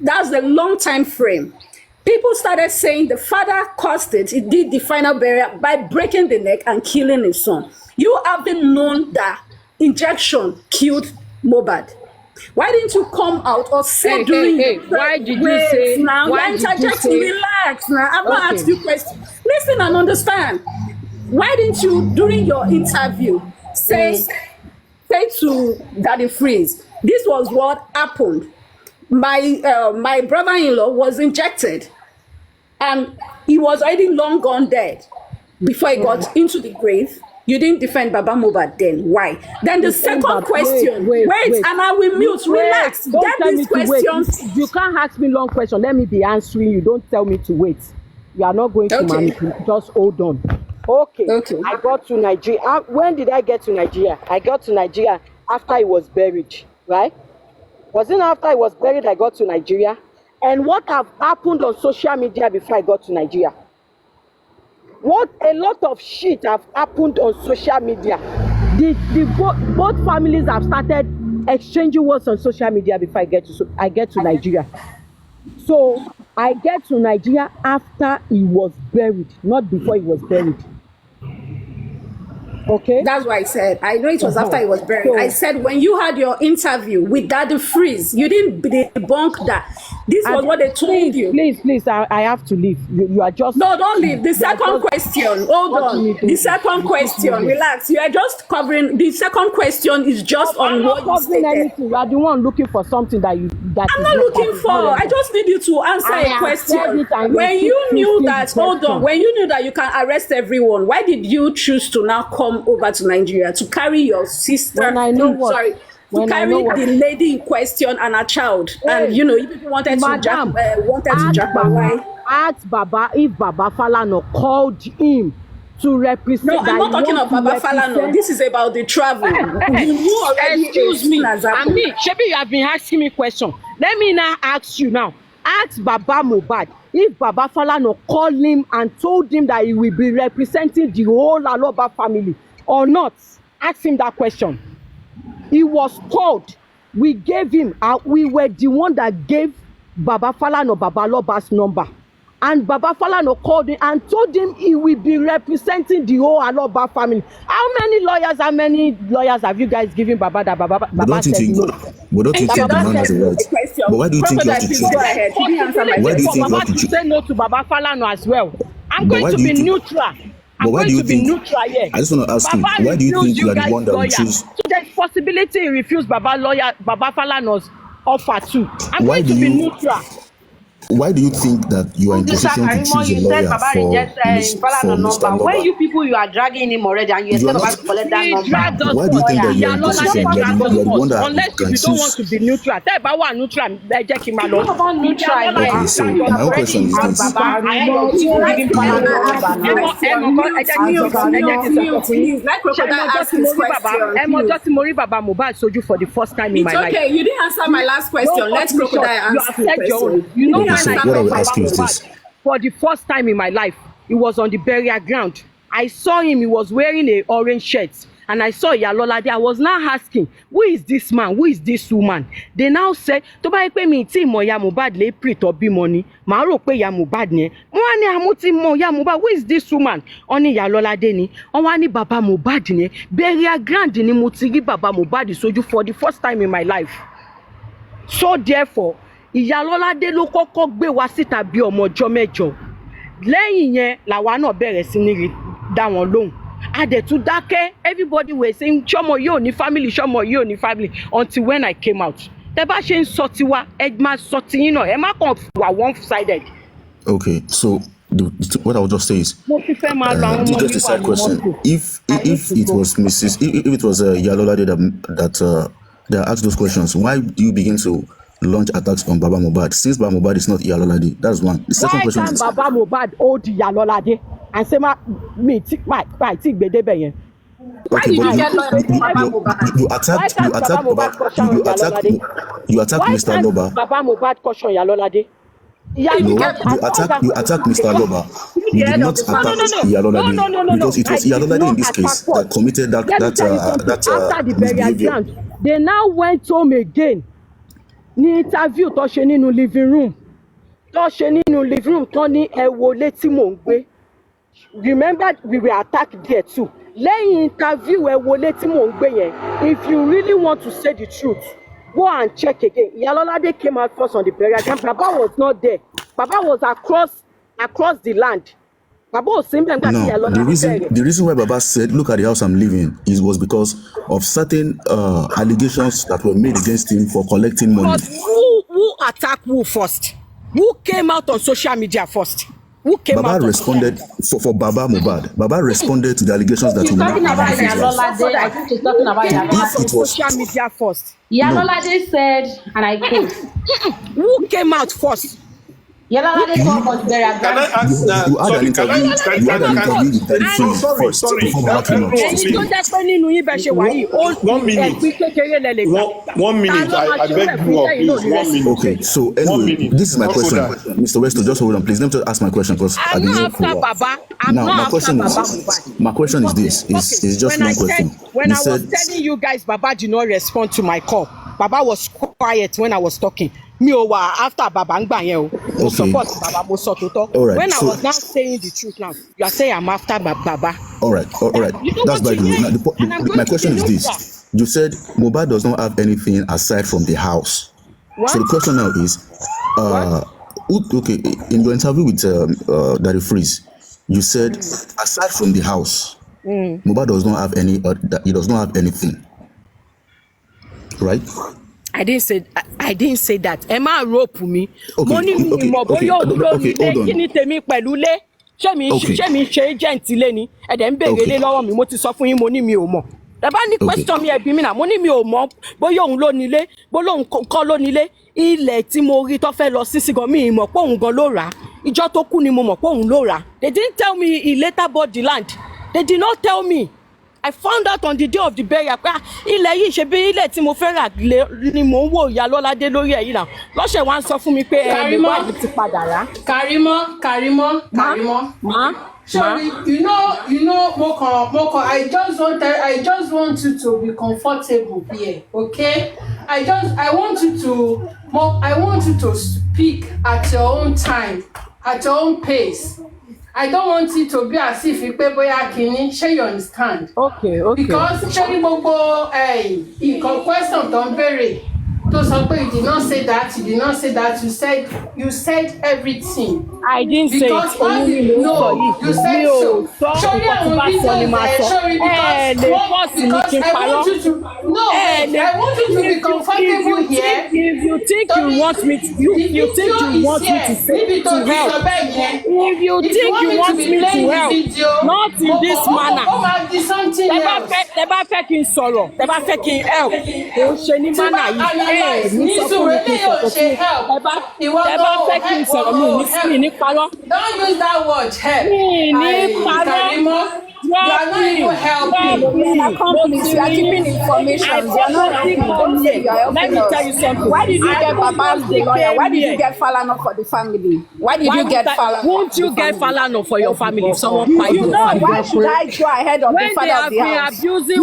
That's the long time frame. People started saying the father caused it. He did the final burial by breaking the neck and killing his son. You haven't known that injection killed mohbad. Why didn't you come out or say why did you say now? You're interjecting. Relax now. I'm not asking you questions. Listen and understand. Why didn't you, during your interview, say to Daddy Freeze, this was what happened? My brother-in-law was injected and he was already long gone dead before he got into the grave. You didn't defend Baba Mohbad then. Why? Then the second question. Wait, and I will mute. Relax. Get these questions. You can't ask me long questions. Let me be answering you. Don't tell me to wait. You are not going to manipulate. Just hold on. Okay. I got to Nigeria. When did I get to Nigeria? I got to Nigeria after he was buried, right? Wasn't after I was buried I got to Nigeria? And what have happened on social media before I got to Nigeria? What a lot of shit have happened on social media. Both families have started exchanging words on social media before I get to Nigeria. So I get to Nigeria after he was buried, not before he was buried. Okay. That's why I said, I know it was after he was buried. So- I said, when you had your interview with Daddy Freeze, you didn't debunk that. This was what they told you. Please, I have to leave. You are just... No, don't leave. The second just- question, hold What do you on. mean, The second question, relax. You are just covering, the second question is just I'm on not what you covering stated. anything. You are the one looking for something that you... I'm not looking for. I just need you to answer I a have said question. it and When you you keep knew twisting that, the hold on. question. When you knew that you can arrest everyone, why did you choose to now come over to Nigeria to carry your sister? When I know what- Sorry, to when I carry know what- the lady in question and a child, and Hey, you know, you people wanted to jack, why? Ask Baba if Baba Falana called him to represent. No, I'm not talking about Baba Falana. This is about the travel. You already Excuse me. as a I mean, Shebi, you have been asking me question. Let me now ask you now. Ask Baba Mohbad if Baba Falana called him and told him that he will be representing the whole Aloba family or not. Ask him that question. He was called. We gave him. We were the one that gave Baba Falana Baba Loba's number. And Baba Falana called him and told him he will be representing the whole Aloba family. How many lawyers have you guys given Baba that Baba said no? But don't you think the man has a right? But why do you think you have to choose? Go ahead. You didn't answer my Why do you question. think you Baba have to to choose? say no to Baba Falana as well. I'm But going why to do you be think- neutral. But I'm why going do you to be think- neutral here. I just want to ask you, Baba why do you refused think you are the guys' one that will lawyer. choose? So there's possibility he refused Baba Falana's offer too. I'm Why going to do be you- neutral. Why do you think that you are in position to choose a You lawyer said Baba for rejects for Falana Mr. number. When Loba? you people, you are dragging him already and you You are expect Baba not- to collect that He number. dragged us Why do you think that you are in Iyalola position? dey You drag are the us one that unless if can you don't want choose. to be neutral. Tẹ́ ẹ bá wà neutral ẹ jẹ́ kí n máa lọ. What about neutral? Iyalola Okay, dey so drag us my own question is this. Baba, I heard your people giving Falana number now. Please, let Crocodile ask his question. Ẹ mọjọ́ tí mo rí Baba Mohbad sojú for the first time in It's my life. okay. You didn't answer my last question. No, Let cut me short. Crocodile You ask have the said your own. question. You know didn't when so I what saw I will Baba ask you is Mohbad this. for the first time in my life, it was on the burial ground. I saw him, he was wearing a orange shirt. And I saw Iyalola there. I was now asking, who is this man? Who is this woman? They now said, tó bá yẹ pé mi tí mọ̀ Ìyá Mohbad lè pray tó bímọ ni, màá rò pé Ìyá Mohbad ni. Wọ́n wá ní àmú tí mọ̀ Ìyá Mohbad, who is this woman? Wọ́n ní Iyalola dé ni. Wọ́n wá ní Baba Mohbad ni. Burial ground ni mo ti rí Baba Mohbad sójú for the first time in my life. So therefore, Iyalola dé ló kọ́kọ́ gbé wa síta bí ọmọ ọjọ́ mẹ́jọ. Lẹ́yìn yẹn làwa náà bẹ̀rẹ̀ sí ní dá wọn lóhùn. Adẹ̀tún dákẹ́, everybody were saying ṣọmọ yóò ní family, ṣọmọ yóò ní family until when I came out. Tẹ́ bá ṣe ń sọ tiwa, ẹ máa sọ tiyín náà, ẹ má kàn wà one-sided. Okay, so what I would just say is, Just a side question. If it was if it was Iyalola that asked those questions, why do you begin to launch attacks on Baba Mohbad? Since Baba Mohbad is not Iyalola, that's one. The second Why question can't is, Baba Mohbad hold Iyalola and say mi tí gbèdébẹ̀ yẹn? okay, but you attacked Baba, you attacked Mr. Loba. Baba Mohbad caution Iyalolade. No, you attacked Mr. Loba. You did not attack Iyalolade because it was Iyalolade in this case that committed that after the burial misbehavior. ground, they now went home again. Ní interview tó ṣe nínú living room. Tó ní ẹ wo létí mò ń gbé. Remember we were attacked there too. Lẹ́yìn interview ẹ wo létí mò ń gbé yẹn. If you really want to say the truth, go and check again. Iyalolade came out first on the burial ground. Baba was not there. Baba was across the land. Baba was saying that No, the reason why Baba said, "Look at the house I'm living," was because of certain allegations that were made against him for collecting money. But who attacked who first? Who came out on social media first? Who came out? Baba responded for Baba Mohbad. Baba responded to the allegations that he made. Talking about Iyalolade, I think she's talking about Iyalolade. It was social media first. Iyalolade said, and I quote, who came out first? Iyalolade called for the burial ground. You had an interview with Daddy Freeze first before Baba came out. Ẹ̀yin tó jẹ́ pé nínú yín bẹ ṣe wà yìí, ẹ̀gbin kékeré lẹ lè gbà. 1 minute, I beg you all, please, 1 minute. Okay, so anyway, this is my question. Mr. Westo, just hold on, please. Let me just ask my question because I've been here for a while. Now, my question is this. It's just one question. When I was telling you guys, Baba did not respond to my call. Baba was quiet when I was talking. mi ò wà after baba ń gbà yẹn o. Mo support baba, mo sọ tòótọ́. All right, When I so- was now saying the truth now, you are saying I'm after baba. All right. You know That's what very you good. Now, mean? And I'm going my to question is say this: you said Mohbad does not have anything aside from the house. What? So the question now is, okay, in your interview with Daddy Freeze, you said aside from the house, Mohbad does not have any. He does not have anything, right? I didn't say that. Ẹ má rope mi. Okay, Mo ní mi okay, mọ̀ okay, bóyá òun ló ní okay, ilé hold on. kí ni tèmi pẹ̀lú ilé. Okay. Ṣé mi ṣe agent ilé ni? Ẹ̀dẹ̀ ń béèrè Okay. ilé lọ́wọ́ mi. Mo ti sọ fún yín mo ní mi ò mọ̀. Ẹ bá ní question mi ẹ̀bí mi náà. Mo ní mi ò mọ̀ bóyá òun ló ní ilé. Bóyá òun kọ́ ló ní ilé. Ilẹ̀ tí mo rí tó fẹ́ lọ sí gan mi ì mọ̀ pé òun gan ló rà á. Ìjọ́ tó kú ni mo mọ̀ pé òun ló rà á. They didn't tell me he later bought the land. They did not tell me. I found out on the day of the burial pé ilẹ̀ yìí ṣe bí ilẹ̀ tí mo fẹ́ rà ni mò ń wò ìyá Lọ́ládé lórí ẹ̀ yìí náà. Lọ́sẹ̀ wá ń sọ fún mi pé Mohbad ti padà rà. Karimo. Sorry, you know, Moko, I just want you to be comfortable here, okay? I want you to speak at your own time, at your own pace. I don't want it to be as if you pay boya kini. Shey you understand? Okay. Because ṣé gbogbo nǹkan question tó ń béèrè tó sọ pé you did not say that, you said everything. I didn't say it. No, you said so. Sorry, I want you to be comfortable here. If you think you want me to say to help, if you think you want me to help, not in this manner. Tẹ́ bá fẹ́ kí n sọ̀rọ̀, tẹ́ bá fẹ́ kí n help, kò ṣe ní manner yìí. Ní sọ fún mi kí n sọ̀rọ̀ fún mi. Tẹ́ bá fẹ́ kí n sọ̀rọ̀ mi ní parọ́. Don't use that word help. Karimo, you are not even helping. You are accomplice. You are keeping information. You are not helping. Don't say you are helping. Let me tell you something. Why did you get Baba's the lawyer? Why did you get Falana for the family? Why did you get Falana? Won't you get Falana for your family if someone fight your family? Why should I go ahead of the father of the house?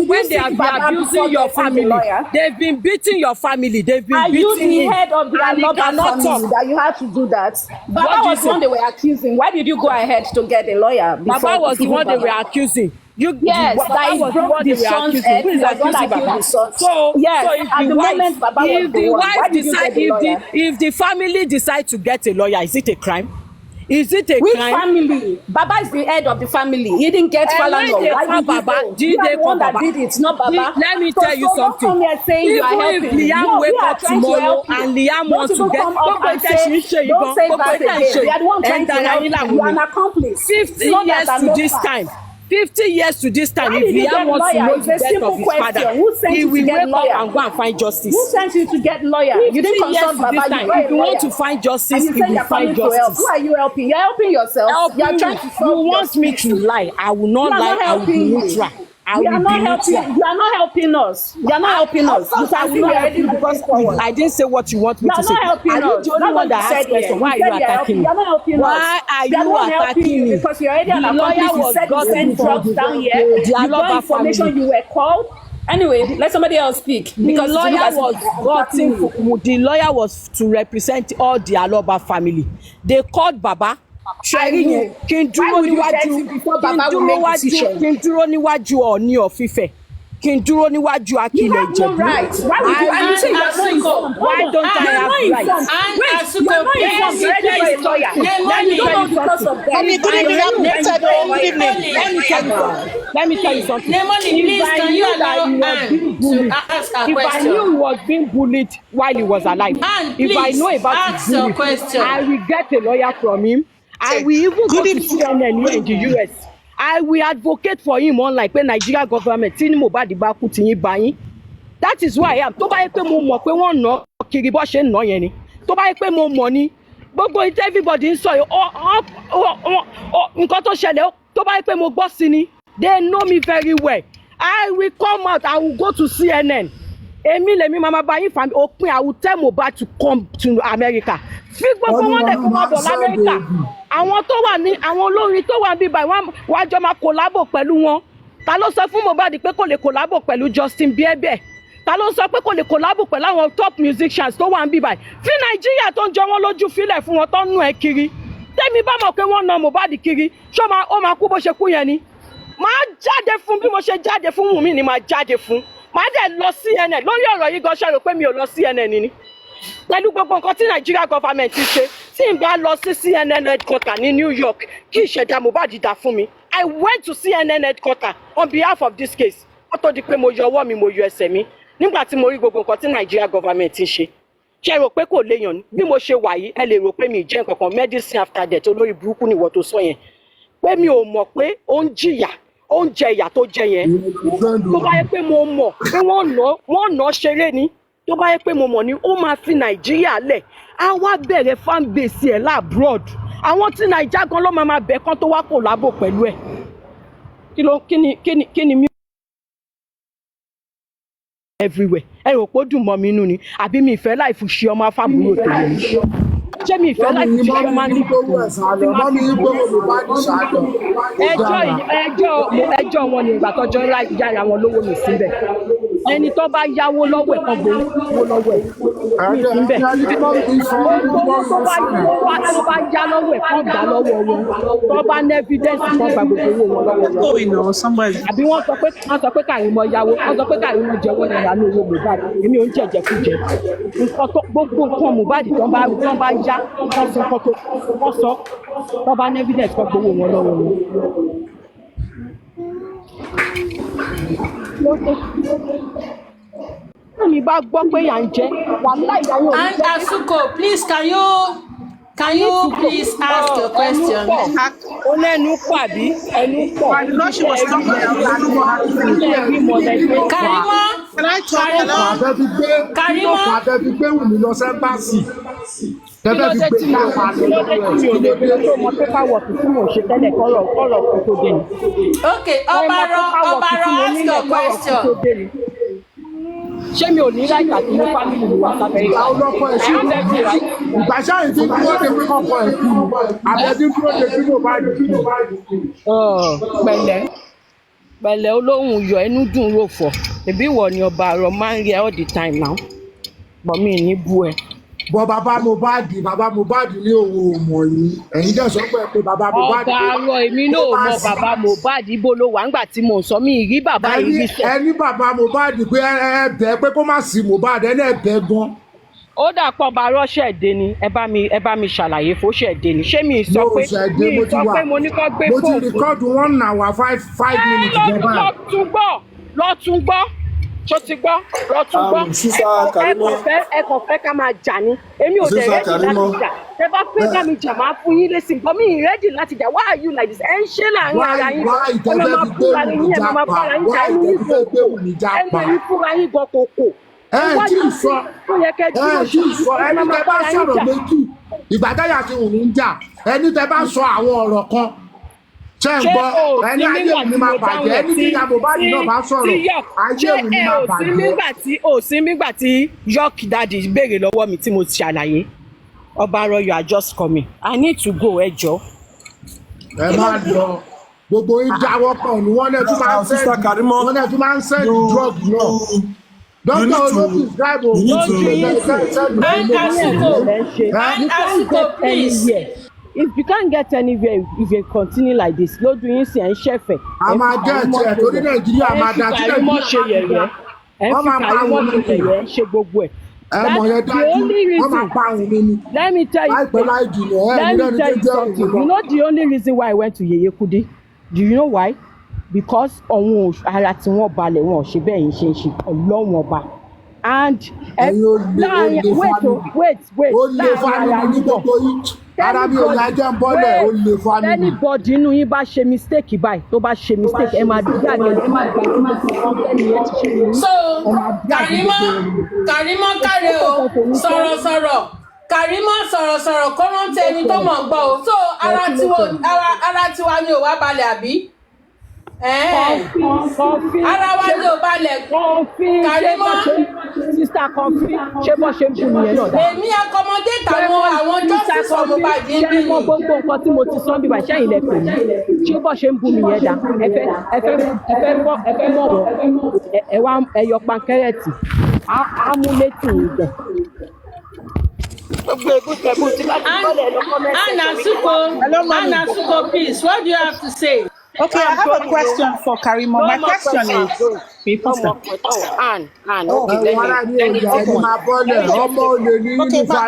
When they have been abusing your family, they've been beating your family. They've been beating you. Are you the head of the Aloba family that you had to do that? Baba was the one they were accusing. Why did you go ahead to get a lawyer? Baba was the one they were accusing. Yes, that is broke the son's head. He was not accusing the son. So at the moment, Baba was the one. Why did you get the lawyer? If the family decide to get a lawyer, is it a crime? Is it a Which crime? family? Baba is the head of the family. He didn't get Falana. Why did Baba? You are the one that did it, not Baba. Let me tell you something. Don't come here saying you are helping. If Liam wake up tomorrow and Liam wants to get, don't say that again. You are the one trying to help. You are an accomplice. 50 years to this time. 50 years to this time, if Liam wants to know the death of his father, he will wake up and go and find justice. Who sent you to get lawyer? You didn't consult Baba. If you want to find justice, you will find justice. Who are you helping? You're helping yourself. You're trying to solve. You want me to lie? I will not lie. I will be neutral. You are not helping us. You are not helping us. You can see already because I didn't say what you want me to say. You are not helping us. Are you the only one that asked question? Why are you attacking me? You are not helping us. Why are you attacking me? Because you already an accomplice. You said you sent drugs down here. You got information. You were called. Anyway, let somebody else speak. Because the lawyer was to represent all the Aloba family. They called Baba. Ṣẹ́rí yẹn kí n dúró níwájú Ọọ̀ni of Ifẹ̀ kí n dúró níwájú Akilẹ̀ Ìjẹ̀bú. Why don't I have rights? Let me tell you something. If I knew he was being bullied while he was alive, if I know about his bullying, I will get a lawyer from him. I will even go to CNN here in the US. I will advocate for him unlike when Nigeria government tí ní Mohbad bá kú tí yín bá yín. That is why I am. Tó bá yẹ pé mo mọ̀ pé wọ́n nà kiri bó ṣe ń nà yẹn ni. Tó bá yẹ pé mo mọ̀ ni gbogbo it everybody ń sọ yìí nǹkan tó ṣẹlẹ̀ tó bá yẹ pé mo gbọ́ sí ni. They know me very well. I will come out. I will go to CNN. Èmi lèmi mama bá yín fàmí òpin I will tell Mohbad to come to America. Fi gbogbo wọn lè kó wọn bọ̀ l'Amẹ́ríkà. Àwọn tó wà ní àwọn olórin tó wà níbí báyìí wọ́n á jọ máa kòlábò pẹ̀lú wọn. Ta ló sọ fún Mohbad pé kò lè kòlábò pẹ̀lú Justin Bieber? ta ló sọ pé kò lè collabo pẹ̀lú àwọn top musicians tó wà ń bí báyìí fi Nàìjíríà tó ń jọ wọ́n lójú fílẹ̀ fún wọn tó ń nù ẹ́ kiri tẹ́mi bá mọ̀ pé wọ́n na Mohbad kiri ṣó ó máa kú bó ṣe kú yẹn ni máa jáde fún bí mo ṣe jáde fún Wùmí ni máa jáde fún máa dẹ̀ lọ CNN lórí ọ̀rọ̀ yìí gan ṣe rò pé mi ò lọ CNN ni pẹ̀lú gbogbo nǹkan tí Nigeria government ti ṣe tí n bá lọ sí CNN headquarter ní New York kí ìṣẹ̀dá Mohbad dà fún mi I went to CNN headquarter on behalf of this case wọ́n tó di pé mo yọ ọwọ́ mi mo yọ ẹsẹ̀ mi nígbà tí mo rí gbogbo nǹkan tí Nigeria government ti ṣe ṣe rò pé kò léèyàn ni bí mo ṣe wà yìí ẹ lè rò pé mi jẹ́ nǹkan kan medicine after death olórí burúkú ni ìwọ tó sọ yẹn pé mi ò mọ̀ pé ó ń jìyà ó ń jẹ ìyà tó jẹ yẹn tó bá yẹ pé mo mọ̀ pé wọ́n ná ṣeré ni tó bá yẹ pé mo mọ̀ ni ó máa fi Nàìjíríà lẹ̀ á wá bẹ̀rẹ̀ fan base ẹ̀ láàbroad àwọn tí Nàìjíríà gan ló máa bẹ̀ kán tó wá collabo pẹ̀lú ẹ̀ kí ni mi everywhere ẹ rò pé ó dùn mọ́ mi inú ni àbí mi ìfẹ́ láì fún ṣe ọmọ afábúrò tèmi ni ṣé mi ìfẹ́ láì fún ṣe ọmọ ẹjọ́ wọn ni ìgbà tọ́jọ́ yára wọn lówó mi síbẹ̀ ẹni tó bá yáwó lọ́wọ́ ẹ̀ kan gbowó lọ́wọ́ ẹ̀ mi síbẹ̀ tó bá yá lọ́wọ́ ẹ̀ kan gbà lọ́wọ́ wọn tó bá ní evidence kan gba gbogbo owó wọn lọ́wọ́ wọn àbí wọ́n sọ pé Kàrímọ́ yáwó wọ́n sọ pé Kàrímọ́ jẹ́wọ́ náírà ní owó Mohbad èmi ò ń jẹ̀jẹ̀ fún jẹ nǹkan tó gbogbo nǹkan Mohbad tó bá yá wọ́n sọ nǹkan tó wọ́n sọ tó bá ní evidence kan gbowó wọn lọ́wọ́ wọn. mi bá gbọ́ pé yà ń jẹ́ wàhálà ìyàwó mi. And Asuko, please can you please ask your question? Ó lẹ́nu pàbí ẹnu pọ̀. Karimo. Àbẹ̀bí gbé Wùmí lọ sẹ́ńbàsì. Kí ló dé tí mi ò lè fi tó mọ pépà wọ̀kì tí mò ń ṣe tẹ́lẹ̀ kọ́rọ̀ kó tó dé ni. Okay, Obaro, ask your question. Ṣé mi ò ní láì àti ní fámìlì mi wá sábẹ́ ìgbà ọlọ́kọ ẹ̀ sí ìgbàṣà ìdí dúró de pé kọ́kọ́ ẹ̀ kú àbẹ̀bí dúró de pé Mohbad kú. Pẹ̀lẹ́ olóhùn yọ ẹnu dùn rò fọ̀ ẹbí ìwọ ni ọba àrọ máa ń rí all the time now bọ̀ mí ní bú ẹ. Bọ̀ bàbá Mohbad ní òun ò mọ̀ yìí ẹ̀yin jẹ́ sọ pé bàbá Mohbad. Ọba àrọ èmi náà mọ bàbá Mohbad ibo ló wà ńgbà tí mò ń sọ mí rí bàbá yìí rí sọ. Ẹni bàbá Mohbad pé ẹ bẹ̀ pé kó má sí Mohbad ẹ náà bẹ̀ gan. Ó dà pọ̀ bá rọ́ṣẹ̀ dé ni ẹ bá mi ṣàlàyé fóṣẹ̀ dé ni ṣé mi sọ pé mo ní kó gbé fóònù. Mo ti rìkọ́dù 1 hour 5 minutes jọba. Lọ tún gbọ́ ṣó ti gbọ́ lọ tún gbọ́ ẹ kàn fẹ́ ká máa jà ni èmi ò dẹ̀ rẹ́dì láti jà tẹ bá fẹ́ ká mi jà máa fún yín lé sí nǹkan mi ì rẹ́dì láti jà why are you like this ẹ ń ṣe láàrin ara yín ẹ máa fúnra yín ẹ máa bára yín jà ẹnu yín kòkò ẹnu yín fúnra yín gan kòkò tí ì sọ ẹni tẹ bá sọ̀rọ̀ méjì ìgbà táyà ti wù ń jà ẹni tẹ bá sọ àwọn ọ̀rọ̀ kan ṣé ń gbọ́ ẹni ayé mi máa bàjẹ́ ẹni tí ìyá Mohbad náà bá sọ̀rọ̀ ayé mi máa bàjẹ́. òsín nígbà tí York Daddy béèrè lọ́wọ́ mi tí mo ti ṣàlàyé ọba arọ you are just coming I need to go ẹ jọ. ẹ máa lọ gbogbo ìjáwọ́ kan ni wọ́n náà tún máa ń send drug náà. Doctor Olókì Scribe if you can't get anywhere if you continue like this lójú yín sí ẹ̀ ń ṣẹ̀fẹ̀. a máa jẹ́ ẹ̀jẹ̀ torí Nàìjíríà máa dá sí Nàìjíríà ẹ̀ ń fi Kàrímọ́ ṣe yẹ̀yẹ́ ṣe gbogbo ẹ̀. ẹ mọ̀ yẹn dájú wọ́n máa pa àwọn mi ni láìpẹ́ láì jìnnà ẹ̀ ní lẹ́nu tó jẹ́ òun. You know the only reason why I went to Yeye Kudi do you know why? Because ọ̀hún ara tí wọ́n balẹ̀ wọn ò ṣe bẹ́ẹ̀ yín ṣe ń ṣe ọlọ́run ọba and láàrin wait láàrin ara yín bọ̀ ara mi ò yá jẹ́ ń bọ́lẹ̀ ó lè fa mi. anybody inú yín bá ṣe mistake báyìí tó bá ṣe mistake ẹ máa dúdú àgbẹ̀ ẹ máa gbà tó máa ṣe ọ̀gbẹ́ni ẹ ti ṣe nìyí. So Kàrímọ́ káre o sọ̀rọ̀ Kàrímọ́ sọ̀rọ̀ kó rántí ẹni tó mọ̀ ń gbọ́ o so ara tiwa ni ò wá balẹ̀ àbí. Kọfí ara wa ló balẹ̀ kọfí ṣé bọ́ ṣe sísá kọfí ṣé bọ́ ṣe ń bù nìyẹn náà dá. Èmi akọmọdé àwọn justice for Mohbad ń bí ṣé mo gbogbo nǹkan tí mo ti sọ bí wàá ṣẹ́yìn lẹ pè mí ṣé bọ́ ṣe ń bù nìyẹn dá ẹ fẹ́ mọ̀rọ̀ ẹ wá ẹyọ pankẹ́rẹ́tì amúlétì ìgbẹ́. Gbogbo ègúkẹ̀bù tí bá ti bọ́lẹ̀ lọ kọ́mẹ́sì. Anna Suko, please, what do you have to say? Okay, I have a question for Karimo. My question is,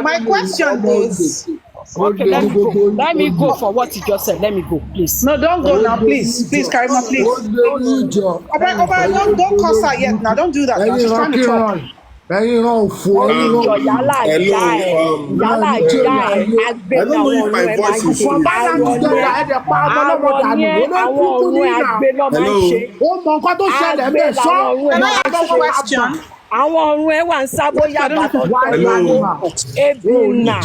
my question is, okay, let me go for what you just said. Let me go, please. No, don't go now, please. Please, Karimo, please. Don't cuss her yet now. Don't do that now. She's trying to talk. ẹyin ràn fún ẹyin ràn yálà ìjà ẹ agbẹ náà wọn rẹ máa ń ṣe àwọn yẹn ọrùn ẹ agbẹ náà máa ń ṣe ó mọ nǹkan tó ṣẹlẹ̀ bẹ́ẹ̀ sọ àwọn ọrùn ẹ wà ń sábó yàgbà tó ebi nà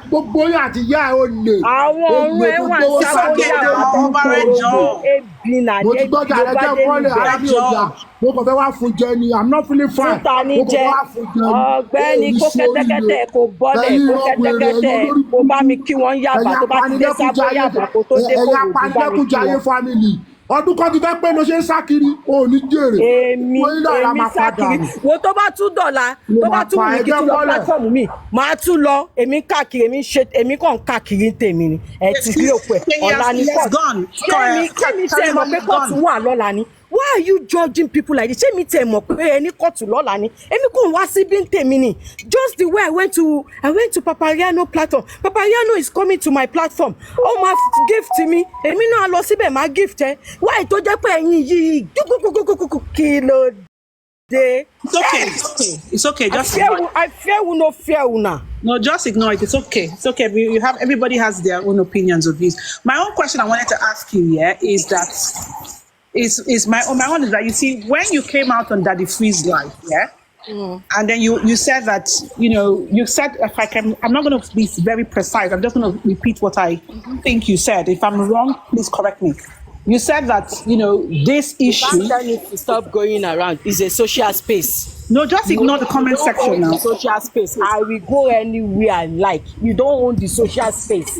gbogbo yín àti ìyá ẹ ó lè àwọn ọrùn ẹ wà ń sábó yàgbà tó ebi nà mo ti gbọ́dọ̀ àrẹ jẹ́ fọ́lẹ̀ ara mi ò yá mo kàn fẹ́ wá fún jẹ ni I'm not feeling fine fúta ní jẹ ọ̀gbẹ́ni kó kẹ́tẹ́kẹ́tẹ́ kó bọ́lẹ̀ kó kẹ́tẹ́kẹ́tẹ́ kó bá mi kí wọ́n yàgbà tó bá ti dé sábó yàgbà kó tó dé kó ẹ̀yà panilẹ́kùnjayé family ọdún kan ti fẹ́ pé ló ṣe ń sá kiri o ní jèrè èmi sá kiri wo tó bá tún dọ̀la tó bá tún wù mí kí tún lọ platform mi máa tún lọ èmi káàkiri èmi kàn káàkiri tèmi ni ẹ ti rí òpó ẹ ọ̀la ní kóòtù kémi tẹ́ ẹ mọ̀ pé kóòtù wà lọ́la ni why are you judging people like this ṣé mi tẹ́ ẹ mọ̀ pé ẹni kóòtù lọ́la ni èmi kò wá síbí tèmi ni just the way I went to Papariano platform Papariano is coming to my platform ó máa gift mi èmi náà lọ síbẹ̀ máa gift ẹ why tó jẹ́ pé ẹ̀yin yìí kí ló dé. It's okay. Just I fear you no fear una. No, just ignore it. It's okay. You have everybody has their own opinions of this. My own question I wanted to ask you here is that my own is that you see when you came out on Daddy Freeze live, yeah. And then you said that, you said, if I can, I'm not going to be very precise. I'm just going to repeat what I think you said. If I'm wrong, please correct me. You said that, this issue... The bank needs to stop going around. It's a social space. No, just ignore the comment section now. Social space. I will go anywhere I like. You don't own the social space.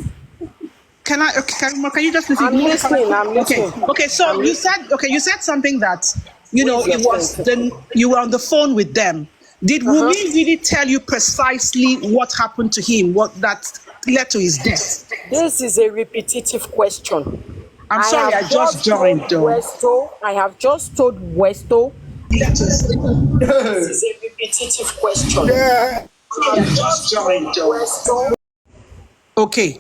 Can you just listen? I'm listening. Okay. So you said something that, it was you were on the phone with them. Did Wumi really tell you precisely what happened to him? What that led to his death? This is a repetitive question. I'm sorry, I just joined. I have just told Westo. This is a repetitive question. Yeah. I have just joined. Okay,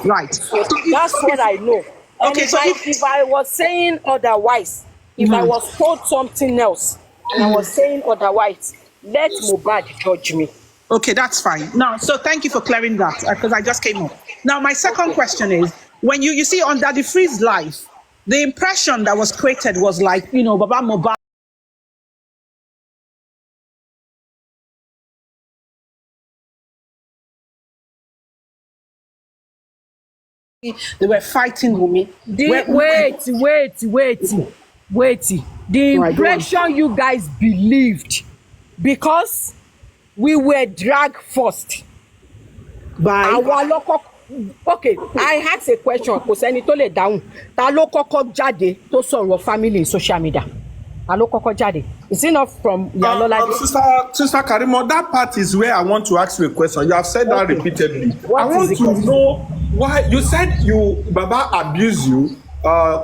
right. So that's what I know. Okay, so if I was saying otherwise, if I was told something else, and I was saying otherwise, let Mohbad judge me. Okay, that's fine. Now, so thank you for clearing that, because I just came up. Now, my second question is, when you see on Daddy Freeze live, the impression that was created was like, Baba Mohbad. They were fighting Wumi. Wait. The impression you guys believed, because we were dragged first by our local. Okay, I asked a question. Kò sẹ́ni tó lè dáhùn. Ta ló kọ́kọ́ jáde tó sọ̀rọ̀ family in social media? Ta ló kọ́kọ́ jáde? Is it not from Yalola? Sister Karimo, that part is where I want to ask you a question. You have said that repeatedly. I want to know why you said Baba abused you,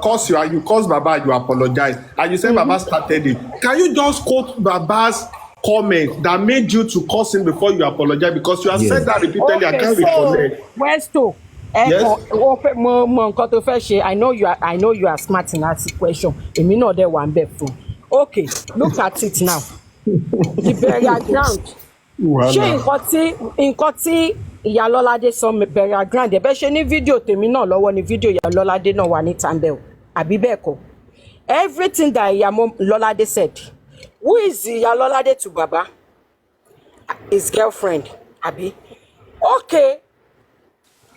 curse you, and you caused Baba, you apologize, and you said Baba started it. Can you just quote Baba's comment that made you to curse him before you apologize? Because you have said that repeatedly. Okay, I can't recollect. Westo, yes. I know you are smart in asking question. Èmi náà dẹ̀ wà ńbẹ̀ fún. Okay, look at it now. The burial ground. Ṣé nǹkan tí Ìyálọ́ládé sọ burial ground ẹ̀ bẹ́ẹ̀ ṣe ní fídíò tèmi náà lọ́wọ́ ní fídíò Ìyálọ́ládé náà wà ní tàǹbẹ̀ o àbí bẹ́ẹ̀ kọ́? Everything that Ìyálọ́ládé said. Who is Ìyálọ́ládé to Baba? His girlfriend, Abi. Okay.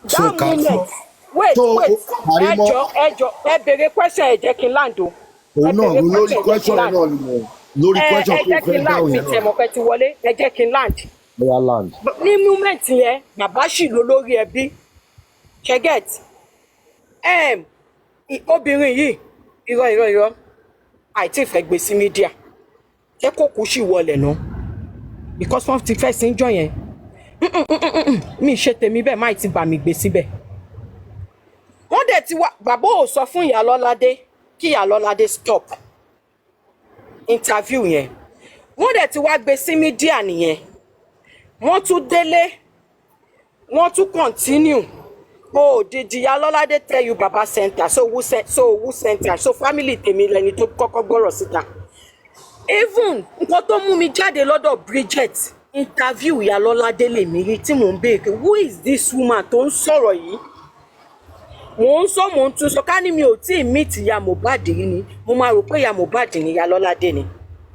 That wait So Karimo, ẹjọ ẹ bèrè question ẹ jẹ́ kí n land o. òun náà lórí question yẹn náà ni mo lórí question tó fẹ́ dáhùn mi yẹn tẹ̀ náà. mọ̀ pé ti wọlé ẹ jẹ́ kí n land. Bóyá land. Ní moment yẹn bàbá sì ló lórí ẹbí ṣẹgẹt obìnrin yìí irọ́ àìtí ìfẹ́ gbé sí mídíà jẹ́ kó kú sí wọlé náà because wọ́n ti fẹ́ sí jọ yẹn mi ṣe tèmi bẹ́ẹ̀ má ti bà mí gbé síbẹ̀. Wọ́n dẹ̀ ti wá bàbá ò sọ fún Ìyálọ́ládé kí Ìyálọ́ládé stop interview yẹn wọ́n dẹ̀ ti wá gbé sí mídíà nìyẹn wọ́n tún délé wọ́n tún continue did Ìyálọ́ládé tell you baba center so who center so family tèmi lẹni tó kọ́kọ́ gbọ́rọ̀ síta even nǹkan tó mú mi jáde lọ́dọ̀ Bridget interview Ìyálọ́ládé lèmi rí tí mò ń béèrè who is this woman tó ń sọ̀rọ̀ yìí mò ń tún sọ ká ní mi ò tí ì meet ìyá Mohbad rí ni mo máa rò pé ìyá Mohbad ni Ìyálọ́ládé ni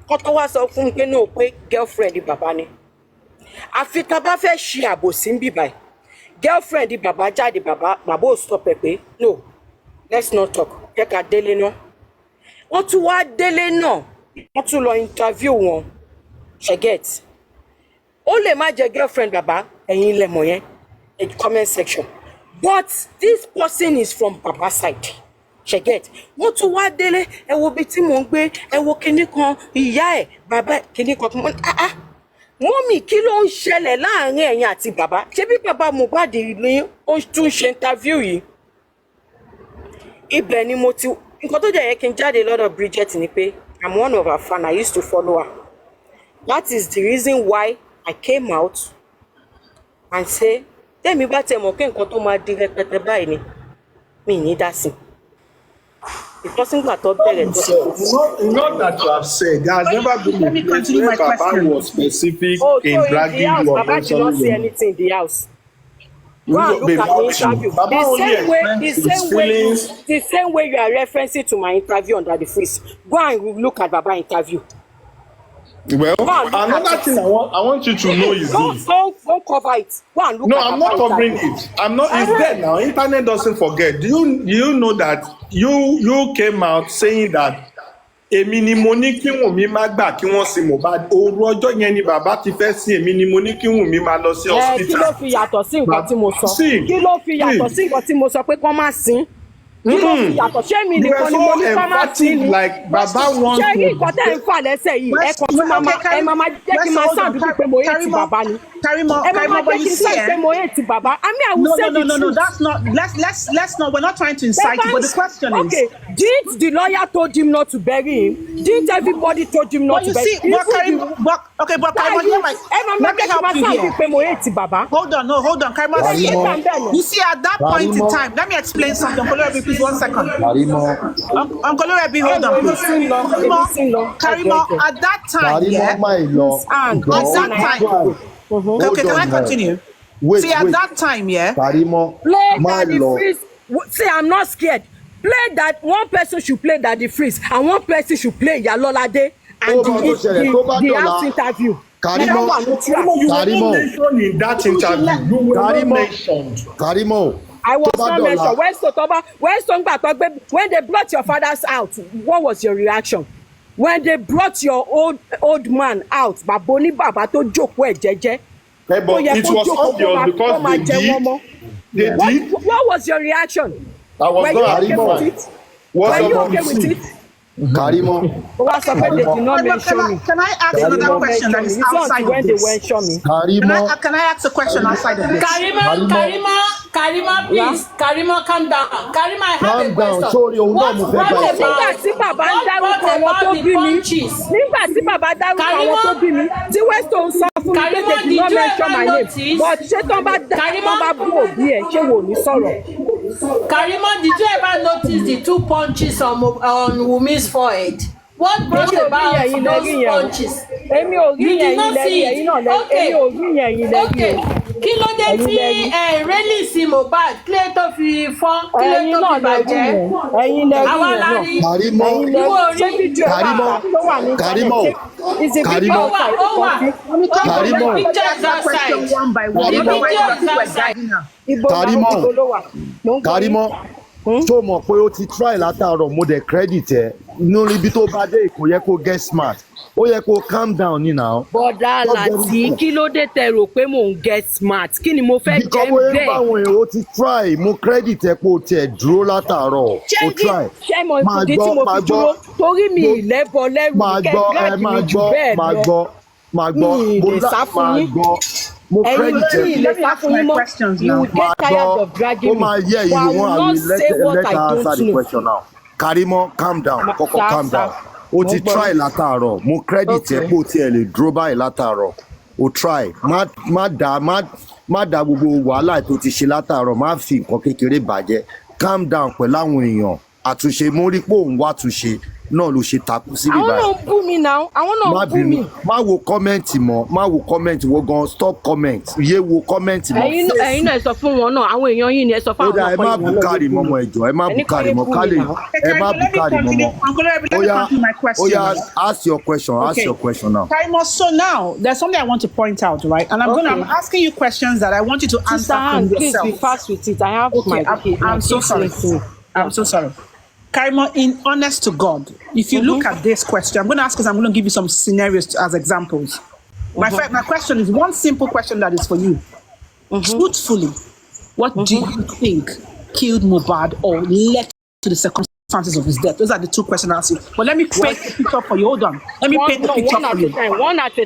kó tó wá sọ fún mi pé náà pé girlfriend bàbá ni àfi tá bá fẹ́ ṣe àbòsí ń bì báyìí girlfriend bàbá jáde bàbá ò stop ẹ pé no let's not talk jẹ́ ká délé náà wọ́n tún wá délé náà wọ́n tún lọ interview wọn ṣẹgẹt ó lè má jẹ́ girlfriend bàbá ẹ̀yin lẹ mọ̀ yẹn comment section but this person is from baba side ṣẹgẹt wọ́n tún wá délé ẹ wo bí tí mò ń gbé ẹ wo kinní kan ìyá ẹ bàbá kinní kan mọ́mì kí ló ń ṣẹlẹ̀ láàrin ẹ̀yin àti bàbá ṣé bí bàbá Mohbad ní ó tún ṣe interview yìí ibẹ̀ ni mo ti nǹkan tó jẹ́ yẹ kí n jáde lọ́dọ̀ Bridget ni pé I'm one of her fan I used to follow her that is the reason why I came out and say tẹ́mi bá tẹ̀ mọ̀ kí nǹkan tó máa di rẹpẹtẹ báyìí ni mi ní dá sí because nígbà tó bẹ̀rẹ̀ tó Not that you have said, there has never been a place where Baba was specific in so dragging in the house you or Baba did not say mentioning anything in the house. you. Go and look at the interview. Baba only expressed his feelings. The same way you are referencing to my interview under the freeze. Go and look at Baba interview. Well, another thing I want you to know is this. Don't cover it. Go and look No, at I'm Baba not covering interview. it. I'm not. It's there now. Internet doesn't forget. Do you know that you came out saying that èmi ni mo ní kí Wùnmí má gbà kí wọ́n sin Mohbad òru ọjọ́ yẹn ni bàbá ti fẹ́ sin èmi ni mo ní kí Wùnmí má lọ sí hospital. Kí ló fi yàtọ̀ sí nǹkan tí mo sọ? Kí ló fi yàtọ̀ sí nǹkan tí mo sọ pé kán má sin? Kí ló fi yàtọ̀? Ṣé mi nìkan ni mo ní kán má sin ni? Ṣé kí nǹkan tẹ́ ń fà lẹ́sẹ̀ yìí ẹ kàn tún máa jẹ́ kí n máa ṣàdúgbò pé mo yé ti bàbá ni? Karimo, ẹ máa jẹ́ kí n ṣàdúgbò pé mo yé ti bàbá. I mean, I will say the truth. No, that's not. Let's not. We're not trying to incite you, but the question is. Okay, did the lawyer told him not to bury him? Didn't everybody told him not to bury him? But Karimo, let me help you here. Hold on, Karimo. You see, at that point in time, let me explain something. Uncle Orebi, please, 1 second. Uncle Orebi, hold on, please. Karimo, at that time, yeah. At that time. Okay, can I continue? See, at that time, yeah. See, I'm not scared. Play that one person should play Daddy Freeze and one person should play Iyalolade and the house interview. Karimo, you were not mentioned in that interview. You were not mentioned. Karimo. I was not mentioned. When they brought your fathers out, what was your reaction? When they brought your old man out, Baboni Baba to joke where Jeje. But it was obvious because they did. What was your reaction? I was not okay with it? Were you okay with it? Karimo. Can I ask another question that is outside of this? Can I ask a question outside of this? Karima, please. Karima, calm down. Karima, I have a question. Sorry, nígbà tí bàbá ń dárúkọ àwọn tó bí mi nígbà tí bàbá dárúkọ àwọn tó bí mi tí Weston sọ fún mi pé they did not mention my name but ṣé tán bá bú òbí ẹ̀ ṣé wò ní sọ̀rọ̀. Karima, did you ever notice the 2 punches on Wunmi's forehead? What brought about those punches? Èmi ò rí yẹn ilẹ̀ yìí náà lẹ́yìn èmi ò rí yẹn ilẹ̀ yìí. Kí ló dé tí rẹ́líìsì Mohbad kí ló tó fi fọ́n kí ló tó fi bàjẹ́? Ẹ̀yin lẹ rí Àwa yẹn la náà. rí. Karimo, Ìwọ Ṣé rí. fídíò ẹ̀ wà ló wà ní Karimo, Is the video Karimo, outside? Ó wà. Karimo. The pictures outside. One by one. The Karimo. videos outside. Karimo, tó mọ̀ pé ó ti try látàárọ̀ mo dẹ̀ credit ẹ̀ lórí ibi tó bá dé kò yẹ kó get smart ó yẹ kó calm down ní now. Bọ̀dá Láti kí ló dé tẹ rò pé mò ń get smart kí ni mo fẹ́ jẹ́ bíkọ́ bẹ́ẹ̀. báwọn èèyàn ó ti try mo credit ẹ̀ pé o tiẹ̀ dúró látàárọ̀ ó try. Ṣé mo ìdí tí mo fi dúró torí mi ìlẹ́bọ lẹ́rù kẹ́kẹ́ mi jù bẹ́ẹ̀ lọ. máa gbọ́ mi ì lè sá fún yín. mo credit ẹ̀. Let me ask my questions now. You get tired of dragging me. But I will not say what I don't know. Karimo, calm down. Kọ́kọ́ calm down. O ti try látàárọ̀. Mo credit ẹ̀ pé o tiẹ̀ lè dúró báyìí látàárọ̀. O try. Má dá gbogbo wàhálà tó ti ṣe látàárọ̀. Má fi nǹkan kékeré bàjẹ́. Calm down pẹ̀lú àwọn èèyàn. Àtúnṣe mo rí pé òun wá àtúnṣe náà ló ṣe takú síbi báyìí. Àwọn náà ń bú mi náà. Àwọn náà ń bú mi. Má wo kọ́mẹ̀ntì mọ́. Má wo kọ́mẹ̀ntì wo gan stop comment. Yé wo kọ́mẹ̀ntì mọ́. Ẹ̀yin náà ẹ sọ fún wọn náà. Àwọn èèyàn yìí ni ẹ sọ fún àwọn ọkọ ìwọ̀n. Ẹ má bùkárì mọ́ ọmọ ẹ̀jọ̀. Ẹ má bùkárì mọ́ kálẹ̀. Ẹ má bùkárì mọ́ mọ́. Oya, ask your question. Ask your question now. Karimo, so now there's something I want to point out, right? And I'm asking you questions that I want you to answer from yourself. Please be fast with it. I have my I'm so sorry. I'm so sorry. Karimo, in honest to God, if you look at this question, I'm going to ask because I'm going to give you some scenarios as examples. My question is one simple question that is for you. Truthfully, what do you think killed Mohbad or led to the circumstances of his death? Those are the two questions I ask you. But let me paint the picture for you. Hold on. Let me paint the picture for you. One at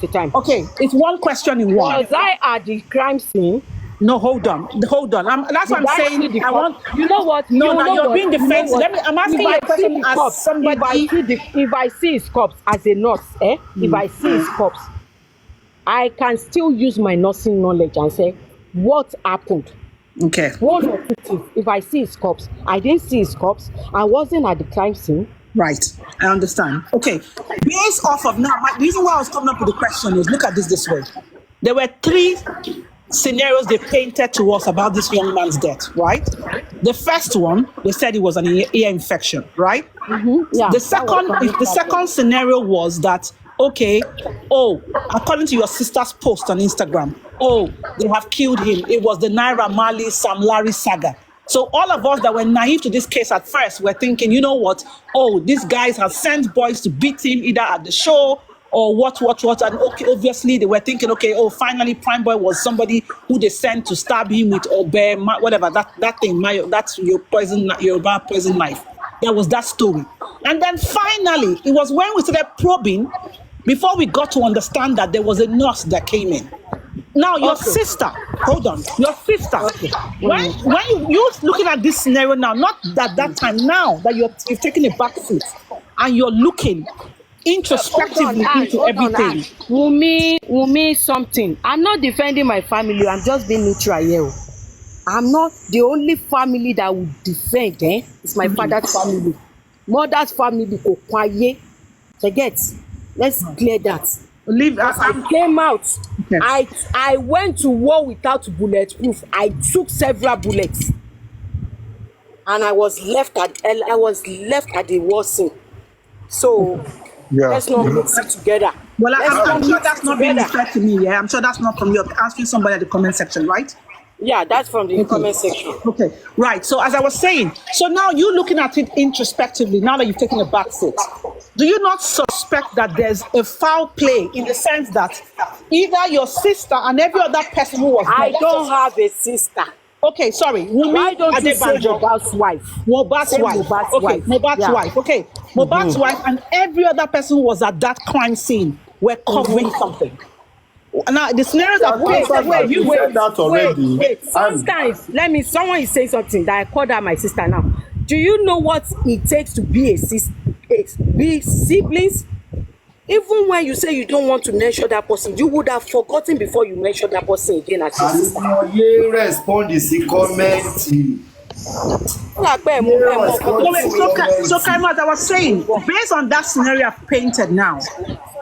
a time. Okay, it's one question in one. Was I at the crime scene? No, hold on. That's what I'm saying. I want. You know what? You're being defensive. I'm asking you a question as somebody. If I see his corpse as a nurse, if I see his corpse, I can still use my nursing knowledge and say, what happened? Okay. One or two things. If I see his corpse, I didn't see his corpse. I wasn't at the crime scene. Right. I understand. Okay. Based off of now, the reason why I was coming up with the question is look at this way. There were 3 scenarios they painted to us about this young man's death, right? The first one, they said it was an ear infection, right? Yeah. The second scenario was that, okay, according to your sister's post on Instagram, they have killed him. It was the Naira Marley Sam Larry saga. So all of us that were naive to this case at first were thinking, you know what? These guys have sent boys to beat him either at the show or what, and okay, obviously they were thinking, finally Prime Boy was somebody who they sent to stab him with whatever, that thing, that's your poison knife. There was that story. And then finally, it was when we started probing, before we got to understand that there was a nurse that came in. Now, your sister, hold on, your sister, when you're looking at this scenario now, not that time, now that you've taken a back seat and you're looking introspectively into everything. Wumi something. I'm not defending my family. I'm just being neutral here. I'm not the only family that would defend. It's my father's family. Mother's family. Forget. Let's clear that. I came out. Yes. I went to war without bulletproof. I took several bullets, and I was left at the war scene. So. Yeah. Let's not mix it together. Well, I'm sure that's not being referred to me. I'm sure that's not from you. Asking somebody at the comment section, right? Yeah, that's from the comment section. Okay, right. So as I was saying, so now you're looking at it introspectively. Now that you've taken a back seat, do you not suspect that there's a foul play in the sense that either your sister and every other person who was I don't have a sister. Okay, sorry. Why don't you say Mohbad's wife? Mohbad's wife. Mohbad's wife. Okay. Mohbad's wife and every other person who was at that crime scene were covering something. Now the scenarios are wait. Sometimes someone is saying something that I called her my sister now. Do you know what it takes to be be siblings? Even when you say you don't want to mention that person, you would have forgotten before you mention that person again as your sister. Respond is the comment. So Karimo, as I was saying, based on that scenario I've painted now,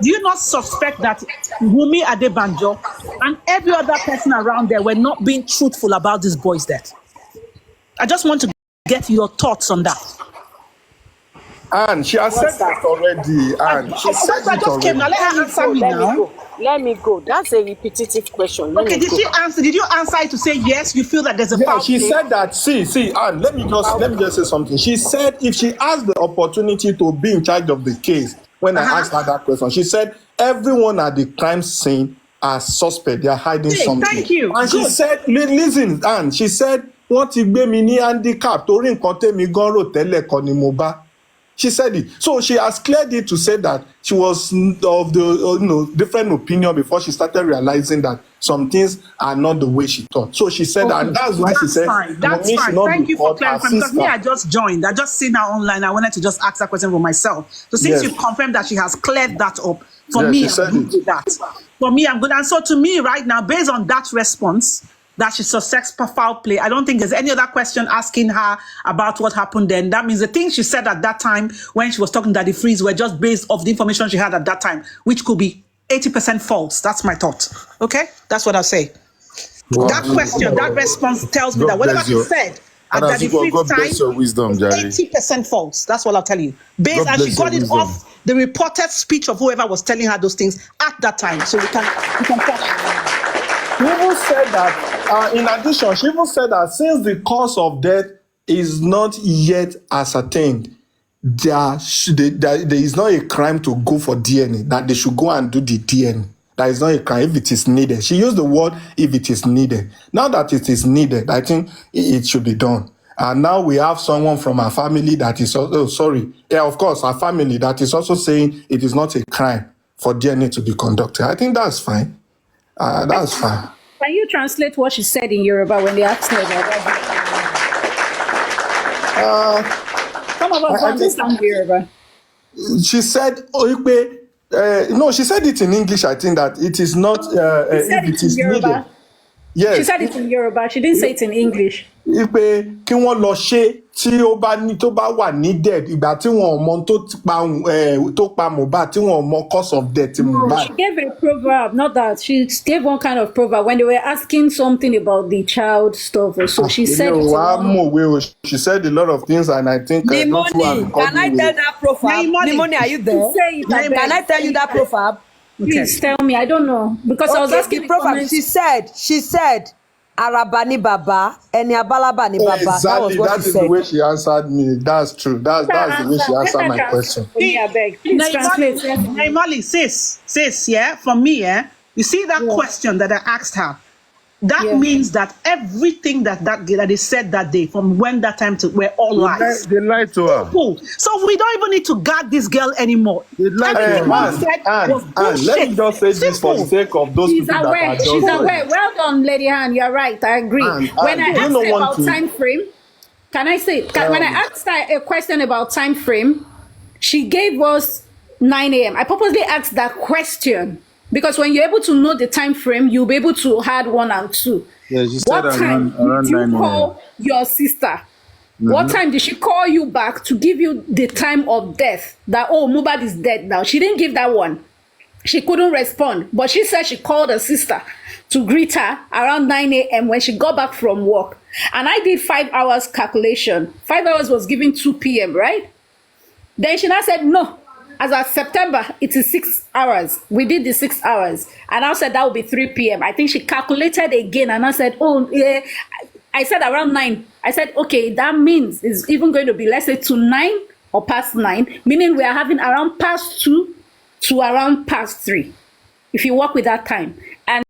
do you not suspect that Wunmi Adebanjo and every other person around there were not being truthful about this boy's death. I just want to get your thoughts on that. And she has said that already. And she said I it just came now. already. Let her answer me now. Let me go. That's a repetitive question. Let Okay, me did go. she answer? Did you answer it to say yes? You feel that there's a Yeah, foul she play? said that. See, and let me just say something. She said if she has the opportunity to be in charge of the case, when I asked her that question, she said everyone at the crime scene are suspect. They are hiding Okay, something. thank you. And Good. she said, listen, and she said, wọ́n ti gbé mi ní handicap torí nǹkan tẹ́mi gan rò tẹ́lẹ̀ kọ́ ni mo bá. She said it. So she has cleared it to say that she was of the different opinion before she started realizing that some things are not the way she thought. So she said that, and that's why she said, Fine. That's Mommy should fine. not Thank be you for called her clarifying. Because me, sister. I just joined. I just seen her online. I wanted to just ask that question for myself. So since Yes. you've confirmed that she has cleared that up, for Yes, me, she I'm said good it. with that. For me, I'm good. And so to me, right now, based on that response, that she suspects foul play, I don't think there's any other question asking her about what happened then. That means the things she said at that time when she was talking to Daddy Freeze were just based off the information she had at that time, which could be 80% false. That's my thought. Okay? That's what I'll say. Wow. That question, that response tells me that whatever she said at And Daddy Freeze God time bless your wisdom, is Jerry. 80% false. That's what I'll tell you. Based, God and she bless your got it wisdom. off the reported speech of whoever was telling her those things at that time. So we can touch. She even said that, in addition, she even said that since the cause of death is not yet ascertained, there is not a crime to go for DNA, that they should go and do the DNA. That is not a crime if it is needed. She used the word if it is needed. Now that it is needed, I think it should be done. And now we have someone from our family that is, of course, our family that is also saying it is not a crime for DNA to be conducted. I think that's fine. That's fine. Can you translate what she said in Yoruba when they asked her about that? Some of us don't understand Yoruba. She said, no, she said it in English, I think, that it is not, She said if it it in is Yoruba. needed. Yes. She said it in Yoruba. She didn't say it in English. Ipe kí wọ́n lọ ṣe tí ó bá ní tó bá wà needed ìgbà tí wọn ò mọ tó pa Mohbad tí wọn ò mọ cause of death Mohbad. She gave a proverb, not that. She gave one kind of proverb when they were asking something about the child stuff or so. She said She said a lot of things, and I think Nimoni, can I tell that proverb? Nimoni, are you there? Say it, Can I tell you that proverb? Please tell me. I don't know because I was asking the proverb. She said, Araba ni baba, eni abalaba ni baba. Exactly, that was what that she is said. the way she answered me. That's true. That's the way she answered my question. Please translate. Naimali, sis, yeah, for me, yeah, you see that question that I asked her, that means that everything that they said that day, from when that time to, were all lies. They lied to her. Cool. So we don't even need to guard this girl anymore. Everything one said was bullshit. Let me just say this for the sake of those people that are just She's aware. Well done, Lady Han. You're right. I agree. When I asked her about time frame, can I say, when I asked her a question about time frame, she gave us 9 a.m. I purposely asked that question because when you're able to know the time frame, you'll be able to add 1 and 2. Yeah, she What said time around did you 9 call your sister? What time did she call you back to give you the time of death? That, oh, Mohbad is dead now. She didn't give that one. She couldn't respond. But she said she called her sister to greet her around 9 a.m. when she got back from work. And I did 5 hours calculation. 5 hours was given 2 p.m., right? Then she now said, no. As of September, it is 6 hours. We did the 6 hours. And I said that would be 3 p.m. I think she calculated again. And I said, oh, yeah. I said around 9. I said, okay, that means it's even going to be, let's say, to 9 or past 9, meaning we are having around past 2 to around past 3, if you work with that time. And